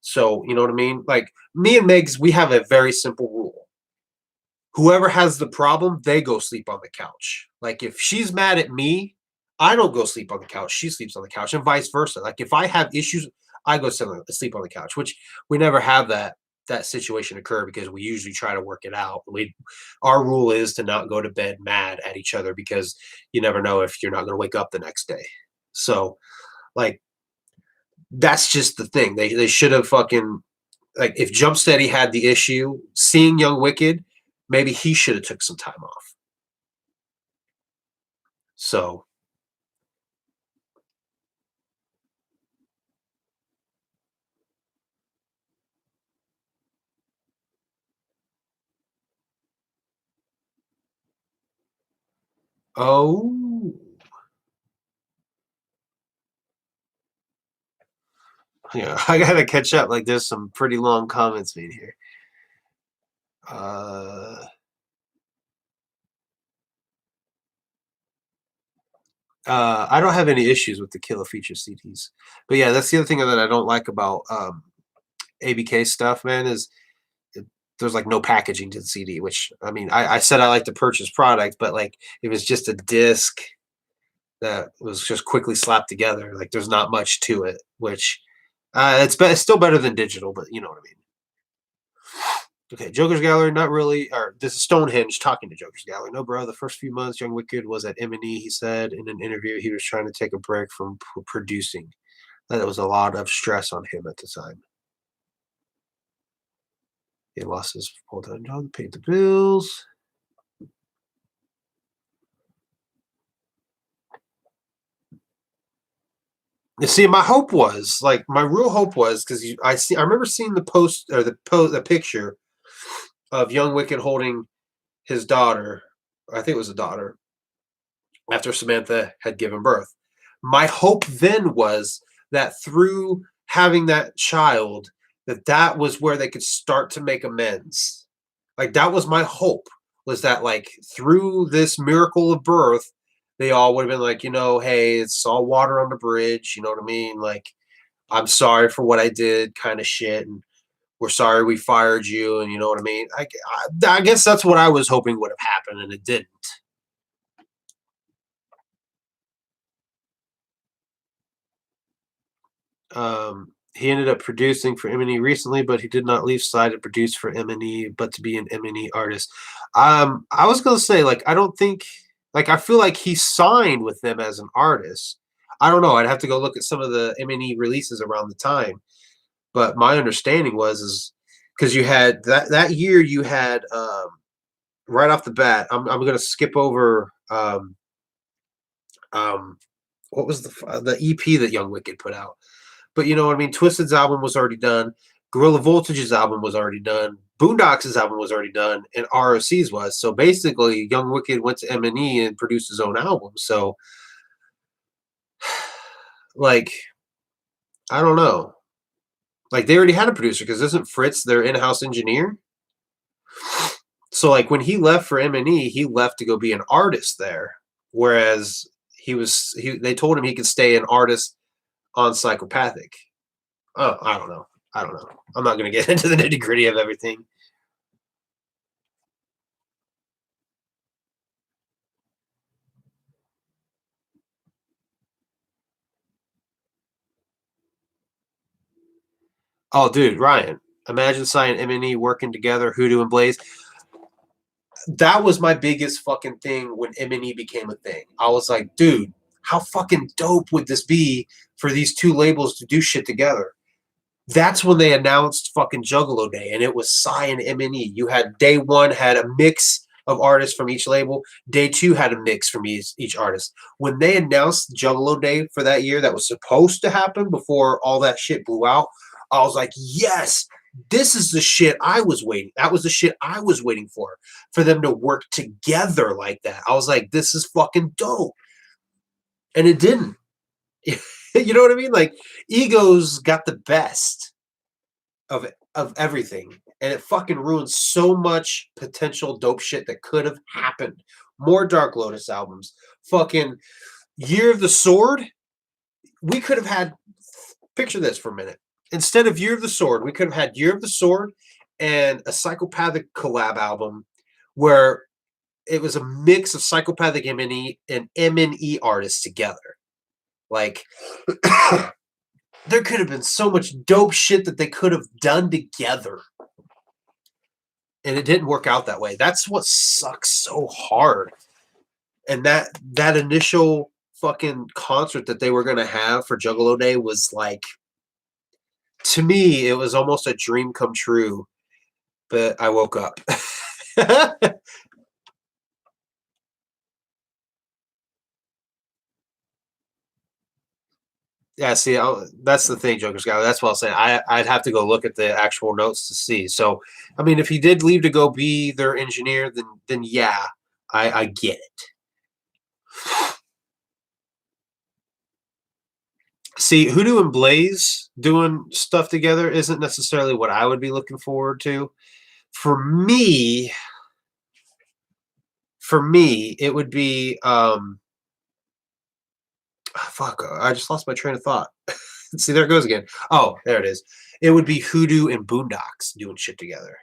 So, you know what I mean? Like me and Megs, we have a very simple rule. Whoever has the problem, they go sleep on the couch. Like if she's mad at me, I don't go sleep on the couch. She sleeps on the couch, and vice versa. Like if I have issues, I go sleep on the couch, which we never have that situation occur because we usually try to work it out. Our rule is to not go to bed mad at each other because you never know if you're not going to wake up the next day. So, like that's just the thing. They should have fucking like if Jump Steady had the issue seeing Young Wicked, maybe he should have took some time off. So, oh, yeah, I gotta catch up. Like, there's some pretty long comments made here. Uh, I don't have any issues with the Killer Feature CDs, but yeah, that's the other thing that I don't like about ABK stuff, man. Is it, there's like no packaging to the CD, which I mean, I said I like to purchase product, but like it was just a disc that was just quickly slapped together. Like there's not much to it, which it's still better than digital, but you know what I mean. Okay, Joker's Gallery, not really. Or this is Stonehenge talking to Joker's Gallery. No, bro. The first few months, Young Wicked was at M&E. He said in an interview he was trying to take a break from producing. That it was a lot of stress on him at the time. He lost his full-time job, paid the bills. You see, my hope was like my real hope was because I remember seeing the post or the picture of Young Wicked holding his daughter. I think it was a daughter after Samantha had given birth. My hope then was that through having that child, that was where they could start to make amends. Like that was my hope was that like through this miracle of birth, they all would have been like, hey, it's all water on the bridge. You know what I mean? Like, I'm sorry for what I did, kind of shit, and we're sorry we fired you, and you know what I mean. I guess that's what I was hoping would have happened, and it didn't. He ended up producing for M&E recently, but he did not leave side to produce for M&E, but to be an M&E artist. I was gonna say, like, I don't think, like, I feel like he signed with them as an artist. I don't know. I'd have to go look at some of the M&E releases around the time, but my understanding is because you had that year, you had right off the bat. I'm gonna skip over um, what was the EP that Young Wicked put out. But you know what I mean? Twisted's album was already done. Gorilla Voltage's album was already done. Boondocks' album was already done, and ROC's was. So basically, Young Wicked went to M&E and produced his own album. So, like, I don't know. Like, they already had a producer because isn't Fritz their in-house engineer? So, like, when he left for M&E, he left to go be an artist there. Whereas they told him he could stay an artist on Psychopathic. Oh, I don't know. I don't know. I'm not going to get into the nitty gritty of everything. Oh, dude, Ryan, imagine Cy and M&E working together, Hoodoo and Blaze. That was my biggest fucking thing when M&E became a thing. I was like, dude, how fucking dope would this be for these two labels to do shit together? That's when they announced fucking Juggalo Day, and it was Psy and MNE. You had day one had a mix of artists from each label. Day two had a mix from each artist. When they announced Juggalo Day for that year, that was supposed to happen before all that shit blew out. I was like, yes, this is the shit I was waiting. That was the shit I was waiting for them to work together like that. I was like, this is fucking dope, and it didn't. You know what I mean? Like, egos got the best of everything, and it fucking ruins so much potential dope shit that could have happened. More Dark Lotus albums. Fucking Year of the Sword. We could have had. Picture this for a minute. Instead of Year of the Sword, we could have had Year of the Sword and a Psychopathic collab album where it was a mix of Psychopathic MNE and MNE artists together. Like, there could have been so much dope shit that they could have done together. And it didn't work out that way. That's what sucks so hard. And that initial fucking concert that they were going to have for Juggalo Day was like, to me, it was almost a dream come true. But I woke up. Yeah, see, that's the thing, Joker Sky. That's what I'll say. I'd have to go look at the actual notes to see. So, I mean, if he did leave to go be their engineer, then yeah, I get it. See, Hoodoo and Blaze doing stuff together isn't necessarily what I would be looking forward to. For me, it would be fuck. I just lost my train of thought. See, there it goes again. Oh, there it is. It would be Hoodoo and Boondocks doing shit together.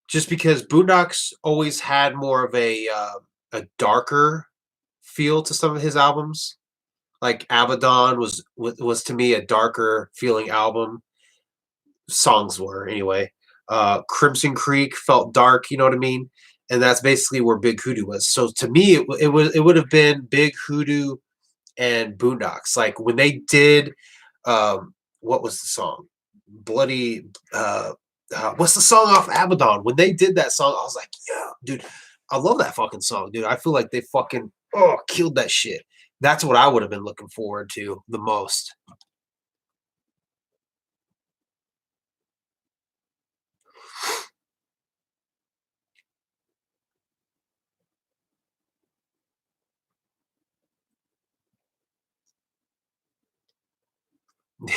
Just because Boondocks always had more of a darker feel to some of his albums. Like Abaddon was to me a darker feeling album. Songs were anyway. Crimson Creek felt dark, you know what I mean? And that's basically where Big Hoodoo was. So to me, it would have been Big Hoodoo and Boondocks. Like when they did, what was the song? Bloody. What's the song off Abaddon? When they did that song, I was like, yeah, dude, I love that fucking song, dude. I feel like they fucking killed that shit. That's what I would have been looking forward to the most.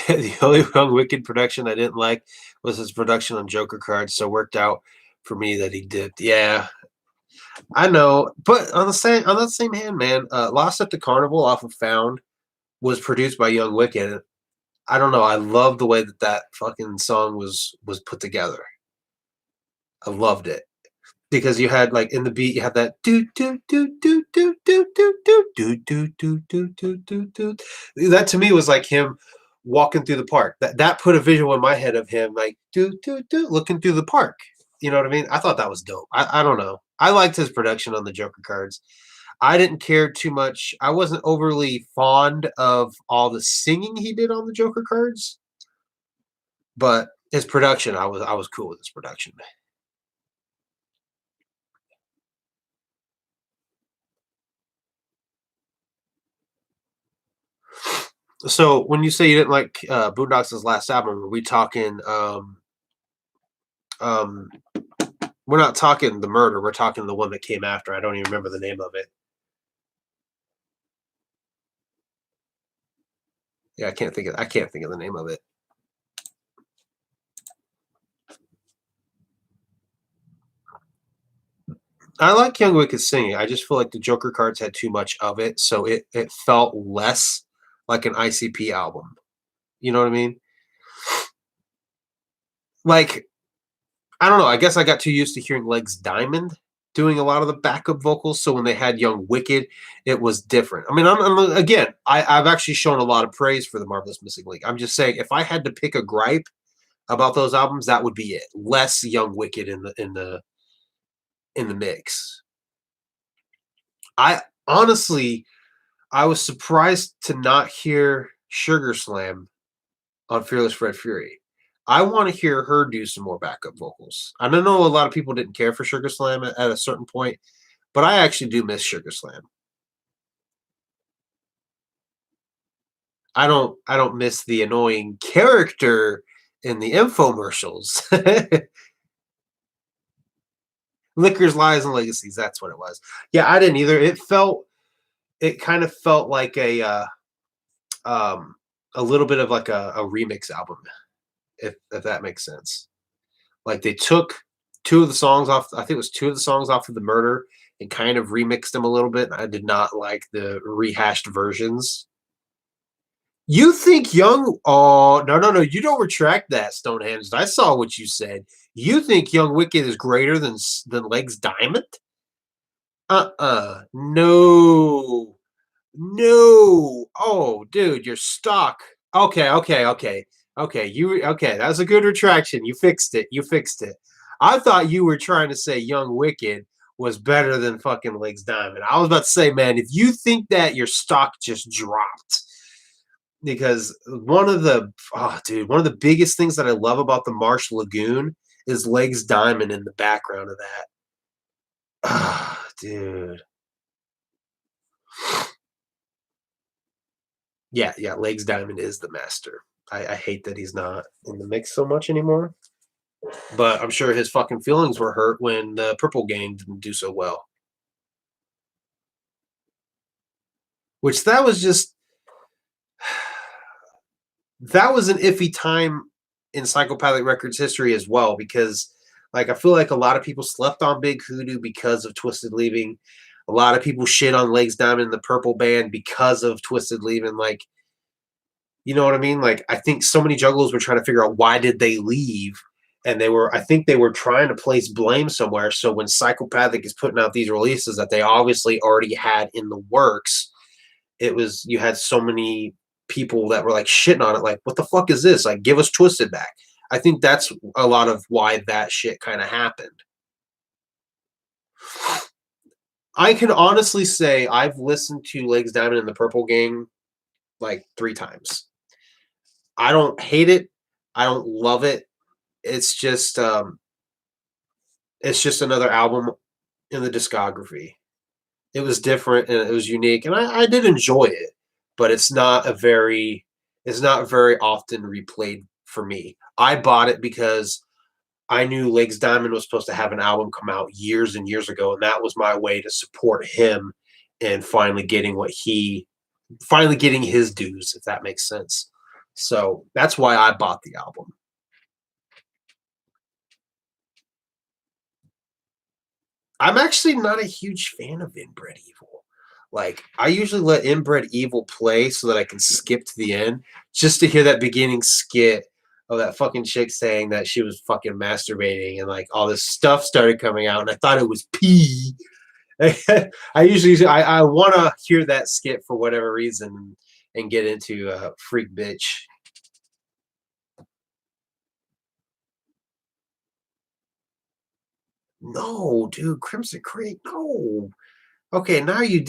The only Young Wicked production I didn't like was his production on Joker cards, so it worked out for me that he did. Yeah, I know, but on that same hand, man, Lost at the Carnival off of Found was produced by Young Wicked. I don't know. I love the way that fucking song was put together. I loved it because you had like in the beat you had that do do do do do do do do do do do do do do do. That to me was like him walking through the park. That put a visual in my head of him like do do do looking through the park. You know what I mean? I thought that was dope. I don't know. I liked his production on the Joker cards. I didn't care too much. I wasn't overly fond of all the singing he did on the Joker cards, but his production, I was cool with his production. So when you say you didn't like Boondocks' last album, are we talking? Um, we're not talking the murder. We're talking the one that came after. I don't even remember the name of it. Yeah, I can't think of the name of it. I like Young Wicked's singing. I just feel like the Joker cards had too much of it, so it felt less like an ICP album. You know what I mean? Like, I don't know. I guess I got too used to hearing Legs Diamond doing a lot of the backup vocals. So when they had Young Wicked, it was different. I mean, I've actually shown a lot of praise for the Marvelous Missing Link. I'm just saying, if I had to pick a gripe about those albums, that would be it. Less Young Wicked in the mix. I honestly, I was surprised to not hear Sugar Slam on Fearless Fred Fury. I want to hear her do some more backup vocals. I don't know a lot of people didn't care for Sugar Slam at a certain point, but I actually do miss Sugar Slam. I don't miss the annoying character in the infomercials. Liquors, Lies, and Legacies, that's what it was. Yeah, I didn't either. It kind of felt like um a little bit of like a remix album, if that makes sense. Like they took two of the songs off, I think it was two of the songs off of The Murder and kind of remixed them a little bit. I did not like the rehashed versions. You think Young Oh, no, no, no, you don't retract that, Stonehenge. I saw what you said. You think Young Wicked is greater than Legs Diamond? No. No. Oh, dude, you're stuck. Okay, okay, okay. Okay, that was a good retraction. You fixed it. You fixed it. I thought you were trying to say Young Wicked was better than fucking Legs Diamond. I was about to say, man, if you think that, your stock just dropped. Because one of the biggest things that I love about the Marsh Lagoon is Legs Diamond in the background of that. Ah, dude. Yeah, yeah, Legs Diamond is the master. I hate that he's not in the mix so much anymore. But I'm sure his fucking feelings were hurt when the Purple Gang didn't do so well. Which that was an iffy time in Psychopathic Records history as well, because like I feel like a lot of people slept on Big Hoodoo because of Twisted Leaving. A lot of people shit on Legs Diamond and the Purple Band because of Twisted Leaving. Like, you know what I mean? Like, I think so many juggalos were trying to figure out why did they leave, and I think they were trying to place blame somewhere. So when Psychopathic is putting out these releases that they obviously already had in the works, you had so many people that were like shitting on it, like, what the fuck is this? Like, give us Twisted back. I think that's a lot of why that shit kind of happened. I can honestly say I've listened to Legs Diamond and the Purple Gang like 3 times. I don't hate it. I don't love it. It's just another album in the discography. It was different and it was unique, and I did enjoy it, but it's not very often replayed for me. I bought it because I knew Legs Diamond was supposed to have an album come out years and years ago, and that was my way to support him and finally getting his dues, if that makes sense. So that's why I bought the album. I'm actually not a huge fan of Inbred Evil. Like, I usually let Inbred Evil play so that I can skip to the end just to hear that beginning skit of that fucking chick saying that she was fucking masturbating and like all this stuff started coming out, and I thought it was pee. I want to hear that skit for whatever reason and get into Freak Bitch. No, dude, Crimson Creek, no. Okay, now you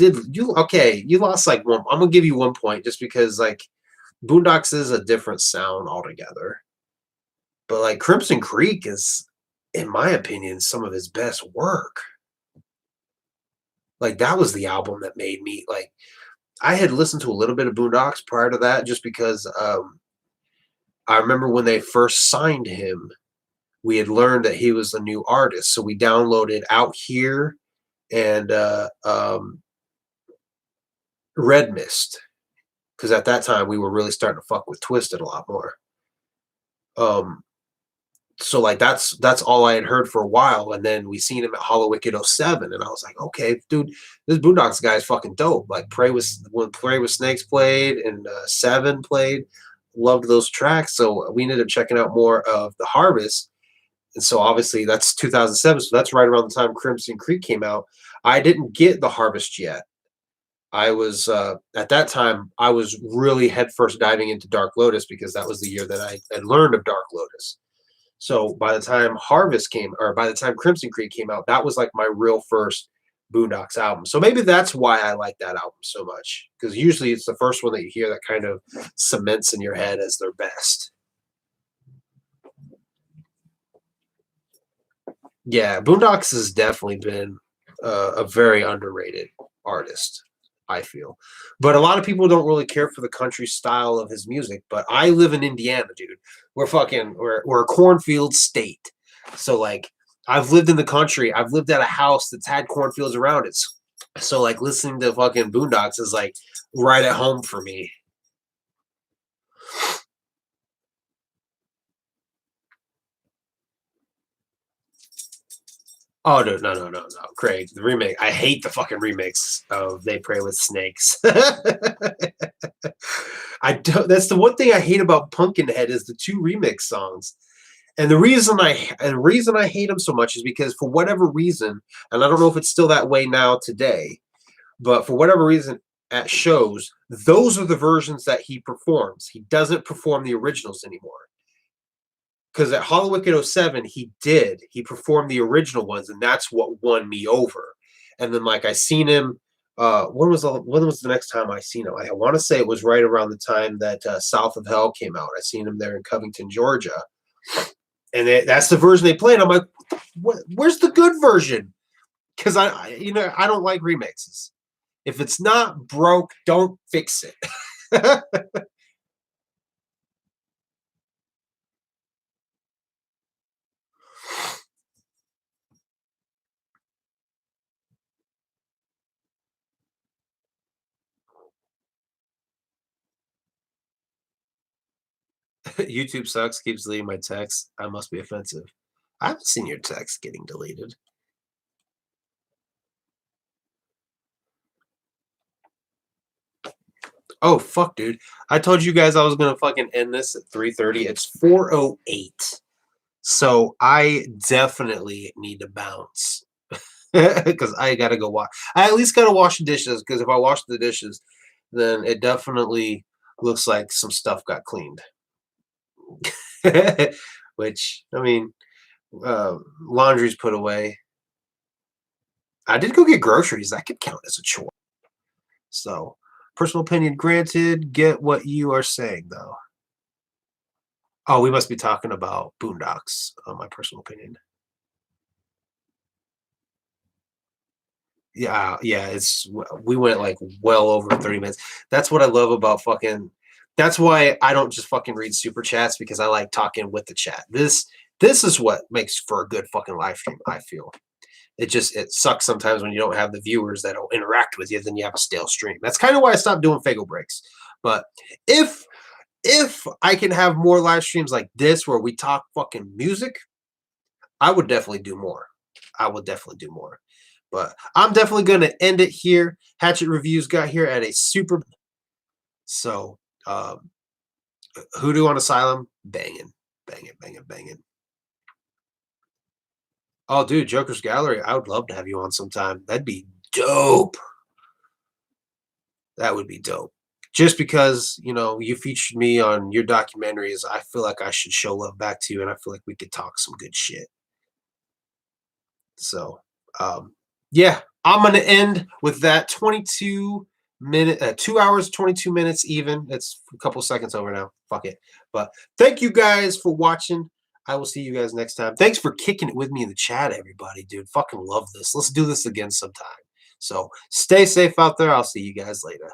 lost like one. I'm gonna give you 1 point just because like Boondocks is a different sound altogether. But like Crimson Creek is, in my opinion, some of his best work. Like that was the album that made me like I had listened to a little bit of Boondocks prior to that just because I remember when they first signed him, we had learned that he was a new artist. So we downloaded Out Here and Red Mist, because at that time we were really starting to fuck with Twisted a lot more. Um, so like that's all I had heard for a while, and then we seen him at Hollow Wicked '07, and I was like, okay, dude, this Boondocks guy is fucking dope. Like when Pray with Snakes played and Seven played, loved those tracks. So we ended up checking out more of The Harvest, and so obviously that's 2007. So that's right around the time Crimson Creek came out. I didn't get The Harvest yet. I was at that time I was really headfirst diving into Dark Lotus because that was the year that I had learned of Dark Lotus. So by the time Crimson Creek came out, that was like my real first Boondocks album. So maybe that's why I like that album so much. Because usually it's the first one that you hear that kind of cements in your head as their best. Yeah, Boondocks has definitely been a very underrated artist, I feel. But a lot of people don't really care for the country style of his music. But I live in Indiana, dude. We're a cornfield state. So like I've lived in the country. I've lived at a house that's had cornfields around it. So like listening to fucking Boondocks is like right at home for me. Oh no, no, no, no, no, Craig, the remake. I hate the fucking remix of "They Pray with Snakes." I don't. That's the one thing I hate about Pumpkinhead is the two remix songs. And the reason I hate them so much is because for whatever reason, and I don't know if it's still that way now today, but for whatever reason at shows, those are the versions that he performs. He doesn't perform the originals anymore. Because at Hollywood '07, he did. He performed the original ones, and that's what won me over. And then, like, I seen him. When was the next time I seen him? I want to say it was right around the time that South of Hell came out. I seen him there in Covington, Georgia, and that's the version they played. I'm like, where's the good version? Because I don't like remixes. If it's not broke, don't fix it. YouTube sucks. Keeps deleting my text. I must be offensive. I haven't seen your text getting deleted. Oh fuck, dude! I told you guys I was gonna fucking end this at 3:30. It's 4:08, so I definitely need to bounce because I gotta go wash. I at least gotta wash the dishes because if I wash the dishes, then it definitely looks like some stuff got cleaned. Which I mean, laundry's put away. I did go get groceries. That could count as a chore. So, personal opinion granted. Get what you are saying, though. Oh, we must be talking about Boondocks, my personal opinion. Yeah, yeah, we went, like, well over 30 minutes. That's what I love about fucking that's why I don't just fucking read super chats because I like talking with the chat. This is what makes for a good fucking live stream, I feel. It sucks sometimes when you don't have the viewers that'll interact with you, then you have a stale stream. That's kind of why I stopped doing Fago breaks. But if if I can have more live streams like this where we talk fucking music, I would definitely do more. I would definitely do more. But I'm definitely gonna end it here. Hatchet Reviews got here at a super so Hoodoo on Asylum, banging, banging, banging, banging. Oh, dude, Joker's Gallery. I would love to have you on sometime. That'd be dope. That would be dope. Just because, you featured me on your documentaries, I feel like I should show love back to you, and I feel like we could talk some good shit. So, yeah, I'm gonna end with that 2 hours, 22 minutes even. It's a couple seconds over now. Fuck it. But thank you guys for watching. I will see you guys next time. Thanks for kicking it with me in the chat, everybody, dude. Fucking love this. Let's do this again sometime. So stay safe out there. I'll see you guys later.